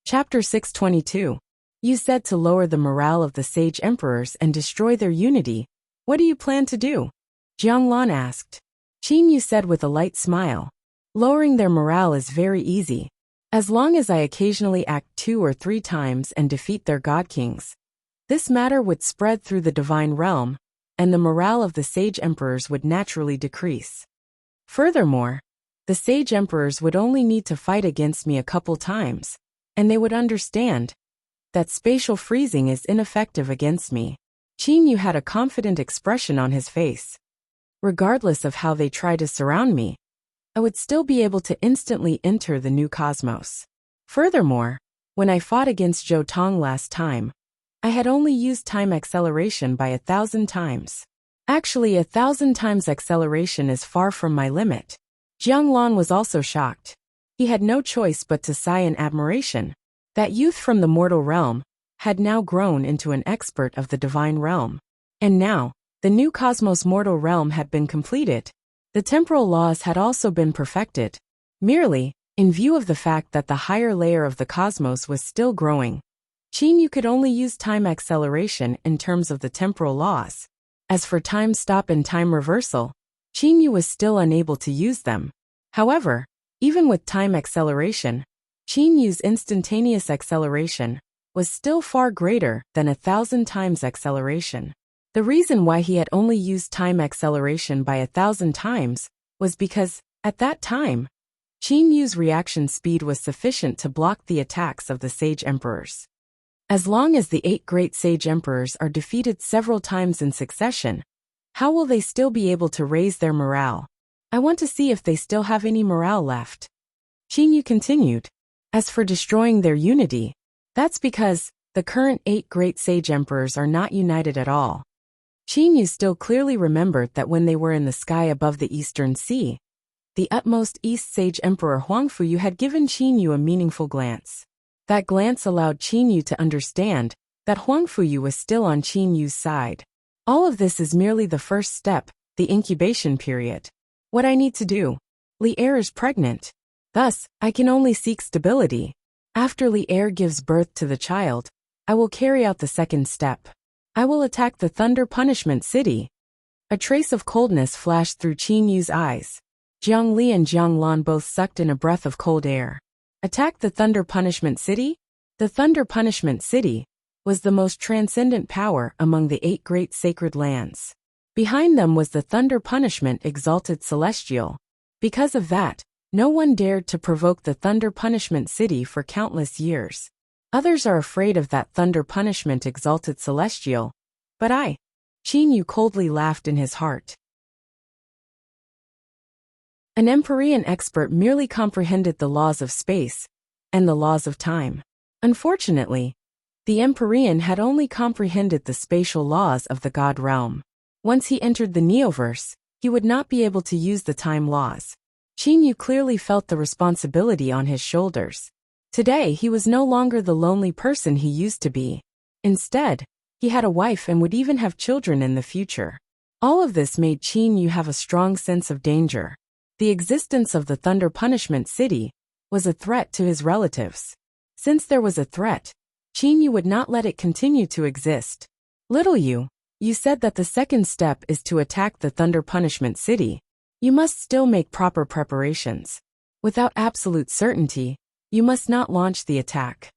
A: Chapter 622. You said to lower the morale of the sage emperors and destroy their unity. What do you plan to do? Jiang Lan asked. Qin Yu said with a light smile. Lowering their morale is very easy. As long as I occasionally act 2 or 3 times and defeat their God Kings, this matter would spread through the divine realm, and the morale of the sage emperors would naturally decrease. Furthermore, the sage emperors would only need to fight against me a couple times, and they would understand that spatial freezing is ineffective against me. Qin Yu had a confident expression on his face. Regardless of how they try to surround me, I would still be able to instantly enter the new cosmos. Furthermore, when I fought against Zhou Tong last time, I had only used time acceleration by 1,000 times. Actually, 1,000 times acceleration is far from my limit. Jiang Lan was also shocked. He had no choice but to sigh in admiration. That youth from the mortal realm had now grown into an expert of the divine realm. And now, the new cosmos mortal realm had been completed. The temporal laws had also been perfected. Merely, in view of the fact that the higher layer of the cosmos was still growing, Qin Yu could only use time acceleration in terms of the temporal laws. As for time stop and time reversal, Qin Yu was still unable to use them. However, even with time acceleration, Qin Yu's instantaneous acceleration was still far greater than 1,000 times acceleration. The reason why he had only used time acceleration by 1,000 times was because, at that time, Qin Yu's reaction speed was sufficient to block the attacks of the Sage Emperors. As long as the 8 great Sage Emperors are defeated several times in succession, how will they still be able to raise their morale? I want to see if they still have any morale left. Qin Yu continued. As for destroying their unity, that's because the current 8 great Sage Emperors are not united at all. Qin Yu still clearly remembered that when they were in the sky above the Eastern Sea, the utmost East Sage Emperor Huangfu had given Qin Yu a meaningful glance. That glance allowed Qin Yu to understand that Huangfu was still on Qin Yu's side. All of this is merely the first step, the incubation period. What I need to do? Li Er is pregnant. Thus, I can only seek stability. After Li Er gives birth to the child, I will carry out the second step. I will attack the Thunder Punishment City. A trace of coldness flashed through Qin Yu's eyes. Jiang Li and Jiang Lan both sucked in a breath of cold air. Attack the Thunder Punishment City? The Thunder Punishment City was the most transcendent power among the 8 great sacred lands. Behind them was the Thunder Punishment Exalted Celestial. Because of that, no one dared to provoke the Thunder Punishment City for countless years. Others are afraid of that Thunder Punishment Exalted Celestial. But Qin Yu coldly laughed in his heart. An Empyrean expert merely comprehended the laws of space and the laws of time. Unfortunately, the Empyrean had only comprehended the spatial laws of the God realm. Once he entered the Neoverse, he would not be able to use the time laws. Qin Yu clearly felt the responsibility on his shoulders. Today he was no longer the lonely person he used to be. Instead, he had a wife and would even have children in the future. All of this made Qin Yu have a strong sense of danger. The existence of the Thunder Punishment City was a threat to his relatives. Since there was a threat, Qin Yu would not let it continue to exist. Little Yu, you said that the second step is to attack the Thunder Punishment City. You must still make proper preparations. Without absolute certainty, you must not launch the attack.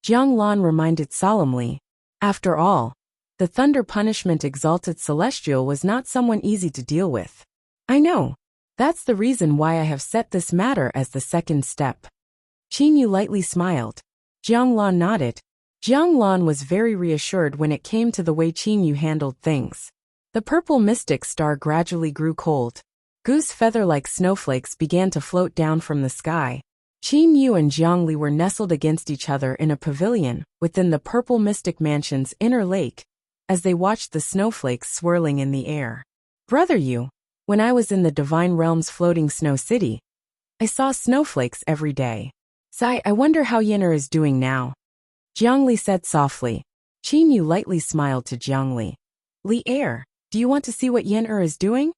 A: Jiang Lan reminded solemnly. After all, the Thunder Punishment Exalted Celestial was not someone easy to deal with. I know. That's the reason why I have set this matter as the second step. Qin Yu lightly smiled. Jiang Lan nodded. Jiang Lan was very reassured when it came to the way Qin Yu handled things. The purple mystic star gradually grew cold. Goose feather-like snowflakes began to float down from the sky. Qin Yu and Jiang Li were nestled against each other in a pavilion within the purple mystic mansion's inner lake as they watched the snowflakes swirling in the air. Brother Yu, when I was in the Divine Realm's floating snow city, I saw snowflakes every day. Sai, I wonder how Yen'er is doing now. Jiang Li said softly. Qin Yu lightly smiled to Jiang Li. Li Er, do you want to see what Yen'er is doing?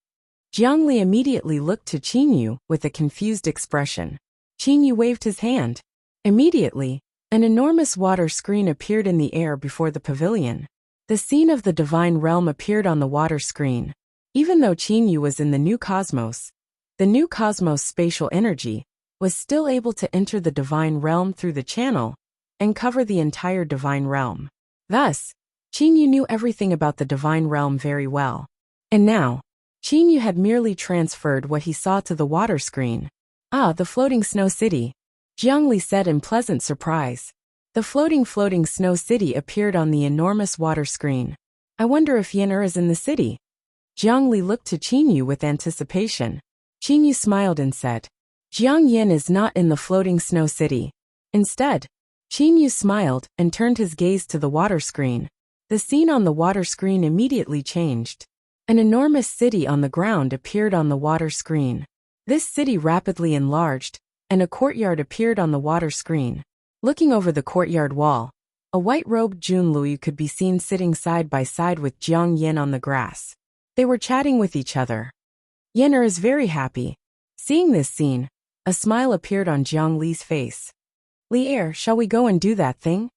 A: Jiang Li immediately looked to Qin Yu with a confused expression. Qin Yu waved his hand. Immediately, an enormous water screen appeared in the air before the pavilion. The scene of the Divine Realm appeared on the water screen. Even though Qin Yu was in the new cosmos spatial energy was still able to enter the Divine Realm through the channel and cover the entire Divine Realm. Thus, Qin Yu knew everything about the Divine Realm very well. And now, Qin Yu had merely transferred what he saw to the water screen. Ah, the floating snow city, Jiang Li said in pleasant surprise. The floating snow city appeared on the enormous water screen. I wonder if Yen'er is in the city. Jiang Li looked to Qin Yu with anticipation. Qin Yu smiled and said, Jiang Yin is not in the floating snow city. Instead, Qin Yu smiled and turned his gaze to the water screen. The scene on the water screen immediately changed. An enormous city on the ground appeared on the water screen. This city rapidly enlarged, and a courtyard appeared on the water screen. Looking over the courtyard wall, a white-robed Junlui could be seen sitting side by side with Jiang Yin on the grass. They were chatting with each other. Yen'er is very happy. Seeing this scene, a smile appeared on Jiang Li's face. Li Er, shall we go and do that thing?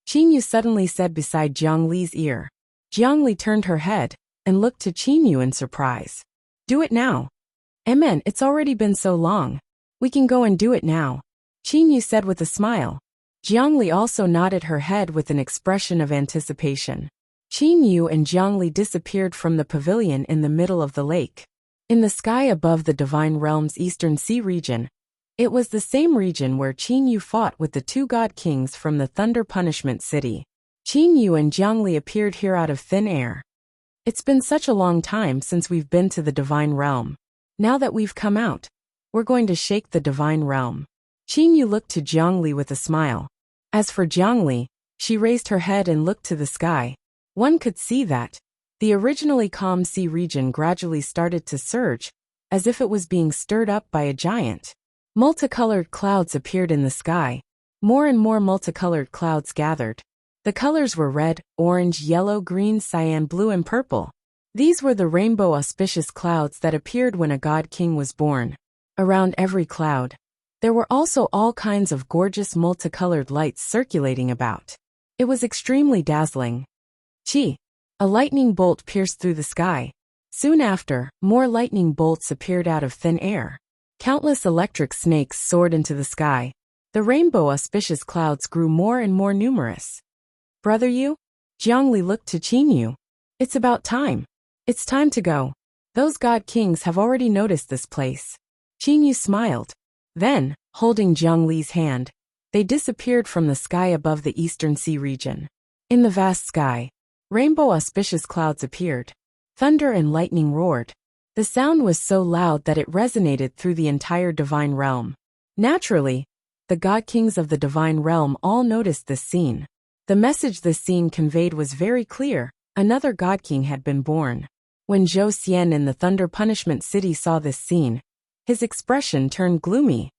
A: Qin Yu suddenly said beside Jiang Li's ear. Jiang Li turned her head and looked to Qin Yu in surprise. Do it now. Amen, it's already been so long. We can go and do it now. Qin Yu said with a smile. Jiang Li also nodded her head with an expression of anticipation. Qin Yu and Jiang Li disappeared from the pavilion in the middle of the lake. In the sky above the Divine Realm's Eastern Sea region, it was the same region where Qin Yu fought with the 2 God Kings from the Thunder Punishment City. Qin Yu and Jiang Li appeared here out of thin air. It's been such a long time since we've been to the Divine Realm. Now that we've come out, we're going to shake the Divine Realm. Qin Yu looked to Jiang Li with a smile. As for Jiang Li, She raised her head and looked to the sky. One could see that the originally calm sea region gradually started to surge, as if it was being stirred up by a giant. Multicolored clouds appeared in the sky. More and more multicolored clouds gathered. The colors were red, orange, yellow, green, cyan, blue, and purple. These were the rainbow auspicious clouds that appeared when a god king was born. Around every cloud, there were also all kinds of gorgeous multicolored lights circulating about. It was extremely dazzling. Chi! A lightning bolt pierced through the sky. Soon after, more lightning bolts appeared out of thin air. Countless electric snakes soared into the sky. The rainbow auspicious clouds grew more and more numerous. Brother Yu? Jiangli looked to Qin Yu. It's about time. It's time to go. Those god kings have already noticed this place. Qin Yu smiled. Then, holding Jiangli's hand, they disappeared from the sky above the eastern sea region. In the vast sky, rainbow auspicious clouds appeared. Thunder and lightning roared. The sound was so loud that it resonated through the entire divine realm. Naturally, the god kings of the divine realm all noticed this scene. The message this scene conveyed was very clear. Another god king had been born. When Zhou Xian in the Thunder Punishment City saw this scene, his expression turned gloomy.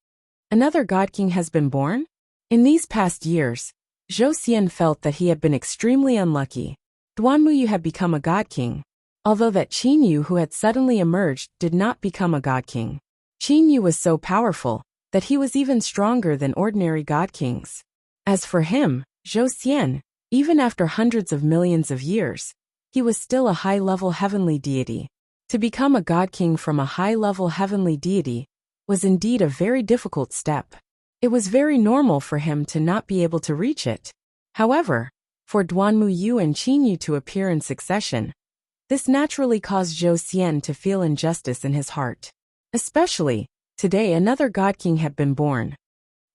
A: Another god king has been born? In these past years, Zhou Xian felt that he had been extremely unlucky. Duanmuyu had become a god king, although that Qin Yu who had suddenly emerged did not become a god king. Qin Yu was so powerful that he was even stronger than ordinary god kings. As for him, Zhou Xian, even after hundreds of millions of years, he was still a high-level heavenly deity. To become a god king from a high-level heavenly deity was indeed a very difficult step. It was very normal for him to not be able to reach it. However, for Duanmuyu and Qin Yu to appear in succession, this naturally caused Zhou Xian to feel injustice in his heart. Especially, today another god king had been born.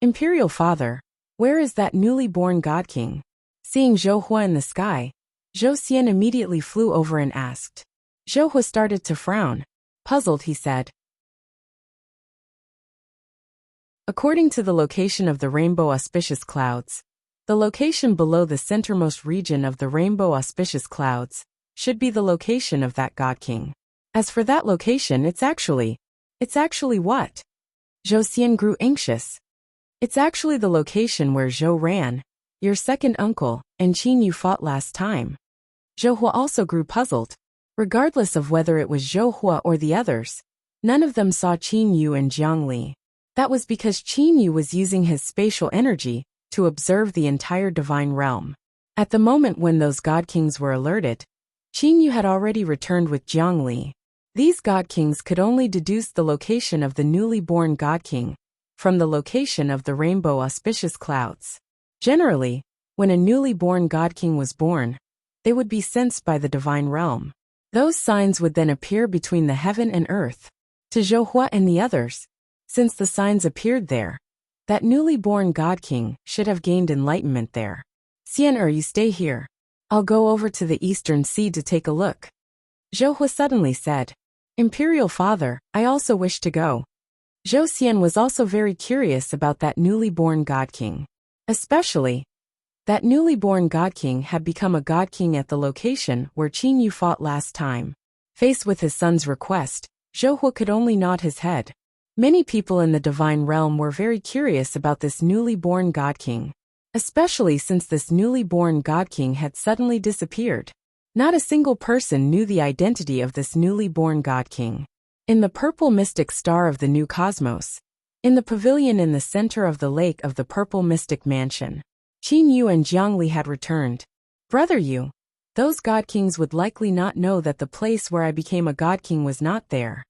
A: Imperial Father, where is that newly born god king? Seeing Zhou Hua in the sky, Zhou Xian immediately flew over and asked. Zhou Hua started to frown. Puzzled, he said. According to the location of the rainbow auspicious clouds, the location below the centermost region of the rainbow auspicious clouds should be the location of that god king. As for that location, it's actually what? Zhou Xian grew anxious. It's actually the location where Zhou Ran, your second uncle, and Qin Yu fought last time. Zhou Hua also grew puzzled. Regardless of whether it was Zhou Hua or the others, none of them saw Qin Yu and Jiangli. That was because Qin Yu was using his spatial energy to observe the entire divine realm. At the moment when those god kings were alerted, Qin Yu had already returned with Jiangli. These god kings could only deduce the location of the newly born god king from the location of the rainbow auspicious clouds. Generally, when a newly born god king was born, they would be sensed by the divine realm. Those signs would then appear between the heaven and earth. To Zhou Hua and the others, since the signs appeared there, that newly born god king should have gained enlightenment there. Xian, you stay here. I'll go over to the eastern sea to take a look. Zhou Hua suddenly said. Imperial Father, I also wish to go. Zhou Xian was also very curious about that newly born god king. Especially, that newly born god king had become a god king at the location where Qin Yu fought last time. Faced with his son's request, Zhou Hua could only nod his head. Many people in the divine realm were very curious about this newly born god king, especially since this newly born god king had suddenly disappeared. Not a single person knew the identity of this newly born god king. In the purple mystic star of the new cosmos, in the pavilion in the center of the lake of the purple mystic mansion, Qin Yu and Jiangli had returned. Brother Yu, those god kings would likely not know that the place where I became a god king was not there.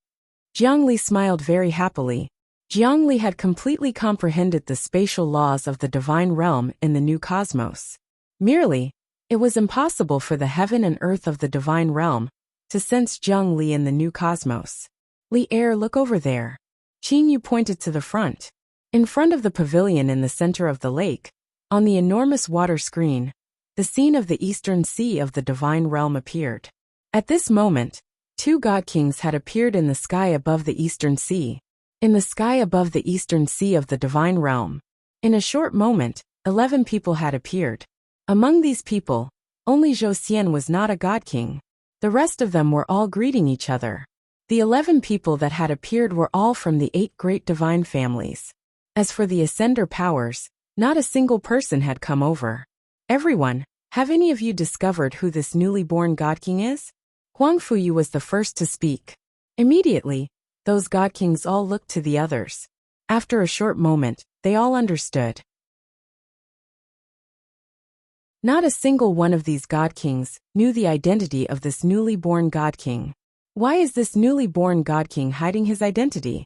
A: Jiangli smiled very happily. Jiangli had completely comprehended the spatial laws of the divine realm in the new cosmos. Merely, it was impossible for the heaven and earth of the divine realm to sense Jiangli in the new cosmos. Li look over there. Qin Yu pointed to the front. In front of the pavilion in the center of the lake, on the enormous water screen, the scene of the eastern sea of the divine realm appeared. At this moment, two god kings had appeared in the sky above the eastern sea. In the sky above the eastern sea of the divine realm, in a short moment, 11 people had appeared. Among these people, only Zhou Xian was not a god king. The rest of them were all greeting each other. The 11 people that had appeared were all from the 8 great divine families. As for the Ascender powers, not a single person had come over. Everyone, have any of you discovered who this newly born god king is? Huang Fuyu was the first to speak. Immediately, those god kings all looked to the others. After a short moment, they all understood. Not a single one of these god kings knew the identity of this newly born god king. Why is this newly born god king hiding his identity?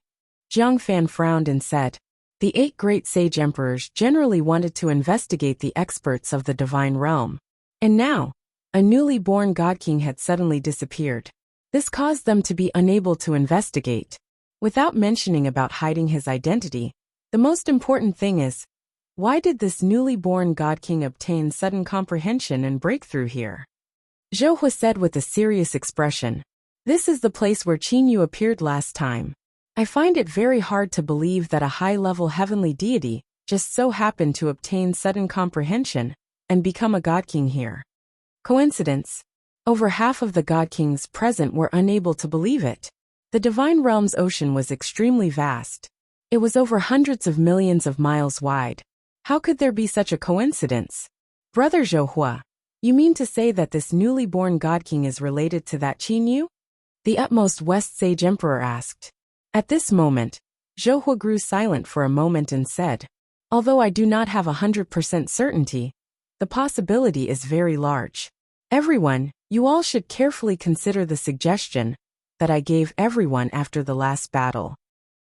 A: Jiang Fan frowned and said, the 8 great sage emperors generally wanted to investigate the experts of the divine realm. And now, a newly born god king had suddenly disappeared. This caused them to be unable to investigate. Without mentioning about hiding his identity, the most important thing is, why did this newly born god king obtain sudden comprehension and breakthrough here? Zhou Hua said with a serious expression, this is the place where Qin Yu appeared last time. I find it very hard to believe that a high-level heavenly deity just so happened to obtain sudden comprehension and become a god king here. Coincidence? Over half of the god kings present were unable to believe it. The divine realm's ocean was extremely vast. It was over hundreds of millions of miles wide. How could there be such a coincidence? Brother Zhou Hua, you mean to say that this newly born god king is related to that Qin Yu? The utmost West Sage Emperor asked. At this moment, Zhou Hua grew silent for a moment and said, although I do not have 100% certainty, the possibility is very large. Everyone, you all should carefully consider the suggestion that I gave everyone after the last battle.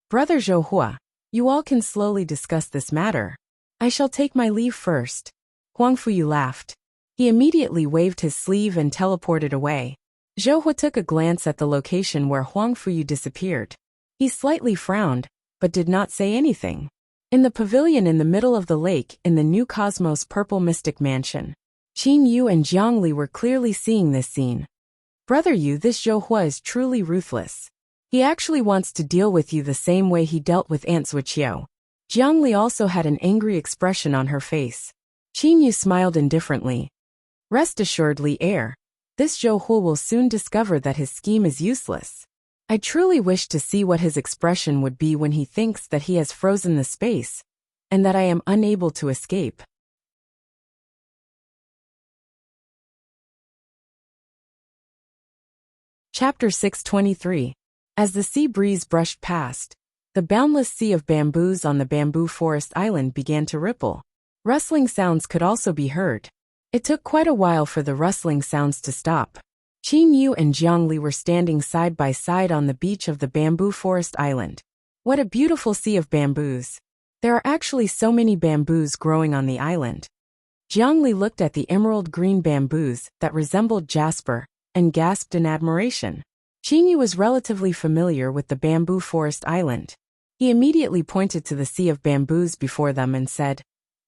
A: Brother Zhou Hua, you all can slowly discuss this matter. I shall take my leave first. Huang Fuyu laughed. He immediately waved his sleeve and teleported away. Zhou Hua took a glance at the location where Huang Fuyu disappeared. He slightly frowned, but did not say anything. In the pavilion in the middle of the lake in the New Cosmos Purple Mystic Mansion, Qin Yu and Jiang Li were clearly seeing this scene. Brother Yu, this Zhou Hua is truly ruthless. He actually wants to deal with you the same way he dealt with Aunt Zuoqiu. Jiang Li also had an angry expression on her face. Qin Yu smiled indifferently. Rest assured, Li Heir, this Zhou Hua will soon discover that his scheme is useless. I truly wish to see what his expression would be when he thinks that he has frozen the space, and that I am unable to escape. Chapter 623. As the sea breeze brushed past, the boundless sea of bamboos on the bamboo forest island began to ripple. Rustling sounds could also be heard. It took quite a while for the rustling sounds to stop. Qin Yu and Jiang Li were standing side by side on the beach of the bamboo forest island. What a beautiful sea of bamboos. There are actually so many bamboos growing on the island. Jiang Li looked at the emerald green bamboos that resembled jasper and gasped in admiration. Qin Yu was relatively familiar with the bamboo forest island. He immediately pointed to the sea of bamboos before them and said,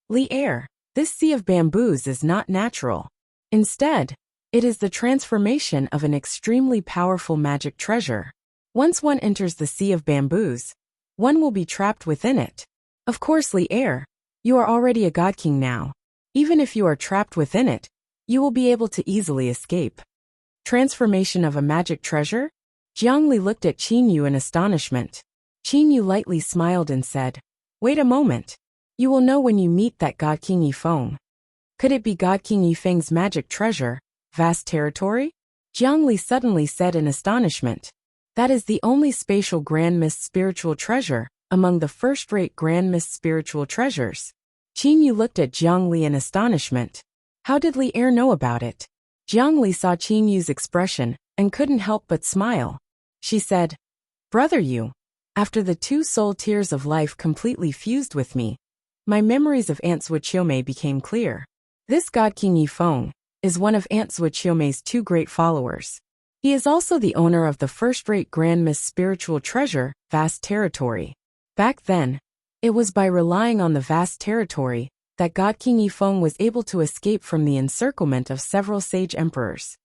A: Li Heir, this sea of bamboos is not natural. Instead, it is the transformation of an extremely powerful magic treasure. Once one enters the sea of bamboos, one will be trapped within it. Of course, Li Heir, you are already a god king now. Even if you are trapped within it, you will be able to easily escape. Transformation of a magic treasure? Jiang Li looked at Qin Yu in astonishment. Qin Yu lightly smiled and said, wait a moment. You will know when you meet that God King Yifeng. Could it be God King Yifeng's magic treasure, vast territory? Jiang Li suddenly said in astonishment. That is the only spatial Grand Mist spiritual treasure among the first-rate Grand Mist spiritual treasures. Qin Yu looked at Jiang Li in astonishment. How did Li Heir know about it? Jiang Li saw Qin Yu's expression and couldn't help but smile. She said, Brother Yu, after the 2 soul tears of life completely fused with me, my memories of Aunt Zuoqiu became clear. This God King Yifeng is one of Aunt Zuoqiu's 2 great followers. He is also the owner of the first-rate Grand Mist spiritual treasure, Vast Territory. Back then, it was by relying on the vast territory that God King Yifeng was able to escape from the encirclement of several sage emperors.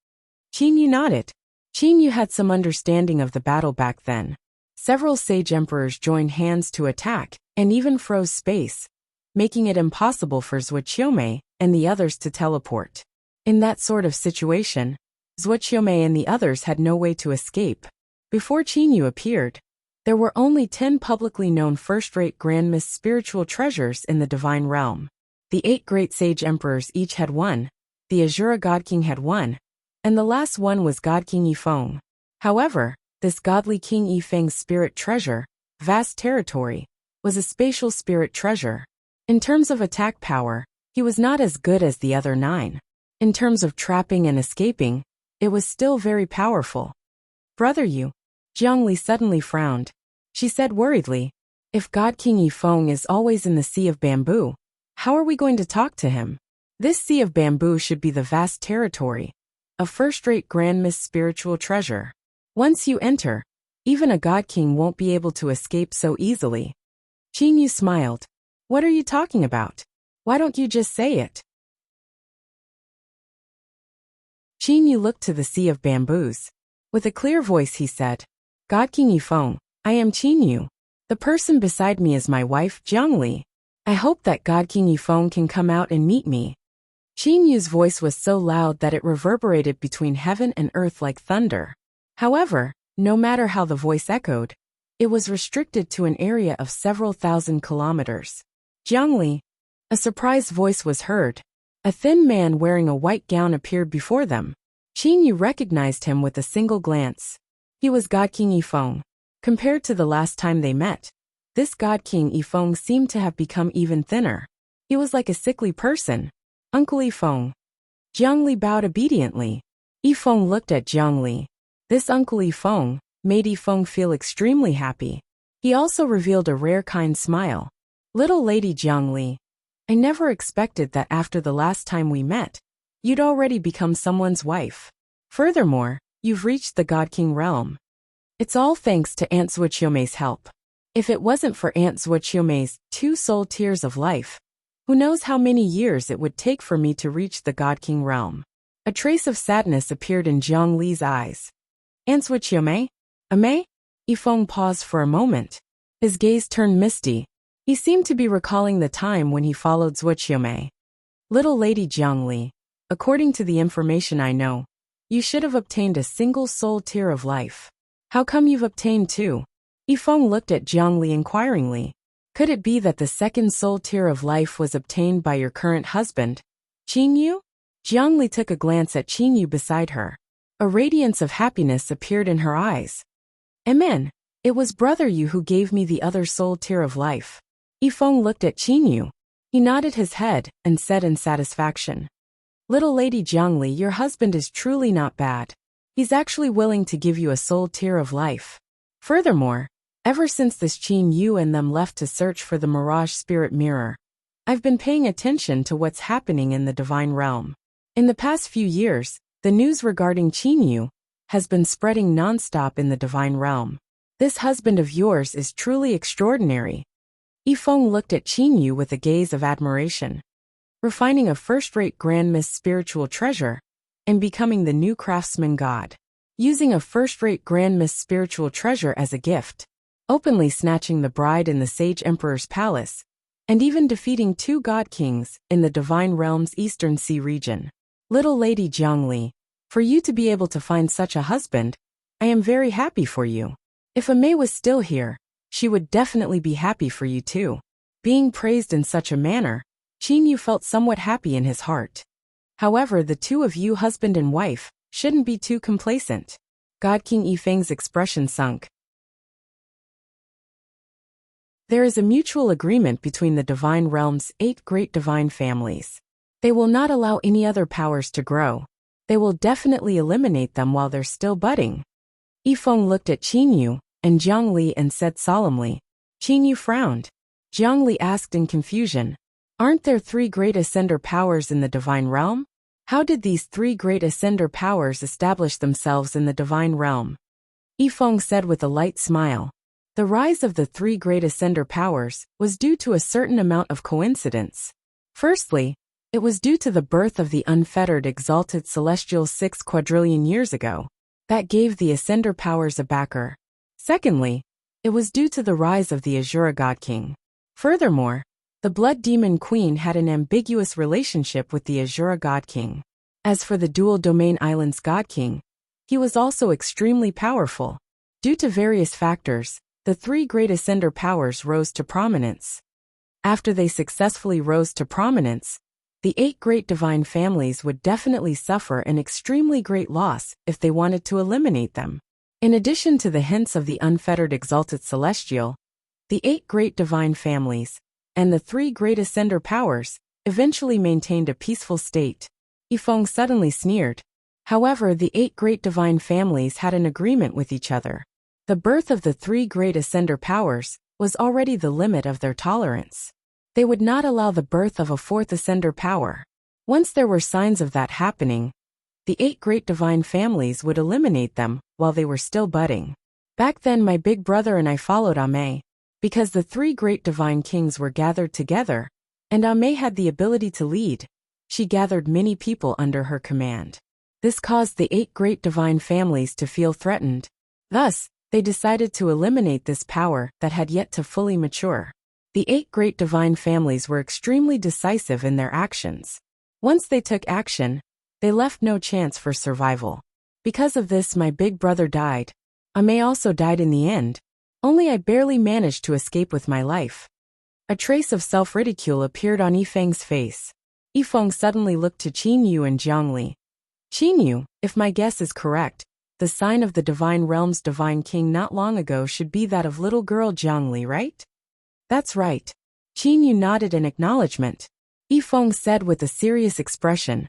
A: Qin Yu nodded. Qin Yu had some understanding of the battle back then. Several sage emperors joined hands to attack, and even froze space, making it impossible for Zuoqiu and the others to teleport. In that sort of situation, Zhuoqiumei and the others had no way to escape. Before Qinyu appeared, there were only 10 publicly known first-rate grandmist spiritual treasures in the divine realm. The 8 great sage emperors each had one, the Azura God King had one, and the last one was God King Yifeng. However, this godly King Yifeng's spirit treasure, vast territory, was a spatial spirit treasure. In terms of attack power, he was not as good as the other 9. In terms of trapping and escaping, it was still very powerful. Brother Yu, Zhongli suddenly frowned. She said worriedly, if God King Yifeng is always in the Sea of Bamboo, how are we going to talk to him? This Sea of Bamboo should be the vast territory, a first-rate grandmist spiritual treasure. Once you enter, even a God King won't be able to escape so easily. Qinyu smiled. What are you talking about? Why don't you just say it? Qinyu looked to the Sea of Bamboos. With a clear voice he said, God King Yifeng, I am Qinyu. The person beside me is my wife, Zhongli. I hope that God King Yifeng can come out and meet me. Qinyu's voice was so loud that it reverberated between heaven and earth like thunder. However, no matter how the voice echoed, it was restricted to an area of several thousand kilometers. Zhongli. A surprised voice was heard. A thin man wearing a white gown appeared before them. Qinyu recognized him with a single glance. He was God King Yifeng. Compared to the last time they met, this God King Yifeng seemed to have become even thinner. He was like a sickly person. Uncle Yifeng. Zhongli bowed obediently. Yifeng looked at Zhongli. This Uncle Yifeng made Yifeng feel extremely happy. He also revealed a rare kind smile. Little Lady Zhongli, I never expected that after the last time we met, you'd already become someone's wife. Furthermore, you've reached the God King realm. It's all thanks to Aunt Zhuoqiumei's help. If it wasn't for Aunt Zhuoqiumei's 2 soul tears of life, who knows how many years it would take for me to reach the God King realm. A trace of sadness appeared in Zhongli's eyes. Aunt Zhuoqiumei? Amei? Yifeng paused for a moment. His gaze turned misty. He seemed to be recalling the time when he followed Zhuoqiumei. Little Lady Zhongli, according to the information I know, you should have obtained a single soul tear of life. How come you've obtained 2? Yifeng looked at Zhongli inquiringly. Could it be that the second soul tear of life was obtained by your current husband, Qinyu? Zhongli took a glance at Qinyu beside her. A radiance of happiness appeared in her eyes. Amen. It was Brother Yu who gave me the other soul tear of life. Yifeng looked at Qinyu. He nodded his head and said in satisfaction, Little Lady Zhongli, your husband is truly not bad. He's actually willing to give you a soul tear of life. Furthermore, ever since this Qinyu and them left to search for the Mirage Spirit Mirror, I've been paying attention to what's happening in the divine realm. In the past few years, the news regarding Qinyu has been spreading non-stop in the divine realm. This husband of yours is truly extraordinary. Yifeng looked at Qinyu with a gaze of admiration. Refining a first-rate grandmist spiritual treasure and becoming the new craftsman god. Using a first-rate grandmist spiritual treasure as a gift. Openly snatching the bride in the Sage Emperor's palace. And even defeating 2 god kings in the divine realm's Eastern Sea region. Little Lady Zhongli, for you to be able to find such a husband, I am very happy for you. If Amei was still here, she would definitely be happy for you too. Being praised in such a manner, Qinyu felt somewhat happy in his heart. However, the 2 of you husband and wife shouldn't be too complacent. God King Yifeng's expression sunk. There is a mutual agreement between the divine realm's 8 great divine families. They will not allow any other powers to grow. They will definitely eliminate them while they're still budding. Yifeng looked at Qinyu and Zhongli and said solemnly. Qinyu frowned. Zhongli asked in confusion, Aren't there 3 great ascender powers in the divine realm? How did these 3 great ascender powers establish themselves in the divine realm? Yifeng said with a light smile. The rise of the 3 great ascender powers was due to a certain amount of coincidence. Firstly, it was due to the birth of the unfettered exalted celestial 6 quadrillion years ago. That gave the ascender powers a backer. Secondly, it was due to the rise of the Azura God King. Furthermore, The Blood Demon Queen had an ambiguous relationship with the Azura God King. As for the Dual Domain Islands God King, he was also extremely powerful. Due to various factors, the three great Ascender powers rose to prominence. After they successfully rose to prominence, the 8 great divine families would definitely suffer an extremely great loss if they wanted to eliminate them. In addition to the hints of the unfettered exalted celestial, the 8 great divine families, and the 3 great Ascender powers, eventually maintained a peaceful state. Yifeng suddenly sneered. However, the 8 great divine families had an agreement with each other. The birth of the 3 great Ascender powers was already the limit of their tolerance. They would not allow the birth of a 4th Ascender power. Once there were signs of that happening, the 8 great divine families would eliminate them while they were still budding. Back then my big brother and I followed Ame, because the 3 great divine kings were gathered together, and Ame had the ability to lead. She gathered many people under her command. This caused the 8 great divine families to feel threatened. Thus, they decided to eliminate this power that had yet to fully mature. The 8 great divine families were extremely decisive in their actions. Once they took action, they left no chance for survival. Because of this my big brother died. Ame also died in the end. Only I barely managed to escape with my life. A trace of self-ridicule appeared on Yifeng's face. Yifeng suddenly looked to Qin Yu and Jiangli. Qin Yu, if my guess is correct, the sign of the Divine Realm's Divine King not long ago should be that of little girl Jiangli, right? That's right. Qin Yu nodded in acknowledgement. Yifeng said with a serious expression.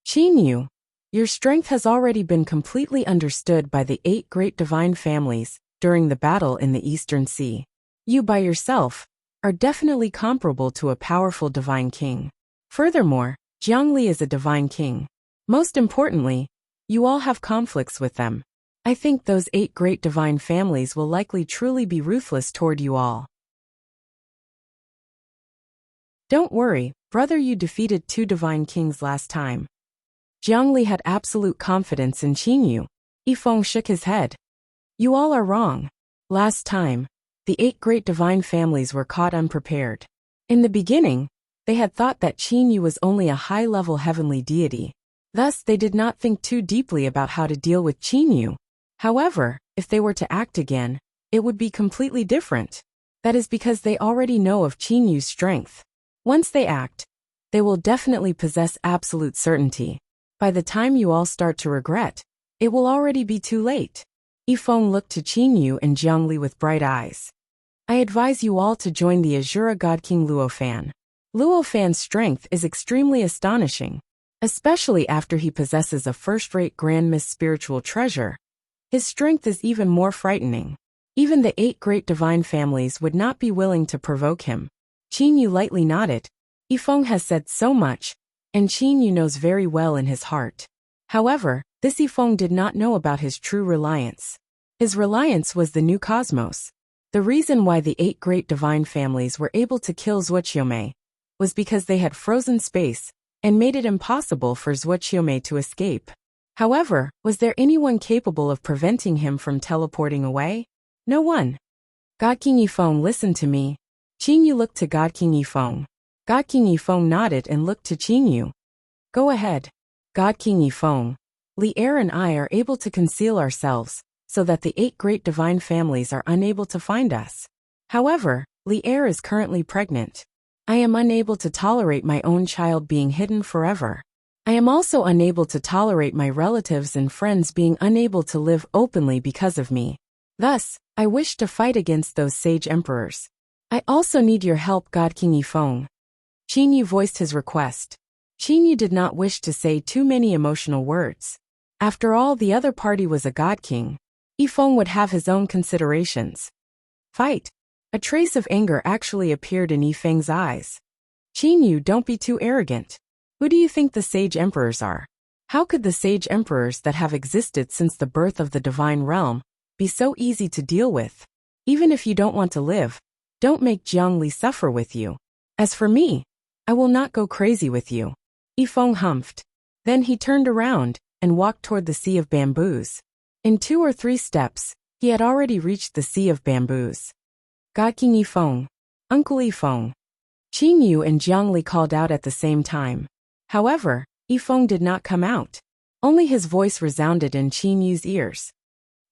A: Qin Yu, your strength has already been completely understood by the 8 great divine families during the battle in the Eastern Sea. You by yourself are definitely comparable to a powerful divine king. Furthermore, Jiangli is a divine king. Most importantly, you all have conflicts with them. I think those 8 great divine families will likely truly be ruthless toward you all. Don't worry, brother, you defeated 2 divine kings last time. Jiangli had absolute confidence in Qin Yu. Yifeng shook his head. You all are wrong. Last time, the 8 great divine families were caught unprepared. In the beginning, they had thought that Qin Yu was only a high-level heavenly deity. Thus, they did not think too deeply about how to deal with Qin Yu. However, if they were to act again, it would be completely different. That is because they already know of Qin Yu's strength. Once they act, they will definitely possess absolute certainty. By the time you all start to regret, it will already be too late. Yifeng looked to Qin Yu and Jiangli with bright eyes. I advise you all to join the Azura God King Luofan. Luofan's strength is extremely astonishing, especially after he possesses a first-rate Grand Miss spiritual treasure. His strength is even more frightening. Even the 8 great divine families would not be willing to provoke him. Qin Yu lightly nodded. Yifeng has said so much, and Qin Yu knows very well in his heart. However, this Yifeng did not know about his true reliance. His reliance was the new cosmos. The reason why the 8 great divine families were able to kill Zuoqiumei was because they had frozen space and made it impossible for Zuoqiumei to escape. However, was there anyone capable of preventing him from teleporting away? No one. God King Yifeng, listen to me. Qin Yu looked to God King Yifeng. God King Yifeng nodded and looked to Qin Yu. Go ahead. God King Yifeng. Li Er and I are able to conceal ourselves, so that the 8 great divine families are unable to find us. However, Li Er is currently pregnant. I am unable to tolerate my own child being hidden forever. I am also unable to tolerate my relatives and friends being unable to live openly because of me. Thus, I wish to fight against those sage emperors. I also need your help, God King Yifeng. Qin Yu voiced his request. Qin Yu did not wish to say too many emotional words. After all, the other party was a god king. Yifeng would have his own considerations. Fight. A trace of anger actually appeared in Yifeng's eyes. Qin Yu, don't be too arrogant. Who do you think the sage emperors are? How could the sage emperors that have existed since the birth of the divine realm be so easy to deal with? Even if you don't want to live, don't make Jiangli suffer with you. As for me, I will not go crazy with you. Yifeng humphed. Then he turned around and walked toward the sea of bamboos. In 2 or 3 steps, he had already reached the sea of bamboos. God King Yifeng. Uncle Yifeng. Qin Yu and Jiang Li called out at the same time. However, Yifeng did not come out. Only his voice resounded in Qin Yu's ears.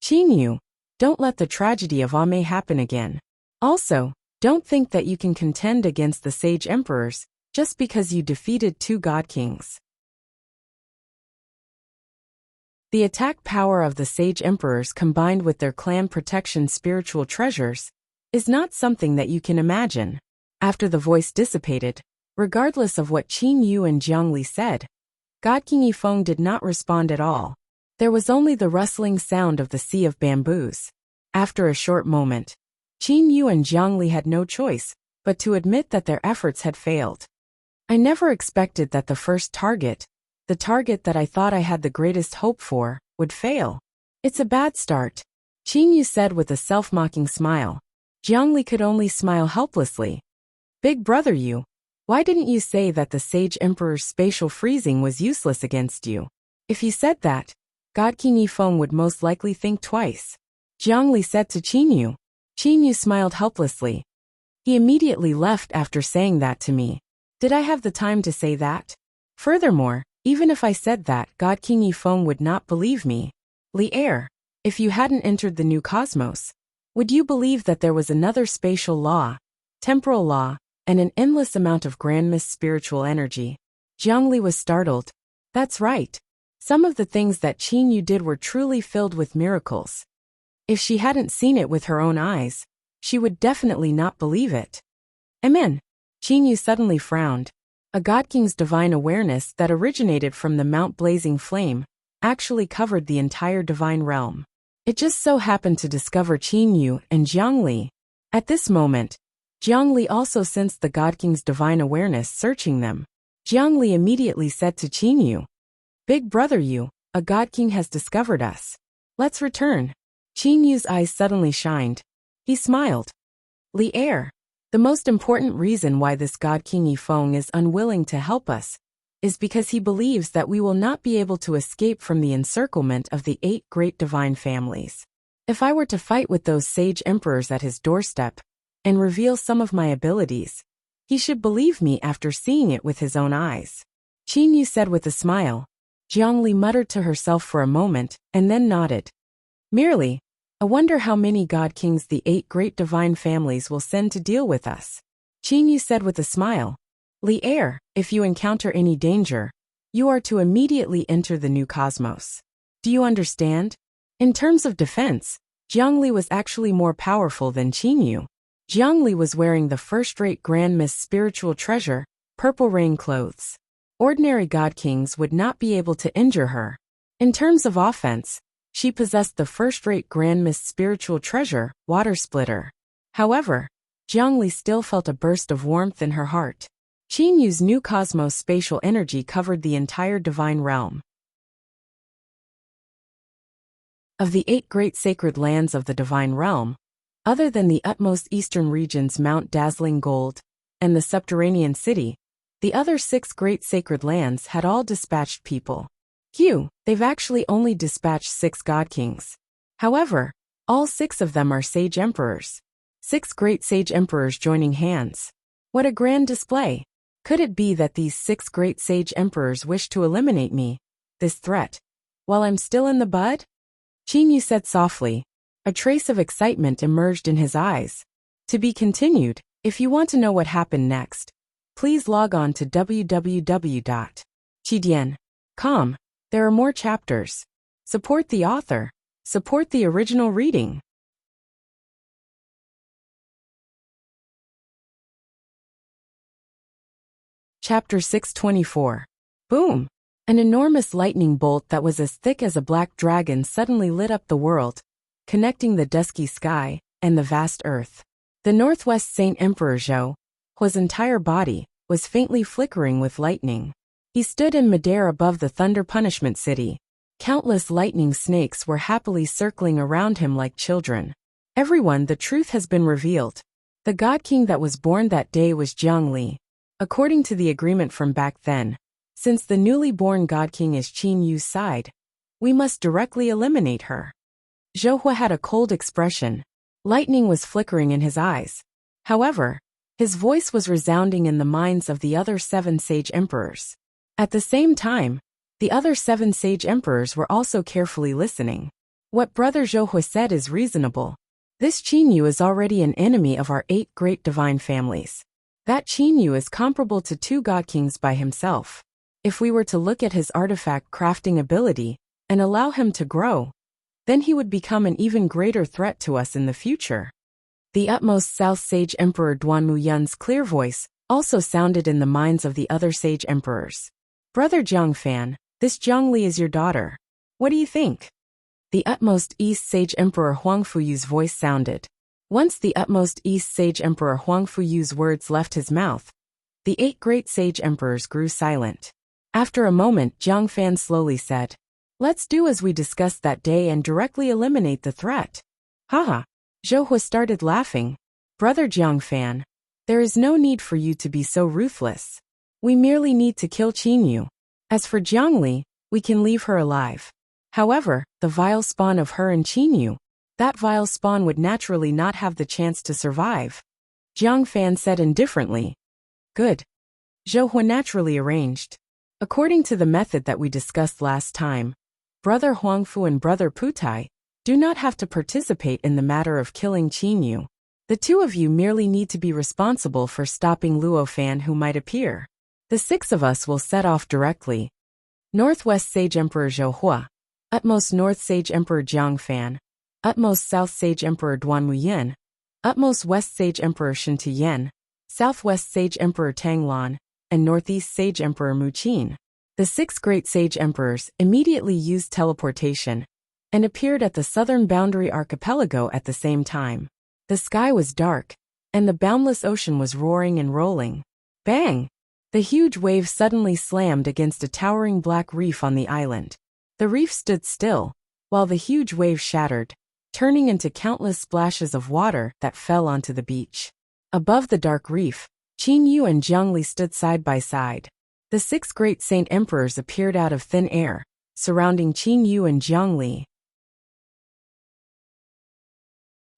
A: Qin Yu, don't let the tragedy of Ame happen again. Also, don't think that you can contend against the sage emperors just because you defeated 2 god kings. The attack power of the sage emperors combined with their clan protection spiritual treasures is not something that you can imagine. After the voice dissipated, regardless of what Qin Yu and Jiang Li said, God King Yifeng did not respond at all. There was only the rustling sound of the sea of bamboos. After a short moment, Qin Yu and Jiang Li had no choice but to admit that their efforts had failed. I never expected that the first target, the target that I thought I had the greatest hope for, would fail. It's a bad start, Qin Yu said with a self-mocking smile. Jiang Li could only smile helplessly. Big brother Yu, why didn't you say that the sage emperor's spatial freezing was useless against you? If you said that, God King Yifeng would most likely think twice. Jiang Li said to Qin Yu. Qin Yu smiled helplessly. He immediately left after saying that to me. Did I have the time to say that? Furthermore, even if I said that, God King Yifeng would not believe me. Li Er, if you hadn't entered the new cosmos, would you believe that there was another spatial law, temporal law, and an endless amount of grandmass spiritual energy? Jiang Li was startled. That's right. Some of the things that Qin Yu did were truly filled with miracles. If she hadn't seen it with her own eyes, she would definitely not believe it. Amen. Qin Yu suddenly frowned. A God King's divine awareness that originated from the Mount Blazing Flame actually covered the entire divine realm. It just so happened to discover Qin Yu and Jiang Li. At this moment, Jiang Li also sensed the God King's divine awareness searching them. Jiang Li immediately said to Qin Yu, Big brother Yu, a God King has discovered us. Let's return. Qin Yu's eyes suddenly shined. He smiled. Li Er, the most important reason why this God King Yifeng is unwilling to help us is because he believes that we will not be able to escape from the encirclement of the 8 great divine families. If I were to fight with those sage emperors at his doorstep and reveal some of my abilities, he should believe me after seeing it with his own eyes. Qin Yu said with a smile. Jiang Li muttered to herself for a moment and then nodded. Merely, I wonder how many God Kings the 8 great divine families will send to deal with us. Qin Yu said with a smile. Li Er, if you encounter any danger, you are to immediately enter the new cosmos. Do you understand? In terms of defense, Jiang Li was actually more powerful than Qin Yu. Jiang Li was wearing the first-rate grandmass spiritual treasure, purple rain clothes. Ordinary God Kings would not be able to injure her. In terms of offense, she possessed the first-rate grandmass spiritual treasure, water splitter. However, Jiang Li still felt a burst of warmth in her heart. Qin Yu's new cosmos spatial energy covered the entire divine realm. Of the 8 great sacred lands of the divine realm, other than the utmost eastern regions Mount Dazzling Gold and the subterranean city, the other 6 great sacred lands had all dispatched people. They've actually only dispatched 6 God Kings. However, all 6 of them are sage emperors. 6 great sage emperors joining hands. What a grand display! Could it be that these 6 great sage emperors wish to eliminate me, this threat, while I'm still in the bud? Qin Yu said softly. A trace of excitement emerged in his eyes. To be continued. If you want to know what happened next, please log on to www.chidian.com. There are more chapters. Support the author. Support the original reading. Chapter 624. Boom! An enormous lightning bolt that was as thick as a black dragon suddenly lit up the world, connecting the dusky sky and the vast earth. The Northwest Saint Emperor Zhou, whose entire body was faintly flickering with lightning. He stood in midair above the Thunder Punishment City. Countless lightning snakes were happily circling around him like children. Everyone, the truth has been revealed. The God King that was born that day was Jiang Li. According to the agreement from back then, since the newly born God King is Qin Yu's side, we must directly eliminate her. Zhou Hua had a cold expression. Lightning was flickering in his eyes. However, His voice was resounding in the minds of the other 7 sage emperors. At the same time, the other 7 sage emperors were also carefully listening. What Brother Zhou said is reasonable. This Qin Yu is already an enemy of our 8 great divine families. That Qin Yu is comparable to 2 god kings by himself. If we were to look at his artifact crafting ability and allow him to grow, then he would become an even greater threat to us in the future. The utmost South Sage Emperor Duanmu Yun's clear voice also sounded in the minds of the other sage emperors. Brother Jiangfan, this Jiangli is your daughter. What do you think? The utmost East Sage Emperor Huangfuyu's voice sounded. Once the utmost East Sage Emperor Huangfuyu's words left his mouth, the 8 great sage emperors grew silent. After a moment, Jiangfan slowly said, "Let's do as we discussed that day and directly eliminate the threat." Haha. Zhou started laughing. Brother Jiangfan, there is no need for you to be so ruthless. We merely need to kill Qin Yu. As for Jiangli, we can leave her alive. However, the vile spawn of her and Qin Yu, that vile spawn would naturally not have the chance to survive. Jiangfan said indifferently. Good. Zhou naturally arranged. According to the method that we discussed last time, Brother Huangfu and Brother Putai do not have to participate in the matter of killing Qin Yu. The 2 of you merely need to be responsible for stopping Luo Fan who might appear. The 6 of us will set off directly. Northwest Sage Emperor Zhou, Utmost North Sage Emperor Jiangfan, Utmost South Sage Emperor Duanmu Yin, Utmost West Sage Emperor Shen Tiyan, Southwest Sage Emperor Tanglan, and Northeast Sage Emperor Mu Qin. The 6 great sage emperors immediately used teleportation and appeared at the southern boundary archipelago at the same time. The sky was dark, and the boundless ocean was roaring and rolling. Bang! The huge wave suddenly slammed against a towering black reef on the island. The reef stood still, while the huge wave shattered, turning into countless splashes of water that fell onto the beach. Above the dark reef, Qin Yu and Jiangli stood side by side. The 6 great saint emperors appeared out of thin air, surrounding Qin Yu and Jiangli.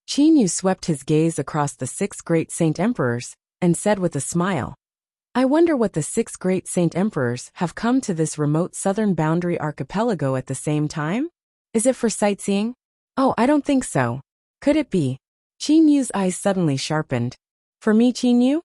A: Qin Yu swept his gaze across the 6 great saint emperors and said with a smile, "I wonder what the 6 great saint emperors have come to this remote southern boundary archipelago at the same time? Is it for sightseeing? Oh, I don't think so. Could it be?" Qin Yu's eyes suddenly sharpened. "For me, Qin Yu?"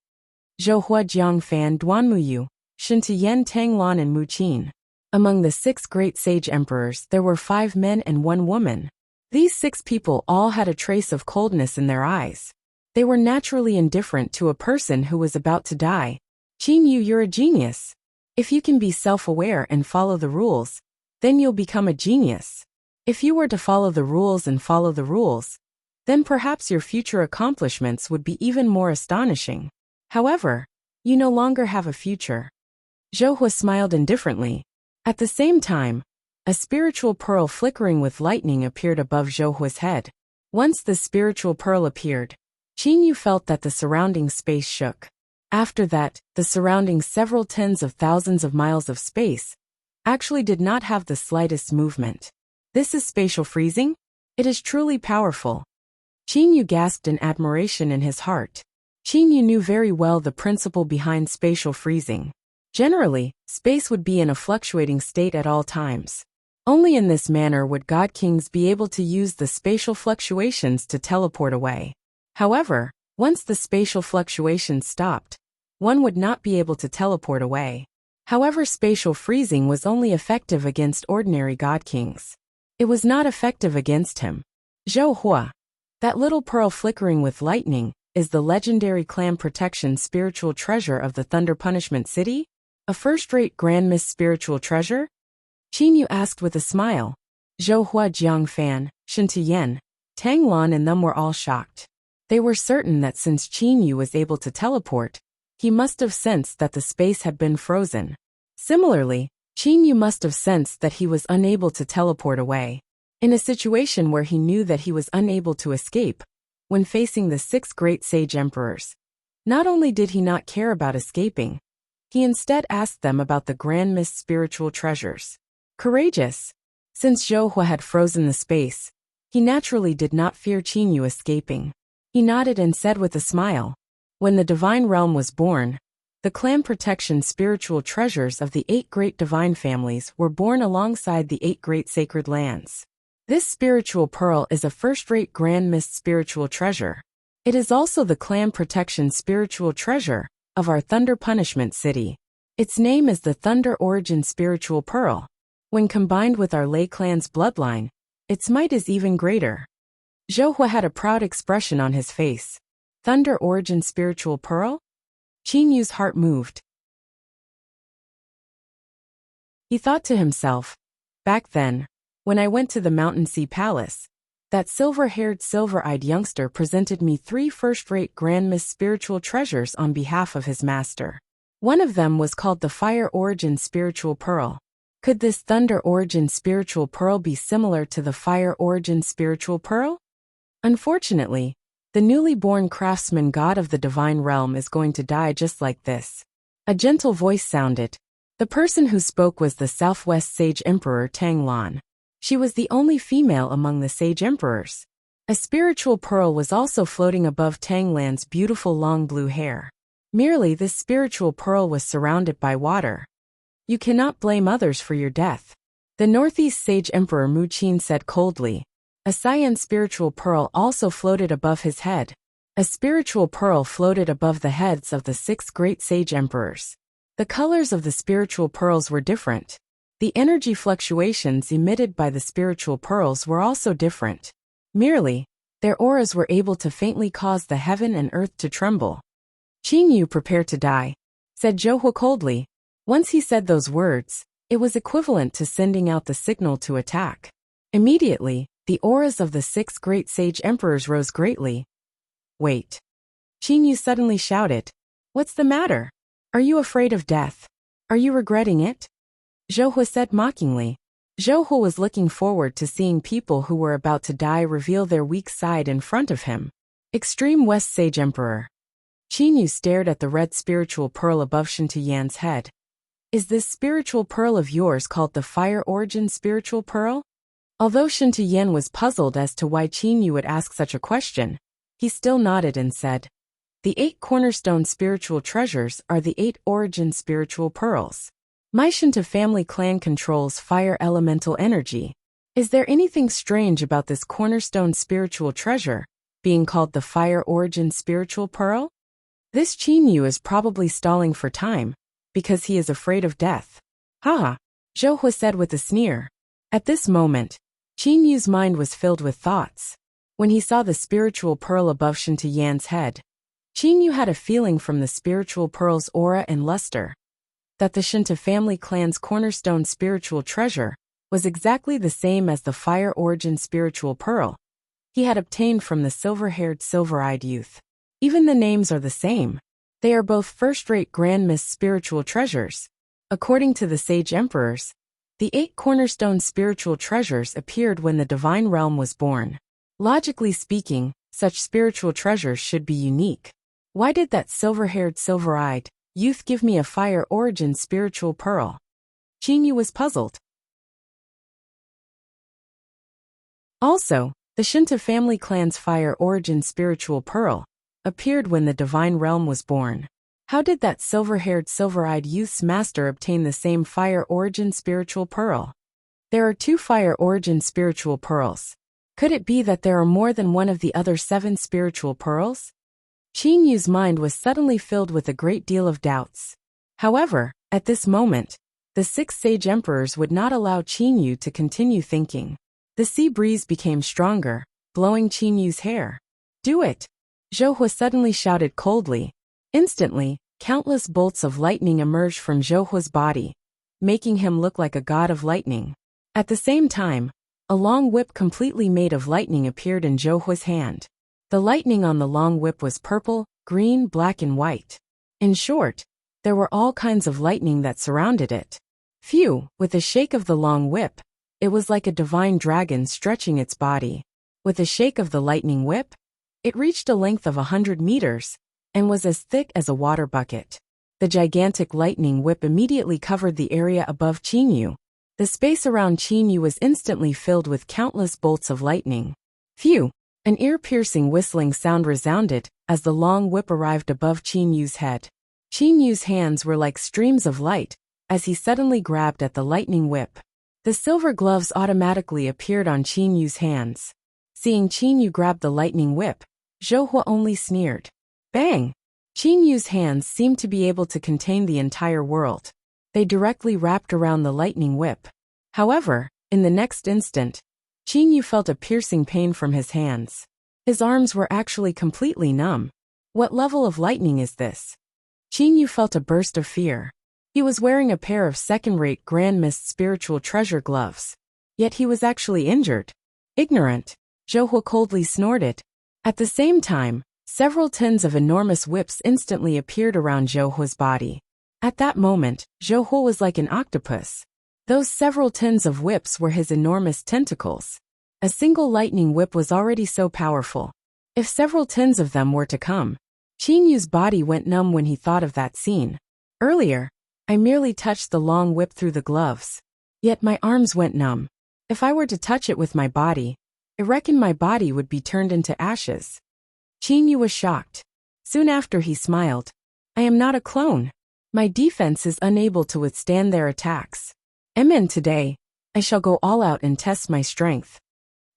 A: Zhou Jiangfan Duanmu Yu, Shen Tiyan Tanglan and Mu Qin. Among the 6 great sage emperors there were 5 men and 1 woman. These 6 people all had a trace of coldness in their eyes. They were naturally indifferent to a person who was about to die. "Qin Yu, you're a genius. If you can be self-aware and follow the rules, then you'll become a genius. If you were to follow the rules and follow the rules, then perhaps your future accomplishments would be even more astonishing. However, you no longer have a future." Zhou smiled indifferently. At the same time, a spiritual pearl flickering with lightning appeared above Zhou's head. Once the spiritual pearl appeared, Qin Yu felt that the surrounding space shook. After that, the surrounding several tens of thousands of miles of space actually did not have the slightest movement. This is spatial freezing? It is truly powerful. Qin Yu gasped in admiration in his heart. Qin Yu knew very well the principle behind spatial freezing. Generally, space would be in a fluctuating state at all times. Only in this manner would god kings be able to use the spatial fluctuations to teleport away. However, once the spatial fluctuations stopped, one would not be able to teleport away. However, spatial freezing was only effective against ordinary god kings. It was not effective against him. Zhou, that little pearl flickering with lightning, is the legendary clan protection spiritual treasure of the Thunder Punishment City? A first-rate Grand Miss spiritual treasure? Qin Yu asked with a smile. Zhou Jiangfan, Shen Tiyan, Tanglan and them were all shocked. They were certain that since Qin Yu was able to teleport, he must have sensed that the space had been frozen. Similarly, Qin Yu must have sensed that he was unable to teleport away. In a situation where he knew that he was unable to escape, when facing the 6 great sage emperors, not only did he not care about escaping, he instead asked them about the Grand Miss spiritual treasures. Courageous. Since Zhou had frozen the space, he naturally did not fear Qin Yu escaping. He nodded and said with a smile, When the divine realm was born, the clan protection spiritual treasures of the 8 great divine families were born alongside the 8 great sacred lands. This spiritual pearl is a first-rate grand mist spiritual treasure. It is also the clan protection spiritual treasure of our Thunder Punishment City. Its name is the Thunder Origin Spiritual Pearl. When combined with our Lei clan's bloodline, its might is even greater. Zhou had a proud expression on his face. Thunder Origin Spiritual Pearl? Qin Yu's heart moved. He thought to himself, back then, when I went to the Mountain Sea Palace, that silver-haired, silver-eyed youngster presented me 3 first-rate grand mist spiritual treasures on behalf of his master. One of them was called the Fire Origin Spiritual Pearl. Could this Thunder Origin Spiritual Pearl be similar to the Fire Origin Spiritual Pearl? Unfortunately, the newly born craftsman god of the divine realm is going to die just like this. A gentle voice sounded. The person who spoke was the Southwest Sage Emperor Tang Lan. She was the only female among the sage emperors. A spiritual pearl was also floating above Tang Lan's beautiful long blue hair. Merely this spiritual pearl was surrounded by water. You cannot blame others for your death. The Northeast Sage Emperor Mu Qin said coldly. A cyan spiritual pearl also floated above his head. A spiritual pearl floated above the heads of the 6 great sage emperors. The colors of the spiritual pearls were different. The energy fluctuations emitted by the spiritual pearls were also different. Merely, their auras were able to faintly cause the heaven and earth to tremble. Qin Yu, prepare to die, said Zhou coldly. Once he said those words, it was equivalent to sending out the signal to attack. Immediately, the auras of the 6 great sage emperors rose greatly. Wait. Qin Yu suddenly shouted. What's the matter? Are you afraid of death? Are you regretting it? Zhou said mockingly. Zhou was looking forward to seeing people who were about to die reveal their weak side in front of him. Extreme West Sage Emperor. Qin Yu stared at the red spiritual pearl above Shinta Yan's head. Is this spiritual pearl of yours called the Fire Origin Spiritual Pearl? Although Shinta Yan was puzzled as to why Qin Yu would ask such a question, he still nodded and said, the 8 cornerstone spiritual treasures are the 8 origin spiritual pearls. My Shinta family clan controls fire elemental energy. Is there anything strange about this cornerstone spiritual treasure, being called the Fire Origin Spiritual Pearl? This Qin Yu is probably stalling for time, because he is afraid of death. Haha, Zhou said with a sneer. At this moment, Qin Yu's mind was filled with thoughts. When he saw the spiritual pearl above Shinta Yan's head, Qin Yu had a feeling from the spiritual pearl's aura and luster that the Shinta family clan's cornerstone spiritual treasure was exactly the same as the Fire Origin Spiritual Pearl he had obtained from the silver-haired, silver-eyed youth. Even the names are the same. They are both first-rate grand mist spiritual treasures. According to the sage emperors, the 8 cornerstone spiritual treasures appeared when the divine realm was born. Logically speaking, such spiritual treasures should be unique. Why did that silver-haired, silver-eyed youth give me a Fire Origin Spiritual Pearl? Qin Yu was puzzled. Also, the Shinta family clan's Fire Origin Spiritual Pearl appeared when the divine realm was born. How did that silver-haired, silver-eyed youth's master obtain the same Fire Origin Spiritual Pearl? There are 2 Fire Origin Spiritual Pearls. Could it be that there are more than one of the other 7 spiritual pearls? Qin Yu's mind was suddenly filled with a great deal of doubts. However, at this moment, the 6 sage emperors would not allow Qin Yu to continue thinking. The sea breeze became stronger, blowing Qin Yu's hair. Do it! Zhou suddenly shouted coldly. Instantly, countless bolts of lightning emerged from Zhou's body, making him look like a god of lightning. At the same time, a long whip completely made of lightning appeared in Zhou's hand. The lightning on the long whip was purple, green, black and white. In short, there were all kinds of lightning that surrounded it. Phew, with a shake of the long whip, it was like a divine dragon stretching its body. With a shake of the lightning whip, it reached a length of 100 meters, and was as thick as a water bucket. The gigantic lightning whip immediately covered the area above Qin Yu. The space around Qin Yu was instantly filled with countless bolts of lightning. Phew! An ear-piercing whistling sound resounded as the long whip arrived above Qin Yu's head. Qin Yu's hands were like streams of light as he suddenly grabbed at the lightning whip. The silver gloves automatically appeared on Qin Yu's hands. Seeing Qin Yu grab the lightning whip, Zhou Hua only sneered. Bang! Qin Yu's hands seemed to be able to contain the entire world. They directly wrapped around the lightning whip. However, in the next instant, Qin Yu felt a piercing pain from his hands. His arms were actually completely numb. What level of lightning is this? Qin Yu felt a burst of fear. He was wearing a pair of second-rate Grand Mist spiritual treasure gloves. Yet he was actually injured. Ignorant, Zhou Hua coldly snorted. At the same time, several tins of enormous whips instantly appeared around Zhou Hua's body. At that moment, Zhou Hua was like an octopus. Those several tins of whips were his enormous tentacles. A single lightning whip was already so powerful. If several tins of them were to come, Qin Yu's body went numb when he thought of that scene. Earlier, I merely touched the long whip through the gloves. Yet my arms went numb. If I were to touch it with my body, I reckon my body would be turned into ashes. Qin Yu was shocked. Soon after he smiled. I am not a clone. My defense is unable to withstand their attacks. Today, I shall go all out and test my strength.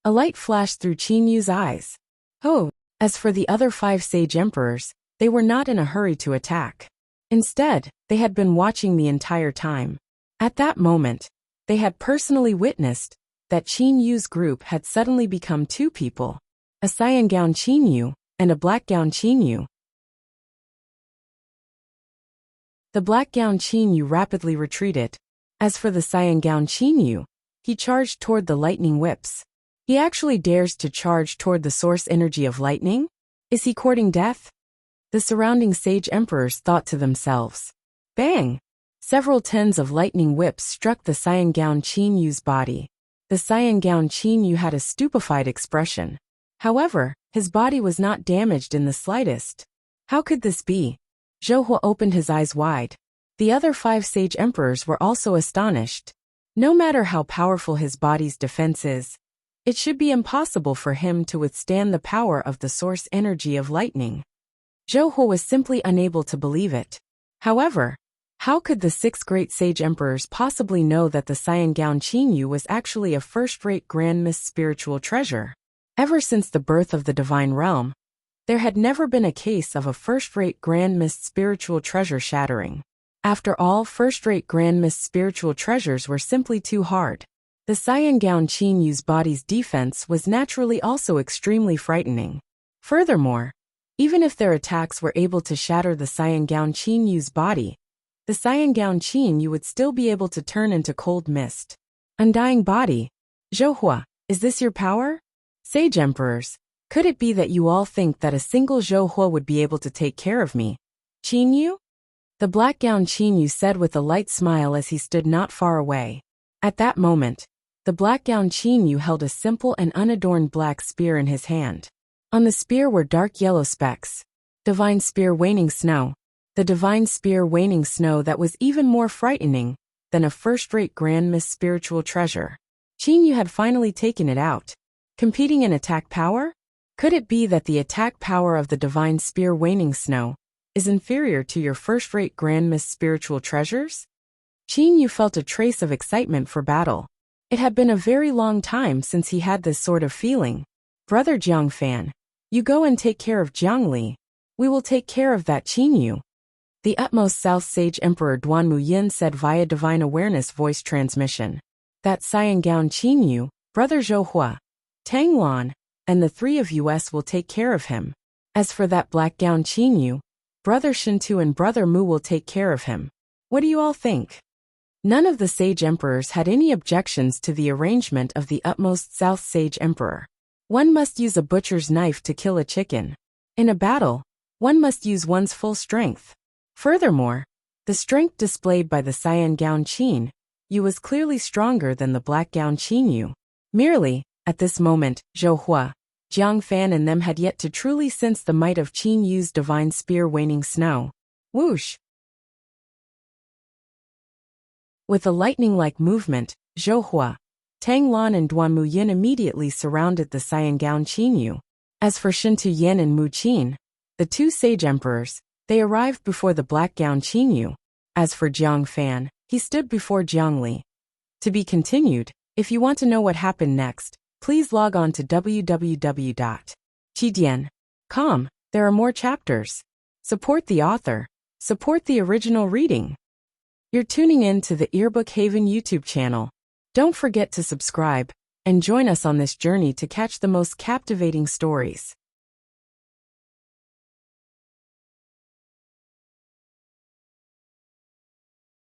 A: A light flashed through Qin Yu's eyes. Oh, as for the other 5 sage emperors, they were not in a hurry to attack. Instead, they had been watching the entire time. At that moment, they had personally witnessed that Qin Yu's group had suddenly become 2 people. A cyan gown Qin Yu and a black gown Qin Yu. The black gown Qin Yu rapidly retreated. As for the cyan gown Qin Yu, he charged toward the lightning whips. He actually dares to charge toward the source energy of lightning? Is he courting death? The surrounding sage emperors thought to themselves. Bang! Several tins of lightning whips struck the cyan gown Qin Yu's body. The cyan gown Qin Yu had a stupefied expression. However, his body was not damaged in the slightest. How could this be? Zhou Hua opened his eyes wide. The other 5 sage emperors were also astonished. No matter how powerful his body's defense is, it should be impossible for him to withstand the power of the source energy of lightning. Zhou Hua was simply unable to believe it. However, how could the 6 great sage emperors possibly know that the cyan gown Qin Yu was actually a first-rate Grand Mist spiritual treasure? Ever since the birth of the divine realm, there had never been a case of a first-rate Grand Mist spiritual treasure shattering. After all, first-rate Grand Mist spiritual treasures were simply too hard. The cyan gown Qin Yu's body's defense was naturally also extremely frightening. Furthermore, even if their attacks were able to shatter the cyan gown Qin Yu's body, the cyan gown Qin Yu would still be able to turn into cold mist. Undying body. Zhou Hua, is this your power? Sage emperors, could it be that you all think that a single Zhou Hua would be able to take care of me? Qin Yu? The black gown Qin Yu said with a light smile as he stood not far away. At that moment, the black gown Qin Yu held a simple and unadorned black spear in his hand. On the spear were dark yellow specks. Divine spear waning snow. The divine spear waning snow that was even more frightening than a first-rate Grand Mist spiritual treasure. Qin Yu had finally taken it out. Competing in attack power? Could it be that the attack power of the divine spear waning snow is inferior to your first-rate Grand Mist spiritual treasures? Qin Yu felt a trace of excitement for battle. It had been a very long time since he had this sort of feeling. Brother Jiang Fan, you go and take care of Jiang Li. We will take care of that Qin Yu. The utmost South Sage Emperor Duan Muyin said via divine awareness voice transmission. That cyan gown Qin Yu, Brother Zhou Hua, Tang Lan, and the 3 of us will take care of him. As for that black gown Qin Yu, Brother Shintu and Brother Mu will take care of him. What do you all think? None of the sage emperors had any objections to the arrangement of the utmost South Sage Emperor. One must use a butcher's knife to kill a chicken. In a battle, one must use one's full strength. Furthermore, the strength displayed by the cyan gown Qin Yu was clearly stronger than the black gown Qin Yu. Merely, at this moment, Zhou Hua, Jiang Fan and them had yet to truly sense the might of Qin Yu's divine spear waning snow. Whoosh! With a lightning-like movement, Zhou Hua, Tang Lan and Duan Muyin immediately surrounded the cyan gown Qin Yu. As for Shintu Yan and Mu Qin, the two sage emperors, they arrived before the black gown Qin Yu. As for Jiang Fan, he stood before Jiang Li. To be continued. If you want to know what happened next, please log on to www.qidian.com. There are more chapters. Support the author. Support the original reading. You're tuning in to the Earbook Haven YouTube channel. Don't forget to subscribe and join us on this journey to catch the most captivating stories.